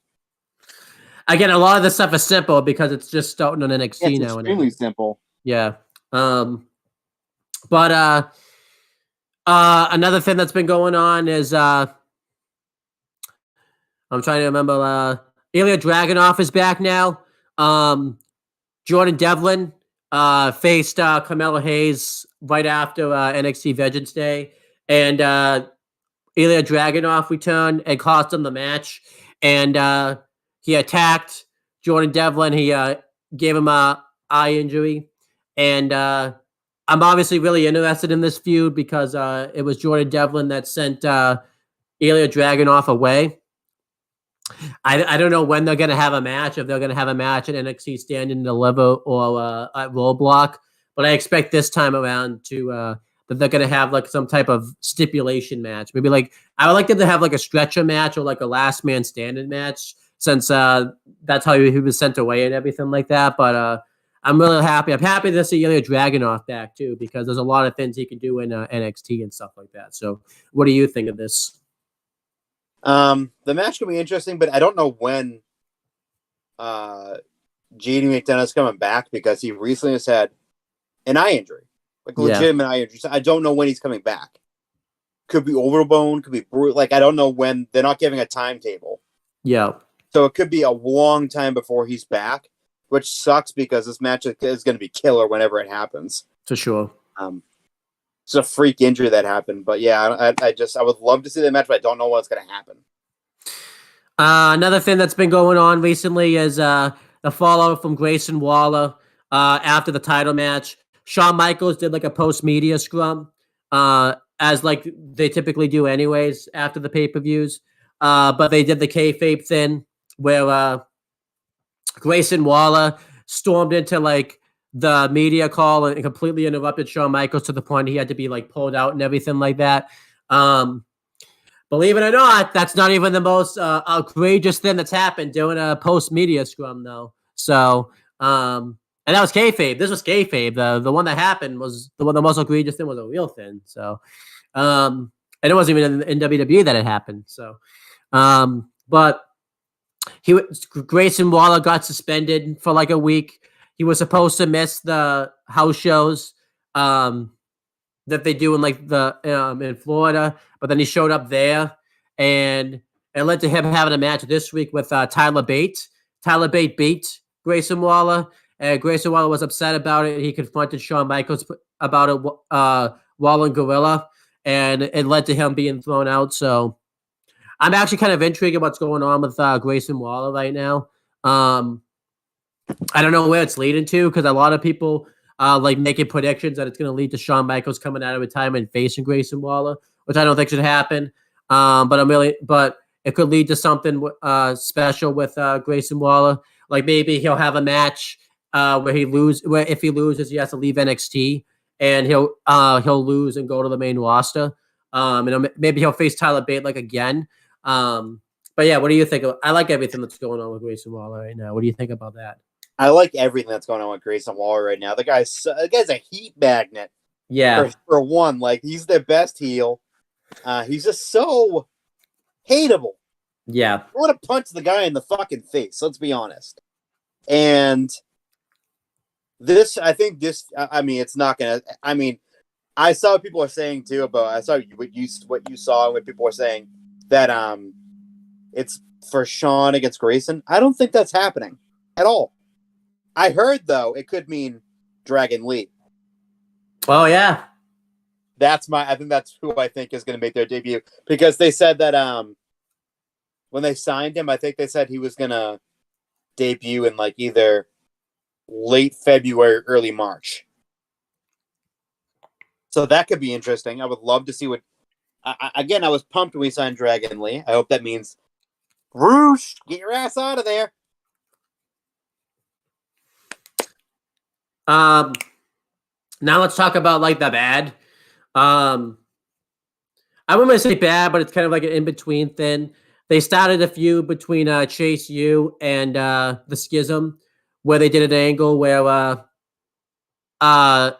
Again, a lot of this stuff is simple because it's just starting on NXT now. It's extremely simple. Yeah. But another thing that's been going on is I'm trying to remember. Ilya Dragunov is back now. Jordan Devlin faced Carmelo Hayes right after NXT Vengeance Day, and Ilya Dragunov returned and cost him the match. And he attacked Jordan Devlin. He gave him a eye injury, and I'm obviously really interested in this feud because it was Jordan Devlin that sent Ilya Dragunov away. I don't know when they're going to have a match, if they're going to have a match at NXT Stand and Deliver or at Roadblock, but I expect this time around to that they're going to have like some type of stipulation match. Maybe like I would like them to have like a stretcher match or like a last man standing match, since that's how he was sent away and everything like that. But I'm really happy. I'm happy to see Ilya Dragunov back too, because there's a lot of things he can do in NXT and stuff like that. So what do you think of this? The match could be interesting, but I don't know when JD McDonough's coming back, because he recently has had an eye injury, like a legitimate eye injury. So I don't know when he's coming back. Could be overbone, could be like I don't know when. They're not giving a timetable. Yeah. So it could be a long time before he's back, which sucks because this match is going to be killer whenever it happens. For sure. It's a freak injury that happened, but yeah, I would love to see the match, but I don't know what's going to happen. Another thing that's been going on recently is the fallout from Grayson Waller after the title match. Shawn Michaels did like a post-media scrum, as like they typically do anyways after the pay-per-views. But they did the kayfabe thing where Grayson Waller stormed into like the media call and completely interrupted Shawn Michaels to the point he had to be like pulled out and everything like that. Believe it or not, that's not even the most outrageous thing that's happened during a post-media scrum, though. So, and that was kayfabe. This was kayfabe. The one that happened was the most egregious thing was a real thing. So, and it wasn't even in WWE that it happened. So, but Grayson Waller got suspended for like a week. He was supposed to miss the house shows that they do in like in Florida, but then he showed up there, and it led to him having a match this week with Tyler Bate. Tyler Bate beat Grayson Waller, and Grayson Waller was upset about it. He confronted Shawn Michaels about it, Waller and Gorilla, and it led to him being thrown out. So I'm actually kind of intrigued at what's going on with Grayson Waller right now. I don't know where it's leading to, because a lot of people like making predictions that it's going to lead to Shawn Michaels coming out of retirement and facing Grayson Waller, which I don't think should happen. But it could lead to something special with Grayson Waller. Like maybe he'll have a match where if he loses, he has to leave NXT, and he'll lose and go to the main roster. And maybe he'll face Tyler Bate like again. But yeah, what do you think? I like everything that's going on with Grayson Waller right now. What do you think about that? I like everything that's going on with Grayson Waller right now. The guy's a heat magnet. Yeah. For one, like he's the best heel. He's just so hateable. Yeah. I want to punch the guy in the fucking face. Let's be honest. And it's not gonna. I mean, I saw what people are saying too about. I saw what you saw and what people were saying that it's for Shawn against Grayson. I don't think that's happening at all. I heard though it could mean Dragon Lee. Oh yeah. I think that's who I think is going to make their debut, because they said that when they signed him, I think they said he was going to debut in like either late February or early March. So that could be interesting. I would love to see what. Again, I was pumped when we signed Dragon Lee. I hope that means Roosh, get your ass out of there. Now let's talk about like the bad. I wouldn't want to say bad, but it's kind of like an in-between thing. They started a feud between Chase U and the Schism, where they did an angle where I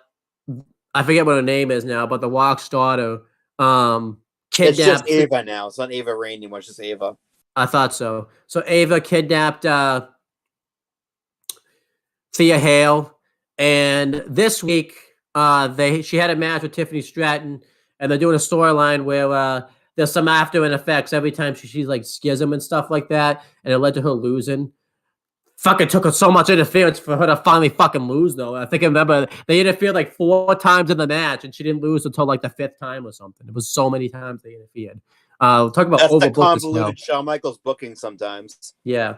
forget what her name is now, but the Rock's daughter kidnapped. It's just Ava now. It's not Ava Rain anymore. It's just Ava. I thought so. So Ava kidnapped Thea Hale, and this week she had a match with Tiffany Stratton, and they're doing a storyline where there's some after effects every time she's like Schism and stuff like that, and it led to her losing. Fucking took her so much interference for her to finally fucking lose, though. I remember they interfered like 4 times in the match, and she didn't lose until like the 5th time or something. It was so many times they interfered. Talk about that's the convoluted Shawn Michaels booking sometimes. Yeah,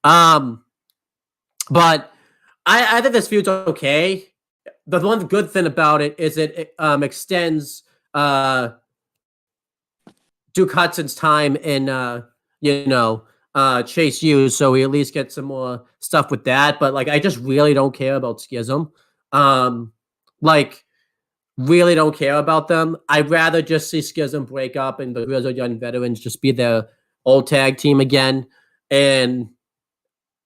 but I think this feud's okay. The one good thing about it is it extends Duke Hudson's time in Chase U, so we at least get some more stuff with that. But like, I just really don't care about Schism. Really don't care about them. I'd rather just see Schism break up and the Grizzled Young Veterans just be their old tag team again. And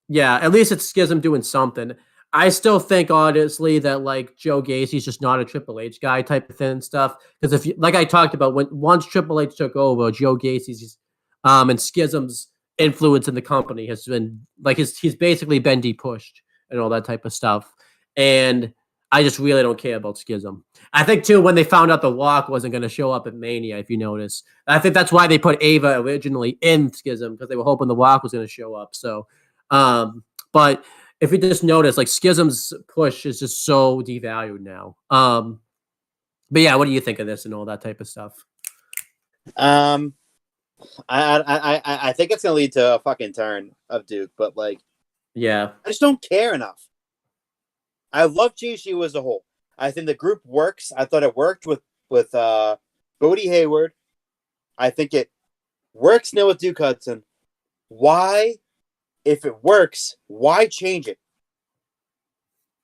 yeah, at least it's Schism doing something. I still think, honestly, that like Joe Gacy's just not a Triple H guy type of thing and stuff. Because like I talked about, once Triple H took over, Joe Gacy's and Schism's influence in the company has been like he's basically been depushed and all that type of stuff. And I just really don't care about Schism. I think too, when they found out the Rock wasn't going to show up at Mania, if you notice, I think that's why they put Ava originally in Schism, because they were hoping the Rock was going to show up. So, but if you just notice, like Schism's push is just so devalued now. But yeah, what do you think of this and all that type of stuff? I think it's gonna lead to a fucking turn of Duke, but like, yeah, I just don't care enough. I love GSU as a whole. I think the group works. I thought it worked with Bodie Hayward. I think it works now with Duke Hudson. Why? If it works, why change it?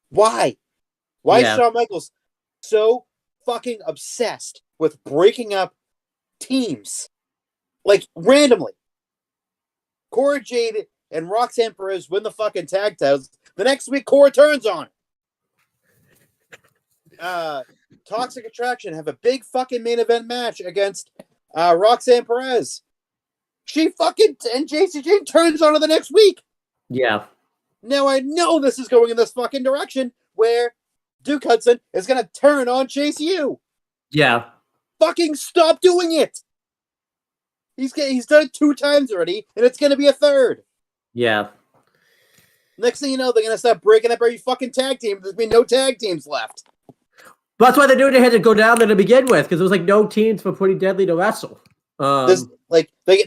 Why? Why is Shawn Michaels so fucking obsessed with breaking up teams? Like, randomly. Cora Jade and Roxanne Perez win the fucking tag titles. The next week, Cora turns on it. Toxic Attraction have a big fucking main event match against Roxanne Perez. She fucking and JC Jane turns on her the next week. Yeah. Now I know this is going in this fucking direction where Duke Hudson is gonna turn on Chase U. Yeah. Fucking stop doing it. He's done it 2 times already, and it's gonna be a 3rd. Yeah. Next thing you know, they're gonna start breaking up every fucking tag team. There's been no tag teams left. But that's why they're doing it. They had to go down there to begin with, because there was like no teams for Pretty Deadly to wrestle. They're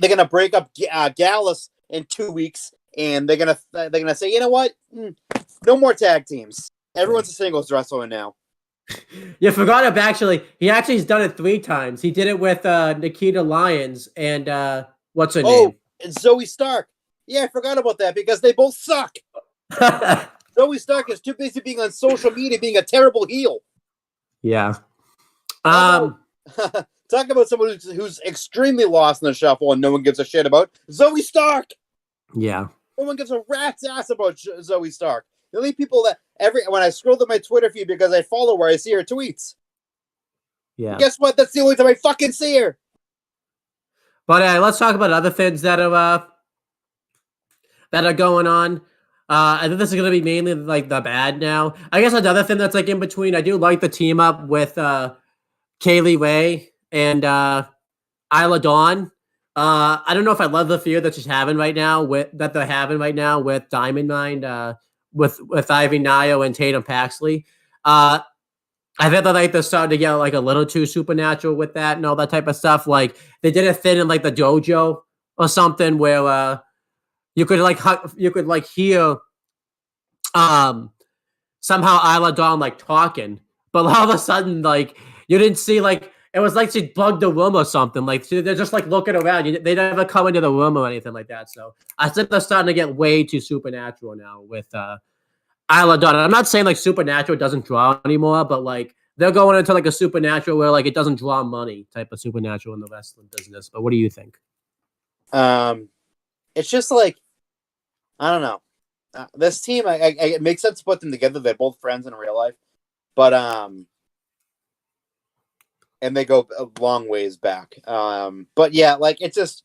gonna break up Gallus in 2 weeks, and they're gonna say, you know what? No more tag teams. Everyone's a singles wrestler now. You forgot about he's done it 3 times. He did it with Nikita Lyons and what's her name? Oh, and Zoe Stark. Yeah, I forgot about that because they both suck. Zoe Stark is too busy being on social media being a terrible heel. Yeah. Talk about someone who's extremely lost in the shuffle and no one gives a shit about. Zoe Stark. Yeah. No one gives a rat's ass about Zoe Stark. The only people that when I scroll through my Twitter feed because I follow her, I see her tweets. Yeah. And guess what? That's the only time I fucking see her. But let's talk about other things that are going on. I think this is going to be mainly like the bad now. I guess another thing that's like in between, I do like the team up with Kaylee Ray and Isla Dawn. I don't know if I love the feud that they're having right now with Diamond Mine, with Ivy Nio and Tatum Paxley. I think that like they're starting to get like a little too supernatural with that and all that type of stuff. Like they did a thing in like the dojo or something where you could hear somehow Isla Dawn like talking, but all of a sudden like you didn't see like it was like she bugged the room or something. Like they're just like looking around. They never come into the room or anything like that. So I think they're starting to get way too supernatural now with Isla Dawn. I'm not saying like Supernatural doesn't draw anymore, but like they're going into like a Supernatural where like it doesn't draw money type of Supernatural in the wrestling business. But what do you think? It's just like, I don't know. This team, it makes sense to put them together. They're both friends in real life, but and they go a long ways back. But yeah, like it's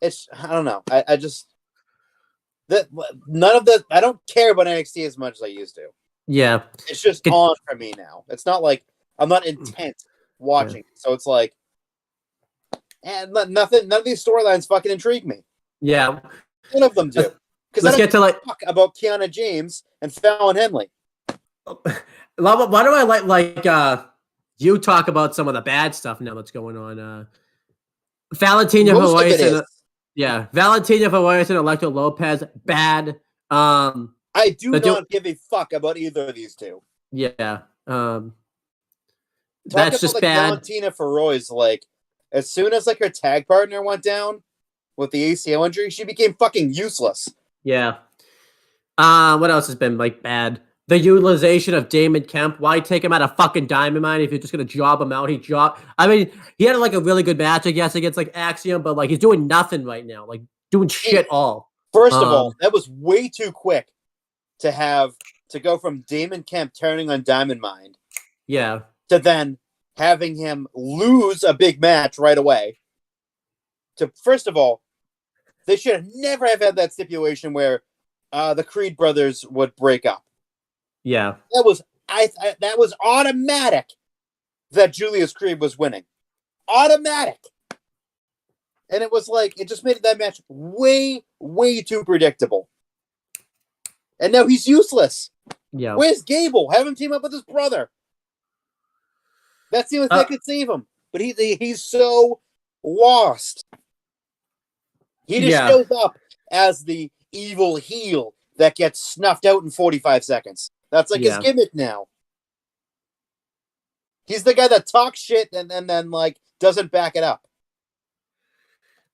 I don't know. I just none of the I don't care about NXT as much as I used to. Yeah, it's just on for me now. It's not like I'm not intent watching, so it's like, and none of these storylines fucking intrigue me. Yeah, none of them do. Because I don't talk about Kiana James and Fallon Henley. Why do I like you talk about some of the bad stuff now that's going on? Valentina Veloz Valentina Veloz and Electra Lopez, bad. I do not give a fuck about either of these two. Yeah. That's just like bad. Valentina Veloz, like, as soon as like her tag partner went down with the ACL injury, she became fucking useless. Yeah. What else has been like bad? The utilization of Damon Kemp. Why take him out of fucking Diamond Mine if you're just gonna job him out? I mean, he had like a really good match, I guess, against like Axiom, but like he's doing nothing right now, like doing shit all. First of all, that was way too quick to go from Damon Kemp turning on Diamond Mine, yeah, to then having him lose a big match right away. To first of all, they should have never have had that stipulation where the Creed brothers would break up. Yeah, that was automatic that Julius Creed was winning, automatic, and it was like it just made that match way too predictable. And now he's useless. Yeah, where's Gable? Have him team up with his brother. That's the only thing that could save him. But he's so lost. He just shows up as the evil heel that gets snuffed out in 45 seconds. That's like his gimmick now. He's the guy that talks shit and then like doesn't back it up.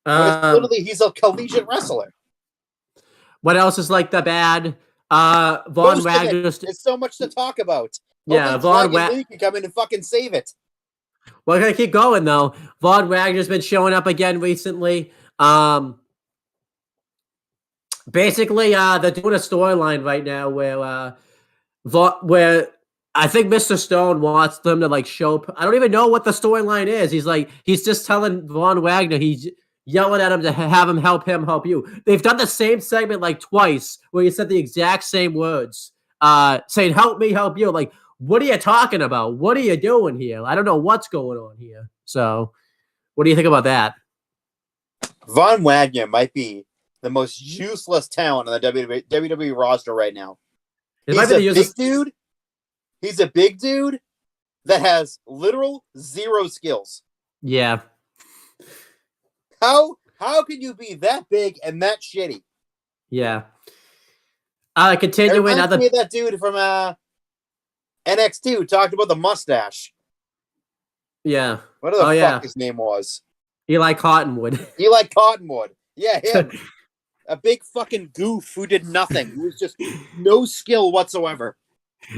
Literally, he's a collegiate wrestler. What else is like the bad? Von Wagner. There's so much to talk about. Yeah, Von Wagner can come in and fucking save it. We're gonna keep going though. Von Wagner's been showing up again recently. Basically, they're doing a storyline right now where I think Mr. Stone wants them to like show. I don't even know what the storyline is. He's just telling Von Wagner, he's yelling at him to have him help you. They've done the same segment like twice where he said the exact same words, saying help me, help you. Like, what are you talking about? What are you doing here? I don't know what's going on here. So, what do you think about that? Von Wagner might be the most useless talent on the WWE roster right now. He's a big dude that has literal zero skills. Yeah. How can you be that big and that shitty? Yeah. Continuing other that dude from NXT who talked about the mustache. Yeah. What the fuck his name was? Eli Cottonwood. Eli Cottonwood. Yeah, him. A big fucking goof who did nothing. Who was just no skill whatsoever.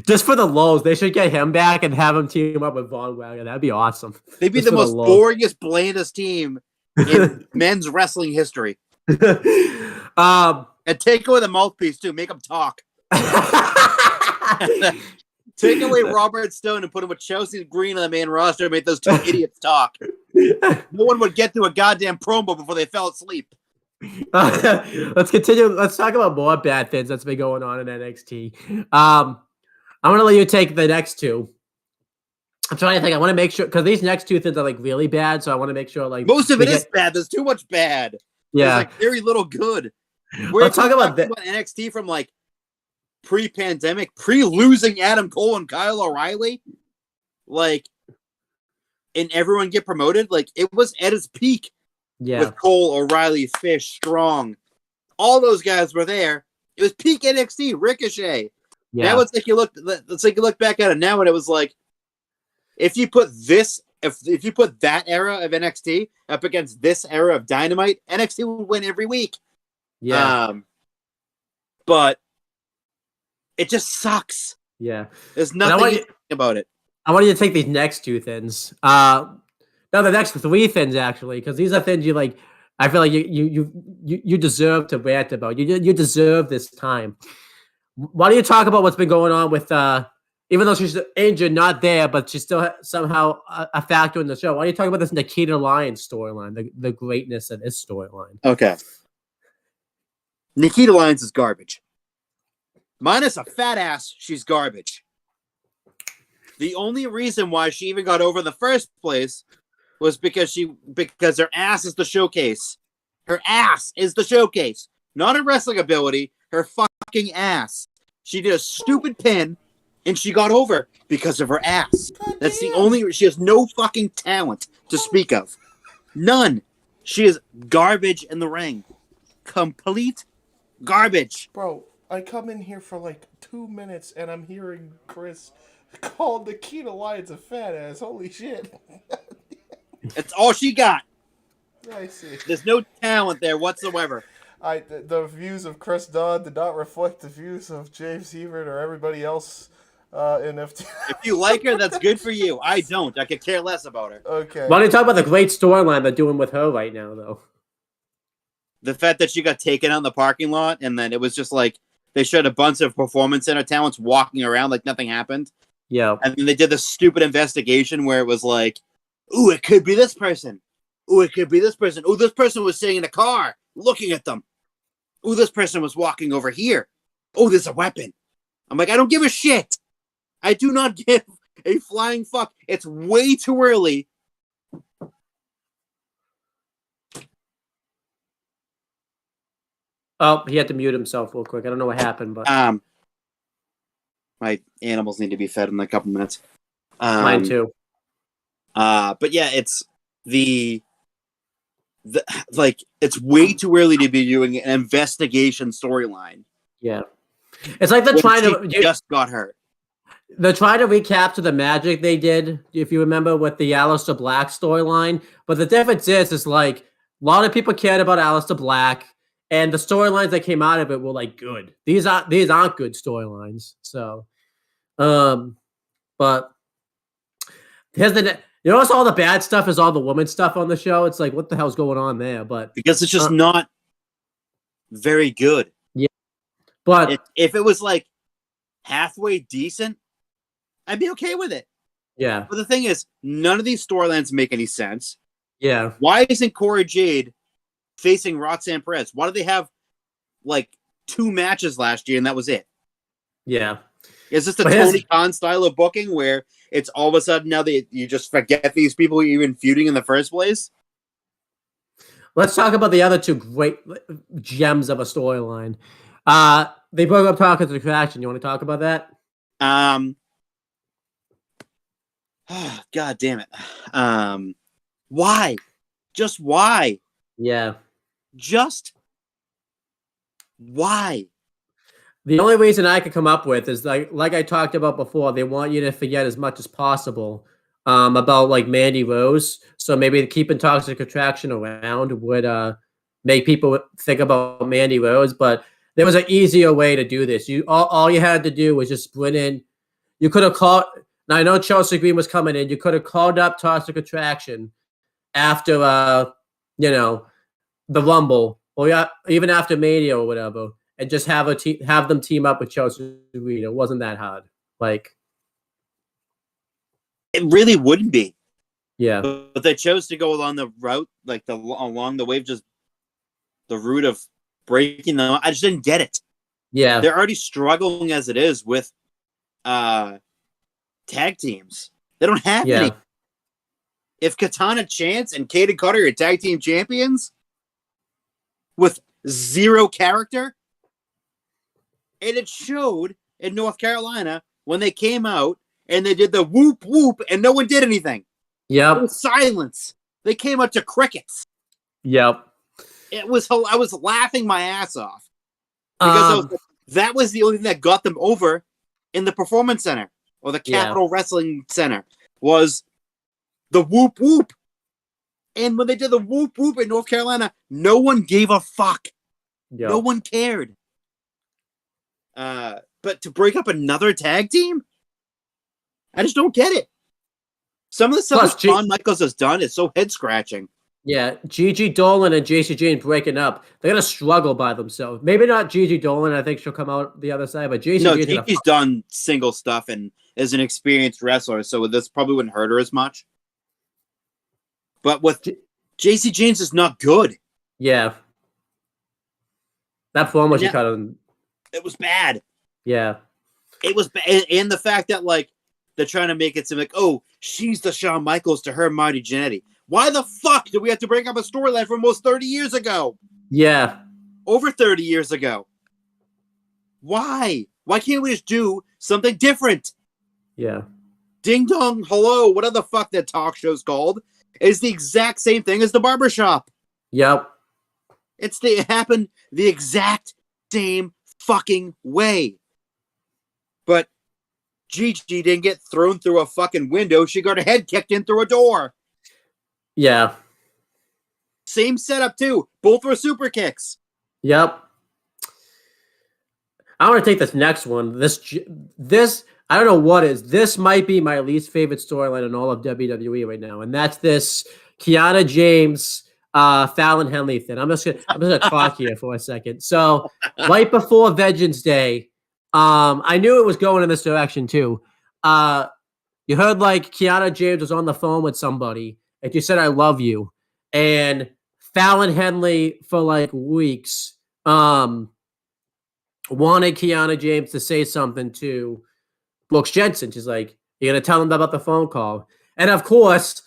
Just for the lows, they should get him back and have him team up with Von Wagner. That'd be awesome. They'd be the most boringest, blandest team in men's wrestling history. And take away the mouthpiece too. Make them talk. Take away Robert Stone and put him with Chelsea Green on the main roster and make those two idiots talk. No one would get through a goddamn promo before they fell asleep. Let's continue. Let's talk about more bad things that's been going on in NXT. I'm going to let you take the next two. I'm trying to think. I want to make sure, because these next two things are like really bad, so I want to make sure like most of it is bad. There's too much bad. Yeah, there's like very little good. Let's talk about NXT from like pre-pandemic, pre-losing Adam Cole and Kyle O'Reilly, like, and everyone get promoted. Like it was at its peak. Yeah, with Cole, O'Reilly, Fish, Strong, all those guys were there. It was peak NXT. Ricochet. Yeah, now it's like you look back at it now, and it was like, if you put that era of NXT up against this era of Dynamite, NXT would win every week. Yeah. But It just sucks. Yeah. There's nothing about it. I want you to take these next two things. No, the next three things actually, because these are things you like. I feel like you deserve to rant about. You deserve this time. Why don't you talk about what's been going on with even though she's injured, not there, but she's still somehow a factor in the show. Why don't you talk about this Nikita Lyons storyline, the greatness of this storyline? Okay. Nikita Lyons is garbage. Minus a fat ass, she's garbage. The only reason why she even got over in the first place was because her ass is the showcase. Her ass is the showcase. Not her wrestling ability, her fucking ass. She did a stupid pin and she got over because of her ass. That's the only. She has no fucking talent to speak of. None. She is garbage in the ring. Complete garbage. Bro, I come in here for like 2 minutes and I'm hearing Chris call Nikita Lyons a fat ass. Holy shit. That's all she got. I see. There's no talent there whatsoever. The views of Chris Dodd did not reflect the views of James Hebert or everybody else in FT. If you like her, that's good for you. I don't. I could care less about her. Okay. Why don't you talk about the great storyline they're doing with her right now, though? The fact that she got taken out in the parking lot and then it was just like they showed a bunch of performance center talents walking around like nothing happened. Yeah. And then they did this stupid investigation where it was like, ooh, it could be this person. Ooh, it could be this person. Ooh, this person was sitting in a car looking at them. Ooh, this person was walking over here. Oh, there's a weapon. I'm like, I don't give a shit. I do not give a flying fuck. It's way too early. Oh, he had to mute himself real quick. I don't know what happened, but my animals need to be fed in a couple minutes. Mine too. But yeah, it's the like it's way too early to be doing an investigation storyline. Yeah, it's like they're trying to just got hurt. They're trying to recapture the magic they did, if you remember, with the Aleister Black storyline. But the difference is like a lot of people cared about Aleister Black, and the storylines that came out of it were like good. These aren't good storylines. So, but here's the. You notice all the bad stuff is all the woman stuff on the show. It's like, what the hell's going on there? But because it's just not very good. Yeah, but if it was like halfway decent, I'd be okay with it. Yeah. But the thing is, none of these storylines make any sense. Yeah. Why isn't Cora Jade facing Roxanne Perez? Why did they have like 2 matches last year and that was it? Yeah. Is this the Tony Khan style of booking where it's all of a sudden now that you just forget these people you're even feuding in the first place? Let's talk about the other 2 great gems of a storyline. They broke up Talking to the Attraction. You want to talk about that? Oh, God damn it. Why? Just why? Yeah. Just why? The only reason I could come up with is like I talked about before, they want you to forget as much as possible about like Mandy Rose. So maybe keeping Toxic Attraction around would make people think about Mandy Rose. But there was an easier way to do this. All you had to do was just bring in. You could have called. Now I know Chelsea Green was coming in. You could have called up Toxic Attraction after the Rumble or even after Mania or whatever. And just have them team up with Chelsea Green. It wasn't that hard. Like, it really wouldn't be. Yeah, but they chose to go along the route, like along the wave, just the route of breaking them. I just didn't get it. Yeah, they're already struggling as it is with tag teams. They don't have any. If Katana Chance and Kaden Carter are tag team champions with 0 character. And it showed in North Carolina when they came out and they did the whoop whoop and no one did anything. Yep. Silence. They came up to crickets. Yep. I was laughing my ass off because that was the only thing that got them over in the Performance Center or the Capitol Wrestling Center was the whoop whoop. And when they did the whoop whoop in North Carolina, no one gave a fuck. Yep. No one cared. But But to break up another tag team? I just don't get it. Some of the stuff Shawn Michaels has done is so head-scratching. Yeah, Gigi Dolan and JC Jane breaking up. They're going to struggle by themselves. Maybe not Gigi Dolan. I think she'll come out the other side. But Gigi's done single stuff and is an experienced wrestler, so this probably wouldn't hurt her as much. But with JC Jane's is not good. Yeah. That promo she cut on. It was bad. Yeah. It was bad. And the fact that, like, they're trying to make it seem like, oh, she's the Shawn Michaels to her Marty Jannetty. Why the fuck did we have to bring up a storyline from almost 30 years ago? Yeah. Over 30 years ago. Why? Why can't we just do something different? Yeah. Ding Dong Hello, whatever the fuck that talk show's called, is the exact same thing as the barbershop. Yep. It happened the exact same fucking way. But Gigi didn't get thrown through a fucking window. She got her head kicked in through a door. Yeah. Same setup, too. Both were super kicks. Yep. I want to take this next one. This I don't know what is. This might be my least favorite storyline in all of WWE right now, and that's this Kiana James, Fallon Henley thing. I'm just gonna talk here for a second. So right before Vengeance Day, I knew it was going in this direction too. You heard like Kiana James was on the phone with somebody, and she said, "I love you," and Fallon Henley for like weeks wanted Kiana James to say something to Brooks Jensen. She's like, "You're gonna tell him about the phone call," and of course,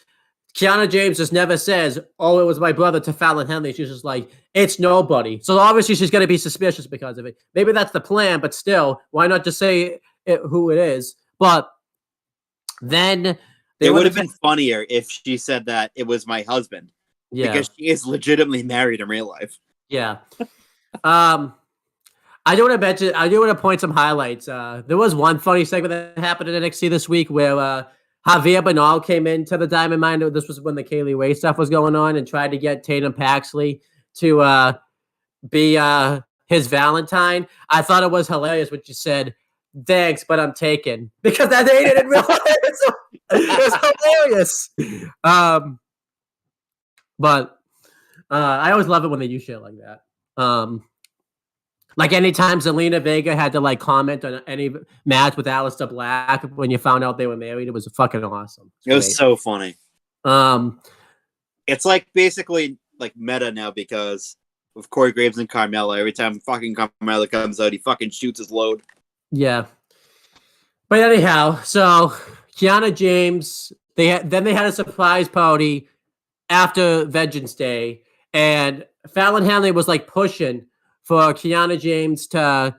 Kiana James just never says, "Oh, it was my brother," to Fallon Henley. She's just like, "It's nobody." So obviously, she's gonna be suspicious because of it. Maybe that's the plan, but still, why not just say who it is? But then it would have been funnier if she said that it was my husband. Yeah, because she is legitimately married in real life. Yeah. I do want to point some highlights. There was one funny segment that happened in NXT this week where Javier Bernal came into the Diamond Mine. This was when the Kaylee Ray stuff was going on, and tried to get Tatum Paxley to be his Valentine. I thought it was hilarious when she said, "Thanks, but I'm taken," because that they didn't realize it was hilarious. But I always love it when they do shit like that. Like anytime Zelina Vega had to like comment on any match with Aleister Black when you found out they were married, it was fucking awesome. It was so funny. It's like basically like meta now because of Corey Graves and Carmella. Every time fucking Carmella comes out, he fucking shoots his load. Yeah. But anyhow, so Kiana James, they had a surprise party after Vengeance Day, and Fallon Henley was like pushing for Kiana James to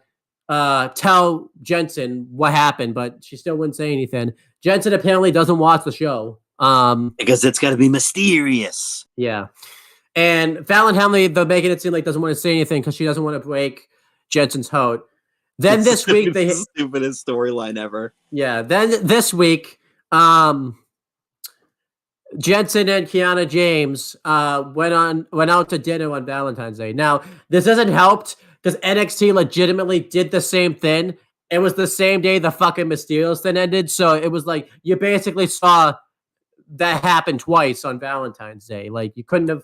tell Jensen what happened, but she still wouldn't say anything. Jensen apparently doesn't watch the show. Because it's got to be mysterious. Yeah. And Fallon Henley, they're making it seem like doesn't want to say anything because she doesn't want to break Jensen's heart. Then this week, the stupidest storyline ever. Yeah. Then this week, Jensen and Kiana James went out to dinner on Valentine's Day. Now, this hasn't helped because NXT legitimately did the same thing. It was the same day the fucking Mysterios thing ended. So it was like you basically saw that happen twice on Valentine's Day. Like you couldn't have,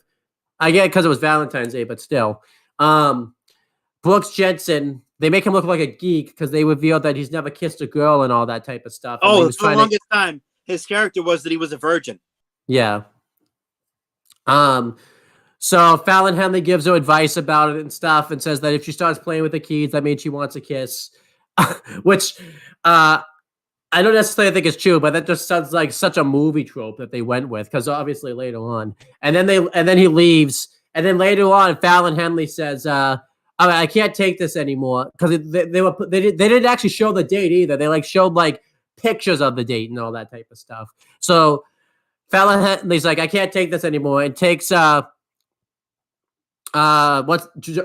I get it because it was Valentine's Day, but still. Brooks Jensen, they make him look like a geek because they revealed that he's never kissed a girl and all that type of stuff. Oh, for the longest time, his character was that he was a virgin. Yeah. So Fallon Henley gives her advice about it and stuff and says that if she starts playing with the keys, that means she wants a kiss. Which I don't necessarily think is true, but that just sounds like such a movie trope that they went with, because obviously later on. And then he leaves. And then later on, Fallon Henley says, I can't take this anymore. Because they didn't actually show the date either. They like showed like pictures of the date and all that type of stuff. So Fallon Henley's like, I can't take this anymore, and takes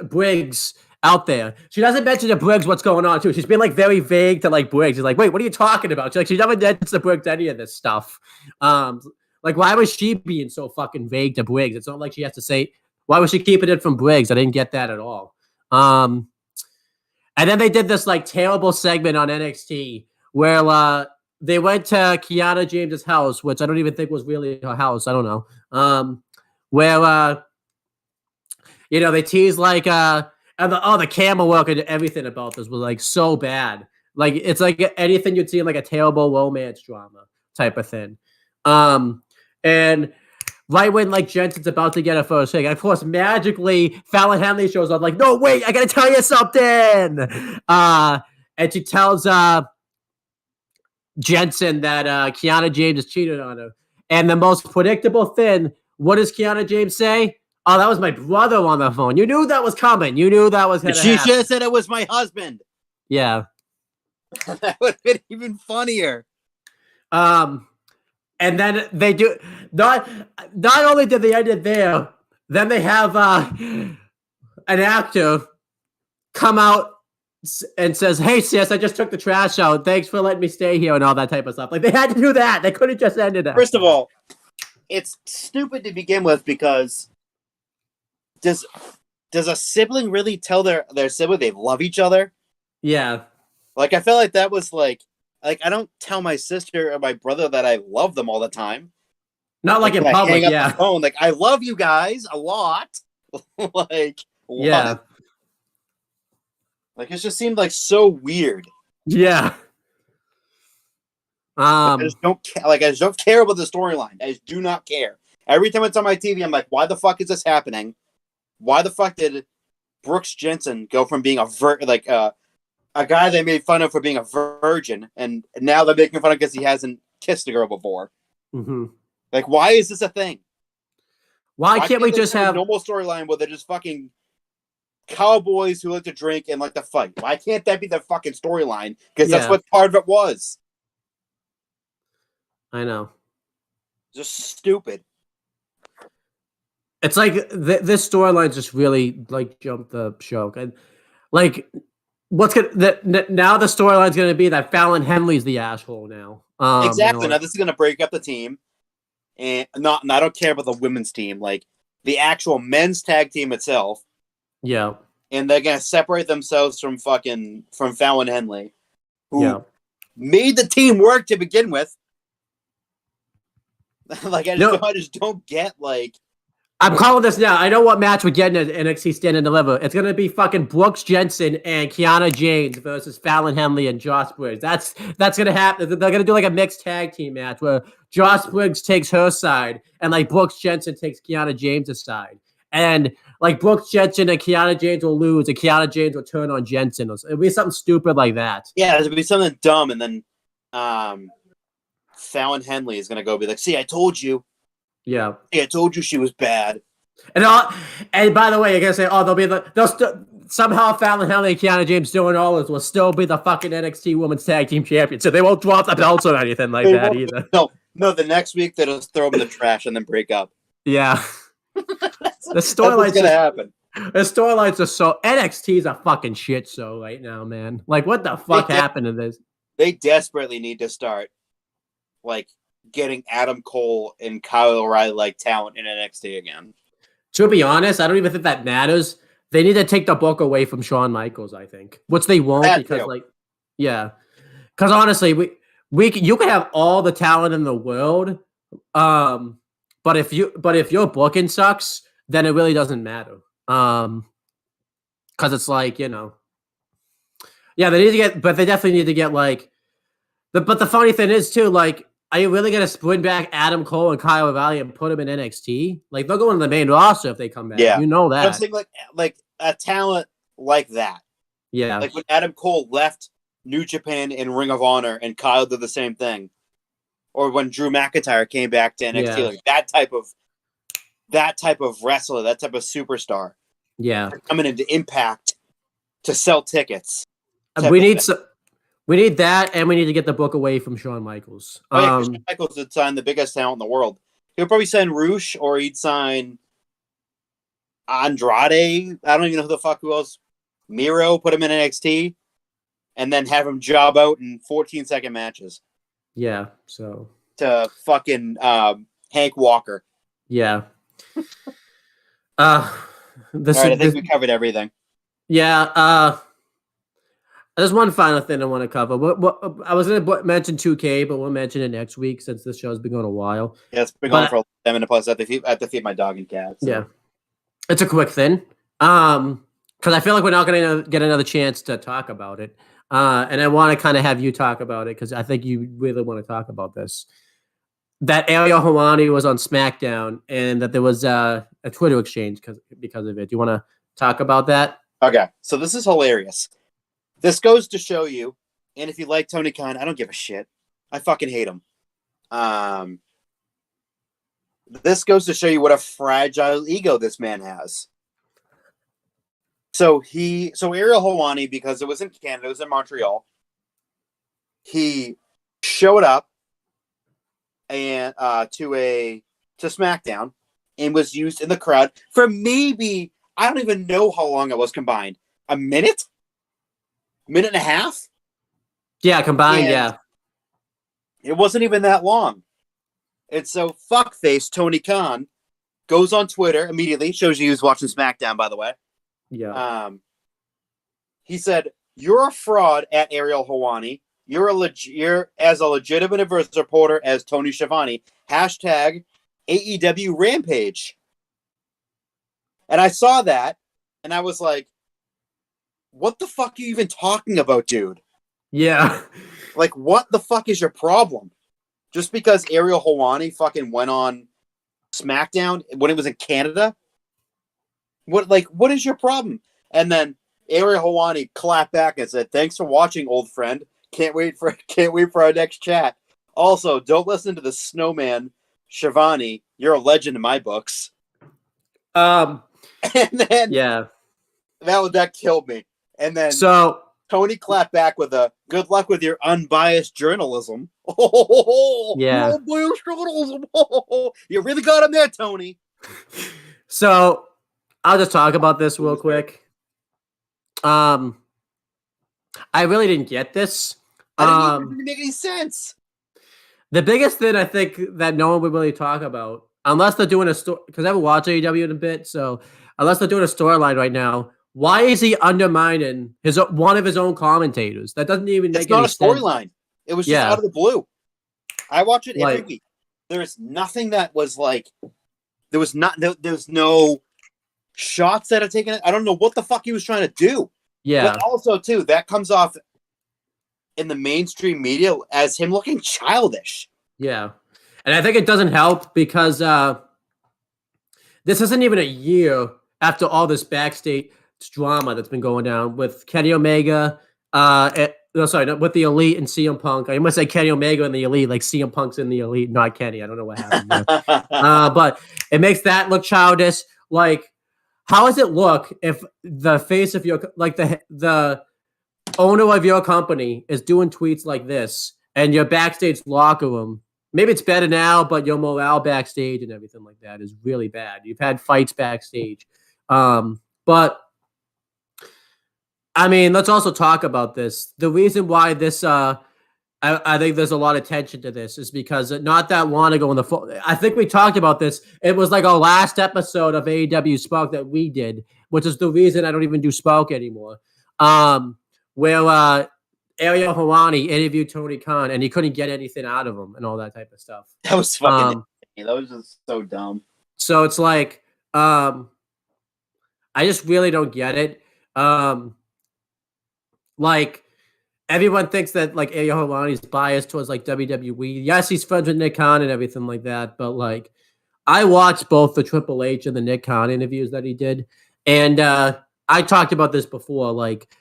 Briggs out there. She doesn't mention to Briggs what's going on too. She's been like very vague to like Briggs. She's like, wait, what are you talking about? She never mentions to Briggs any of this stuff. Like why was she being so fucking vague to Briggs? It's not like she has to say. Why was she keeping it from Briggs? I didn't get that at all. And then they did this like terrible segment on NXT where they went to Kiana James's house, which I don't even think was really her house. I don't know. Where they teased like and the camera work and everything about this was like so bad. Like it's like anything you'd see in like a terrible romance drama type of thing. And right when like Jensen's about to get a first hit, of course, magically Fallon Henley shows up like, no, wait, I gotta tell you something. And she tells Jensen that Kiana James has cheated on her. And the most predictable thing, what does Kiana James say? Oh, that was my brother on the phone. You knew that was coming. You knew that was going to happen. She should have said it was my husband. Yeah. That would have been even funnier. And then they do not only did they end it there, then they have an actor come out and says, "Hey sis, I just took the trash out. Thanks for letting me stay here," and all that type of stuff. Like they had to do that. They couldn't just ended it. First of all, it's stupid to begin with because does a sibling really tell their sibling they love each other? Yeah. Like I felt like that was like I don't tell my sister or my brother that I love them all the time. Not like in public, hang yeah. up the phone, like I love you guys a lot. Like yeah. What? Like it just seemed like so weird. Yeah. I just don't care. Like I just don't care about the storyline. I just do not care. Every time it's on my TV, I'm like, why the fuck is this happening? Why the fuck did Brooks Jensen go from being a guy they made fun of for being a virgin, and now they're making fun of because he hasn't kissed a girl before? Mm-hmm. Like, why is this a thing? Why can't we just have a normal storyline where they're just fucking cowboys who like to drink and like to fight? Why can't that be the fucking storyline? Because that's what part of it was. I know. Just stupid. It's like this storyline just really like jumped the show. And like, now the storyline's going to be that Fallon Henley's the asshole now. Exactly. Now this is going to break up the team, and I don't care about the women's team, like the actual men's tag team itself. Yeah. And they're going to separate themselves from Fallon Henley, who made the team work to begin with. Like I just don't get like. I'm calling this now. I know what match we're getting at NXT Stand and Deliver. It's going to be fucking Brooks Jensen and Kiana James versus Fallon Henley and Josh Briggs. That's going to happen. They're going to do like a mixed tag team match where Josh Briggs takes her side and like Brooks Jensen takes Kiana James' side. And like Brooks Jensen and Kiana James will lose and Kiana James will turn on Jensen. It'll be something stupid like that. Yeah, it'll be something dumb. And then Fallon Henley is going to go be like, see, I told you. Yeah. I told you she was bad. And by the way, you're gonna say, somehow Fallon Henley and Kiana James doing all this will still be the fucking NXT Women's Tag Team Champions, so they won't drop the belts or anything like that either. No, the next week they'll just throw them in the trash and then break up. Yeah. The storyline's gonna happen. The storylines are so NXT's a fucking shit show right now, man. Like, what the fuck happened to this? They desperately need to start like getting Adam Cole and Kyle O'Reilly like talent in NXT again. To be honest, I don't even think that matters. They need to take the book away from Shawn Michaels, I think, which they won't because because honestly, you can have all the talent in the world, but if your booking sucks, then it really doesn't matter. Because it's like they need to get, but they definitely need to get like but the funny thing is too, like, are you really going to bring back Adam Cole and Kyle O'Reilly and put them in NXT? Like, they'll go into the main roster if they come back. Yeah. You know that. I'm saying like a talent like that. Yeah. Like when Adam Cole left New Japan and Ring of Honor and Kyle did the same thing. Or when Drew McIntyre came back to NXT. Yeah. Like that type of wrestler, that type of superstar. Yeah. Coming into Impact to sell tickets. We need that, and we need to get the book away from Shawn Michaels. Shawn Michaels would sign the biggest talent in the world. He'll probably sign Roosh, or he'd sign Andrade. I don't even know who the fuck who else. Miro, put him in NXT, and then have him job out in 14-second matches. Yeah, so. To fucking Hank Walker. Yeah. All right, I think we covered everything. Yeah, There's one final thing I want to cover. I was going to mention 2K, but we'll mention it next week since this show's been going a while. Yeah, it's been going for 10 minutes plus. I have to feed my dog and cat. So. Yeah. It's a quick thing. Because I feel like we're not going to get another chance to talk about it. And I want to kind of have you talk about it because I think you really want to talk about this. That Ariel Helwani was on SmackDown and that there was a Twitter exchange because of it. Do you want to talk about that? Okay. So this is hilarious. This goes to show you, and if you like Tony Khan, I don't give a shit. I fucking hate him. This goes to show you what a fragile ego this man has. So Ariel Helwani, because it was in Canada, it was in Montreal, he showed up and to SmackDown and was used in the crowd for maybe, I don't even know how long it was combined. A minute and a half? Yeah, combined, yeah. It wasn't even that long. And so fuckface Tony Khan goes on Twitter immediately, shows you he was watching SmackDown, by the way. Yeah. He said, "You're a fraud at Ariel Helwani. You're as a legitimate adverse reporter as Tony Schiavone. Hashtag AEW Rampage." And I saw that, and I was like, what the fuck are you even talking about, dude? Yeah. Like, what the fuck is your problem? Just because Ariel Helwani fucking went on SmackDown when it was in Canada? What is your problem? And then Ariel Helwani clapped back and said, "Thanks for watching, old friend. Can't wait for our next chat. Also, don't listen to the snowman, Schiavone. You're a legend in my books." And then that killed me. And then Tony clapped back with a "Good luck with your unbiased journalism." Yeah. Unbiased journalism. You really got him there, Tony. So I'll just talk about this real quick. I really didn't get this. I didn't make any sense. The biggest thing I think that no one would really talk about, unless they're doing a story, because I haven't watched AEW in a bit, so unless they're doing a storyline right now, why is he undermining one of his own commentators? That doesn't even make any sense. It's not a storyline. It was just out of the blue. I watch it every week. There's nothing that was like, there's no shots that are taken. I don't know what the fuck he was trying to do. Yeah. But also, too, that comes off in the mainstream media as him looking childish. Yeah. And I think it doesn't help because this isn't even a year after all this backstage drama that's been going down with Kenny Omega, with the Elite and CM Punk. I must say Kenny Omega and the Elite, like CM Punk's in the Elite, not Kenny. I don't know what happened there. But it makes that look childish. Like, how does it look if the face of your, like the owner of your company is doing tweets like this and your backstage locker room? Maybe it's better now, but your morale backstage and everything like that is really bad. You've had fights backstage. But I mean, let's also talk about this. The reason why this, I think there's a lot of tension to this is because not that long ago I think we talked about this. It was like our last episode of AEW Spoke that we did, which is the reason I don't even do Spoke anymore. Where Ariel Helwani interviewed Tony Khan and he couldn't get anything out of him and all that type of stuff. That was fucking that was just so dumb. So it's like, I just really don't get it. Like, everyone thinks that like Ariel Helwani is biased towards like WWE. Yes, he's friends with Nick Khan and everything like that. But like, I watched both the Triple H and the Nick Khan interviews that he did, and I talked about this before. Like,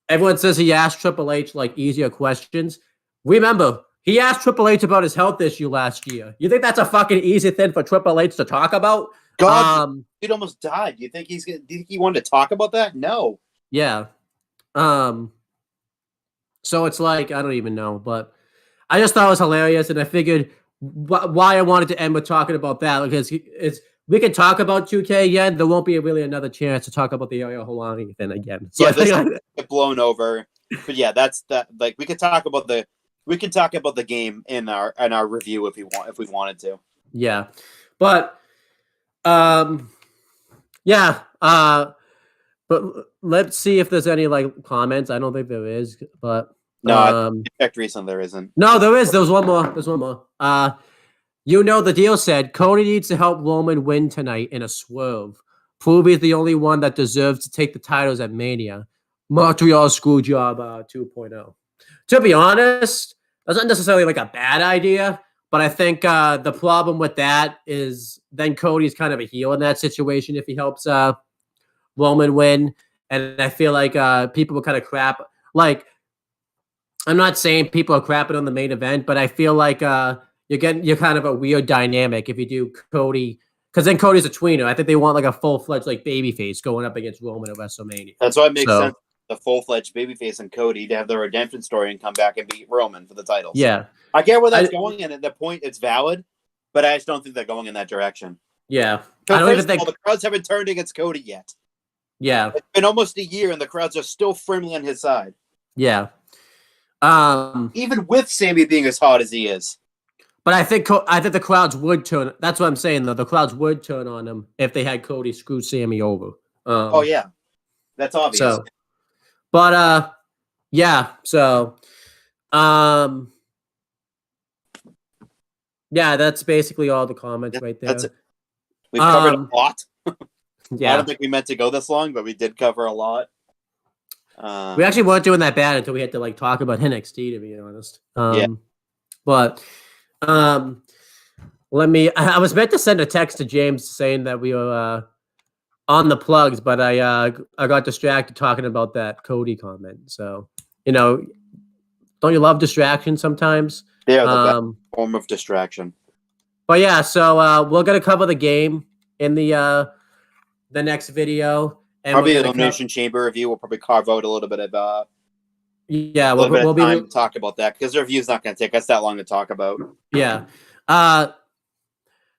everyone says he asked Triple H like easier questions. Remember, he asked Triple H about his health issue last year. You think that's a fucking easy thing for Triple H to talk about? God, he almost died. Do you think he wanted to talk about that? No. Yeah. So it's like, I don't even know, but I just thought it was hilarious, and I figured why I wanted to end with talking about that, because we can talk about 2K again. There won't be really another chance to talk about the Ariel Helwani thing again. So yeah, this get blown over. But yeah, that's that. Like, we could talk about the game in our review if we wanted to. Yeah, but yeah. But let's see if there's any like comments. I don't think there is, but no, I checked recently. There isn't. No, there is. There's one more. There's one more. The deal said Cody needs to help Roman win tonight in a swerve. Prove he's the only one that deserves to take the titles at Mania. Montreal Screwjob 2.0. To be honest, that's not necessarily like a bad idea, but I think the problem with that is then Cody's kind of a heel in that situation if he helps Roman win. And I feel like people will kind of crap. Like, I'm not saying people are crapping on the main event, but I feel like you're kind of a weird dynamic if you do Cody, because then Cody's a tweener. I think they want like a full-fledged like babyface going up against Roman at WrestleMania. That's why it makes sense. The full-fledged babyface and Cody to have the redemption story and come back and beat Roman for the titles. Yeah, I get where that's going, and at the point it's valid, but I just don't think they're going in that direction. Yeah, I don't even think the crowds haven't turned against Cody yet. Yeah, it's been almost a year, and the crowds are still firmly on his side. Yeah. Even with Sammy being as hot as he is. But I think the crowds would turn. That's what I'm saying, though. The crowds would turn on him if they had Cody screw Sammy over. Oh yeah, that's obvious. So, but yeah. So, yeah, that's basically all the comments right there. We've covered a lot. Yeah, I don't think we meant to go this long, but we did cover a lot. We actually weren't doing that bad until we had to like talk about NXT, to be honest. Yeah. But I was meant to send a text to James saying that we were on the plugs, but I got distracted talking about that Cody comment. So, don't you love distraction sometimes? Yeah, the best form of distraction. But yeah, so we're gonna cover the game in the next video. And probably the Elimination Chamber review. We'll probably carve out a little bit of we'll be time to talk about that because the review's not going to take us that long to talk about. Yeah.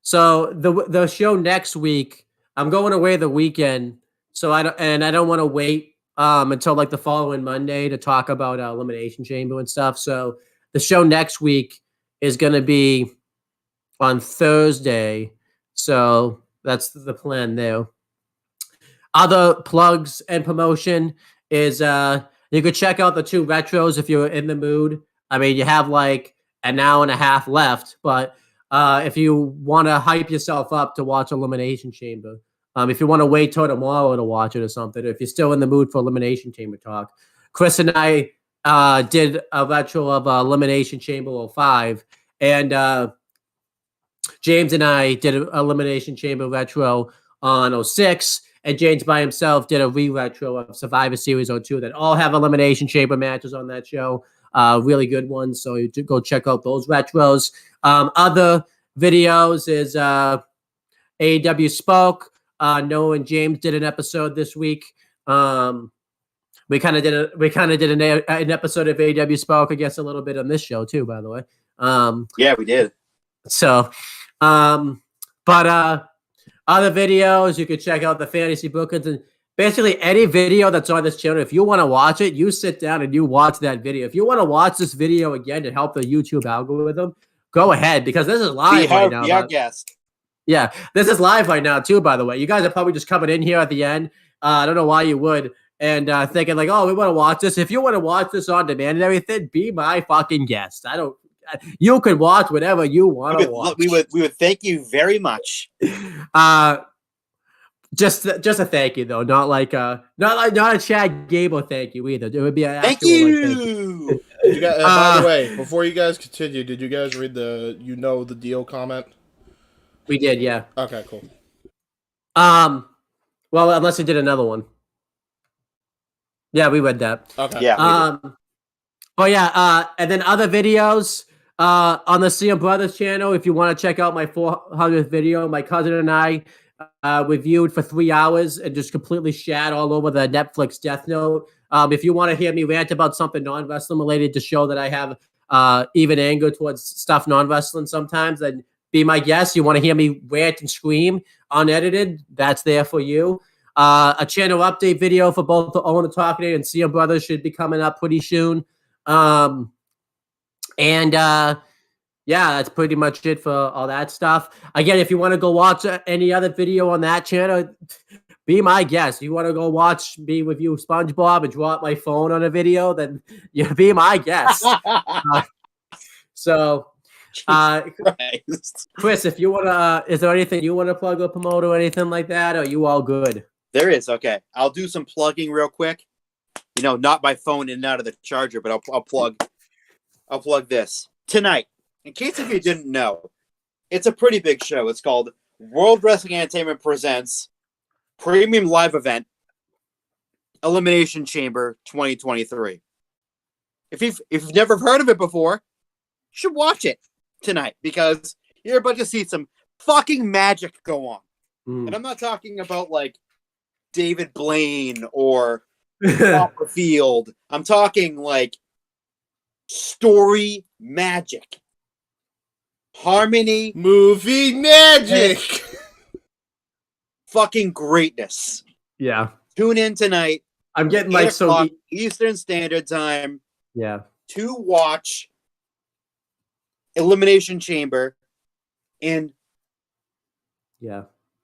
So the show next week, I'm going away the weekend, so I don't want to wait until like the following Monday to talk about Elimination Chamber and stuff. So the show next week is going to be on Thursday. So that's the plan there. Other plugs and promotion is you could check out the 2 retros if you're in the mood. I mean, you have like an hour and a half left, but if you want to hype yourself up to watch Elimination Chamber, if you want to wait till tomorrow to watch it or something, or if you're still in the mood for Elimination Chamber talk, Chris and I did a retro of Elimination Chamber 05, and James and I did an Elimination Chamber retro on 06. And James by himself did a re-retro of Survivor Series 02 that all have Elimination Chamber matches on that show. Really good ones. So you go check out those retros. Other videos is AEW Spoke. Noah and James did an episode this week. We kind of did an episode of AEW Spoke, I guess, a little bit on this show too, by the way. Yeah, we did. So, but other videos, you can check out the fantasy bookings and basically any video that's on this channel. If you want to watch it, you sit down and you watch that video. If you want to watch this video again to help the YouTube algorithm, go ahead because this is live right now. Be our guest. Yeah, this is live right now too, by the way. You guys are probably just coming in here at the end. I don't know why you would. And thinking like, oh, we want to watch this. If you want to watch this on demand and everything, be my fucking guest. You could watch whatever you want to watch. We would thank you very much. Just a thank you though, not a Chad Gable thank you either. It would be an thank you. Like, thank you. By the way, before you guys continue, did you guys read the the deal comment? We did, yeah. Okay, cool. Well, unless you did another one. Yeah, we read that. Okay. Yeah. But yeah, and then other videos on the CM Brothers channel. If you want to check out my 400th video, my cousin and I reviewed for 3 hours and just completely shat all over the Netflix Death Note. If you want to hear me rant about something non-wrestling related to show that I have even anger towards stuff non-wrestling sometimes, then be my guest. You want to hear me rant and scream unedited? That's there for you. A channel update video for both the Owen the Talkative and CM Brothers should be coming up pretty soon. Yeah, that's pretty much it for all that stuff. Again, if you want to go watch any other video on that channel, be my guest. You want to go watch me with you, SpongeBob, and drop my phone on a video? Then you be my guest. Chris, if you wanna, is there anything you want to plug or promote or anything like that? Or are you all good? There is. Okay, I'll do some plugging real quick. Not my phone in and out of the charger, but I'll plug this tonight. In case if you didn't know, it's a pretty big show. It's called World Wrestling Entertainment Presents Premium Live Event Elimination Chamber 2023. If you've never heard of it before, you should watch it tonight because you're about to see some fucking magic go on. And I'm not talking about like David Blaine or Copperfield. I'm talking like story magic, harmony, movie magic, fucking greatness. Yeah. Tune in tonight. I'm getting like so Eastern Standard Time. Yeah. To watch Elimination Chamber and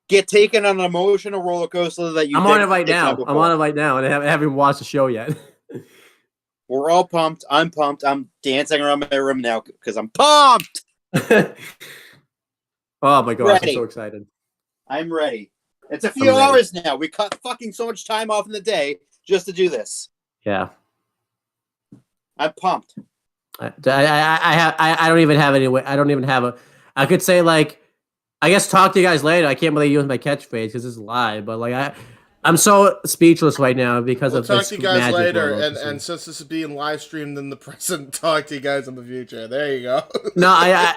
get taken on an emotional roller coaster that you. I'm on it right now. I'm on it right now, and I haven't even watched the show yet. We're all pumped. I'm pumped. I'm dancing around my room now because I'm pumped. Oh my gosh, I'm so excited. I'm ready. It's a few hours now. We cut fucking so much time off in the day just to do this. Yeah. I'm pumped. I don't even have any way. I don't even have a. I could say like, I guess talk to you guys later. I can't really use my catchphrase because it's live, but like I'm so speechless right now because of this. We'll talk to you guys later, and since this is being live streamed in the present, talk to you guys in the future. There you go. No,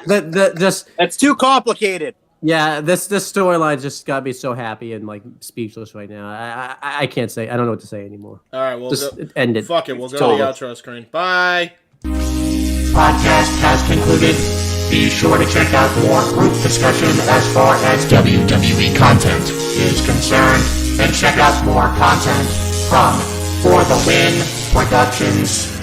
just that's too complicated. Yeah, this storyline just got me so happy and like speechless right now. I can't say. I don't know what to say anymore. All right, we'll just end it. Fuck it. We'll go to the outro screen. Bye. Podcast has concluded. Be sure to check out more group discussion as far as WWE content is concerned, and check out more content from For the Win Productions.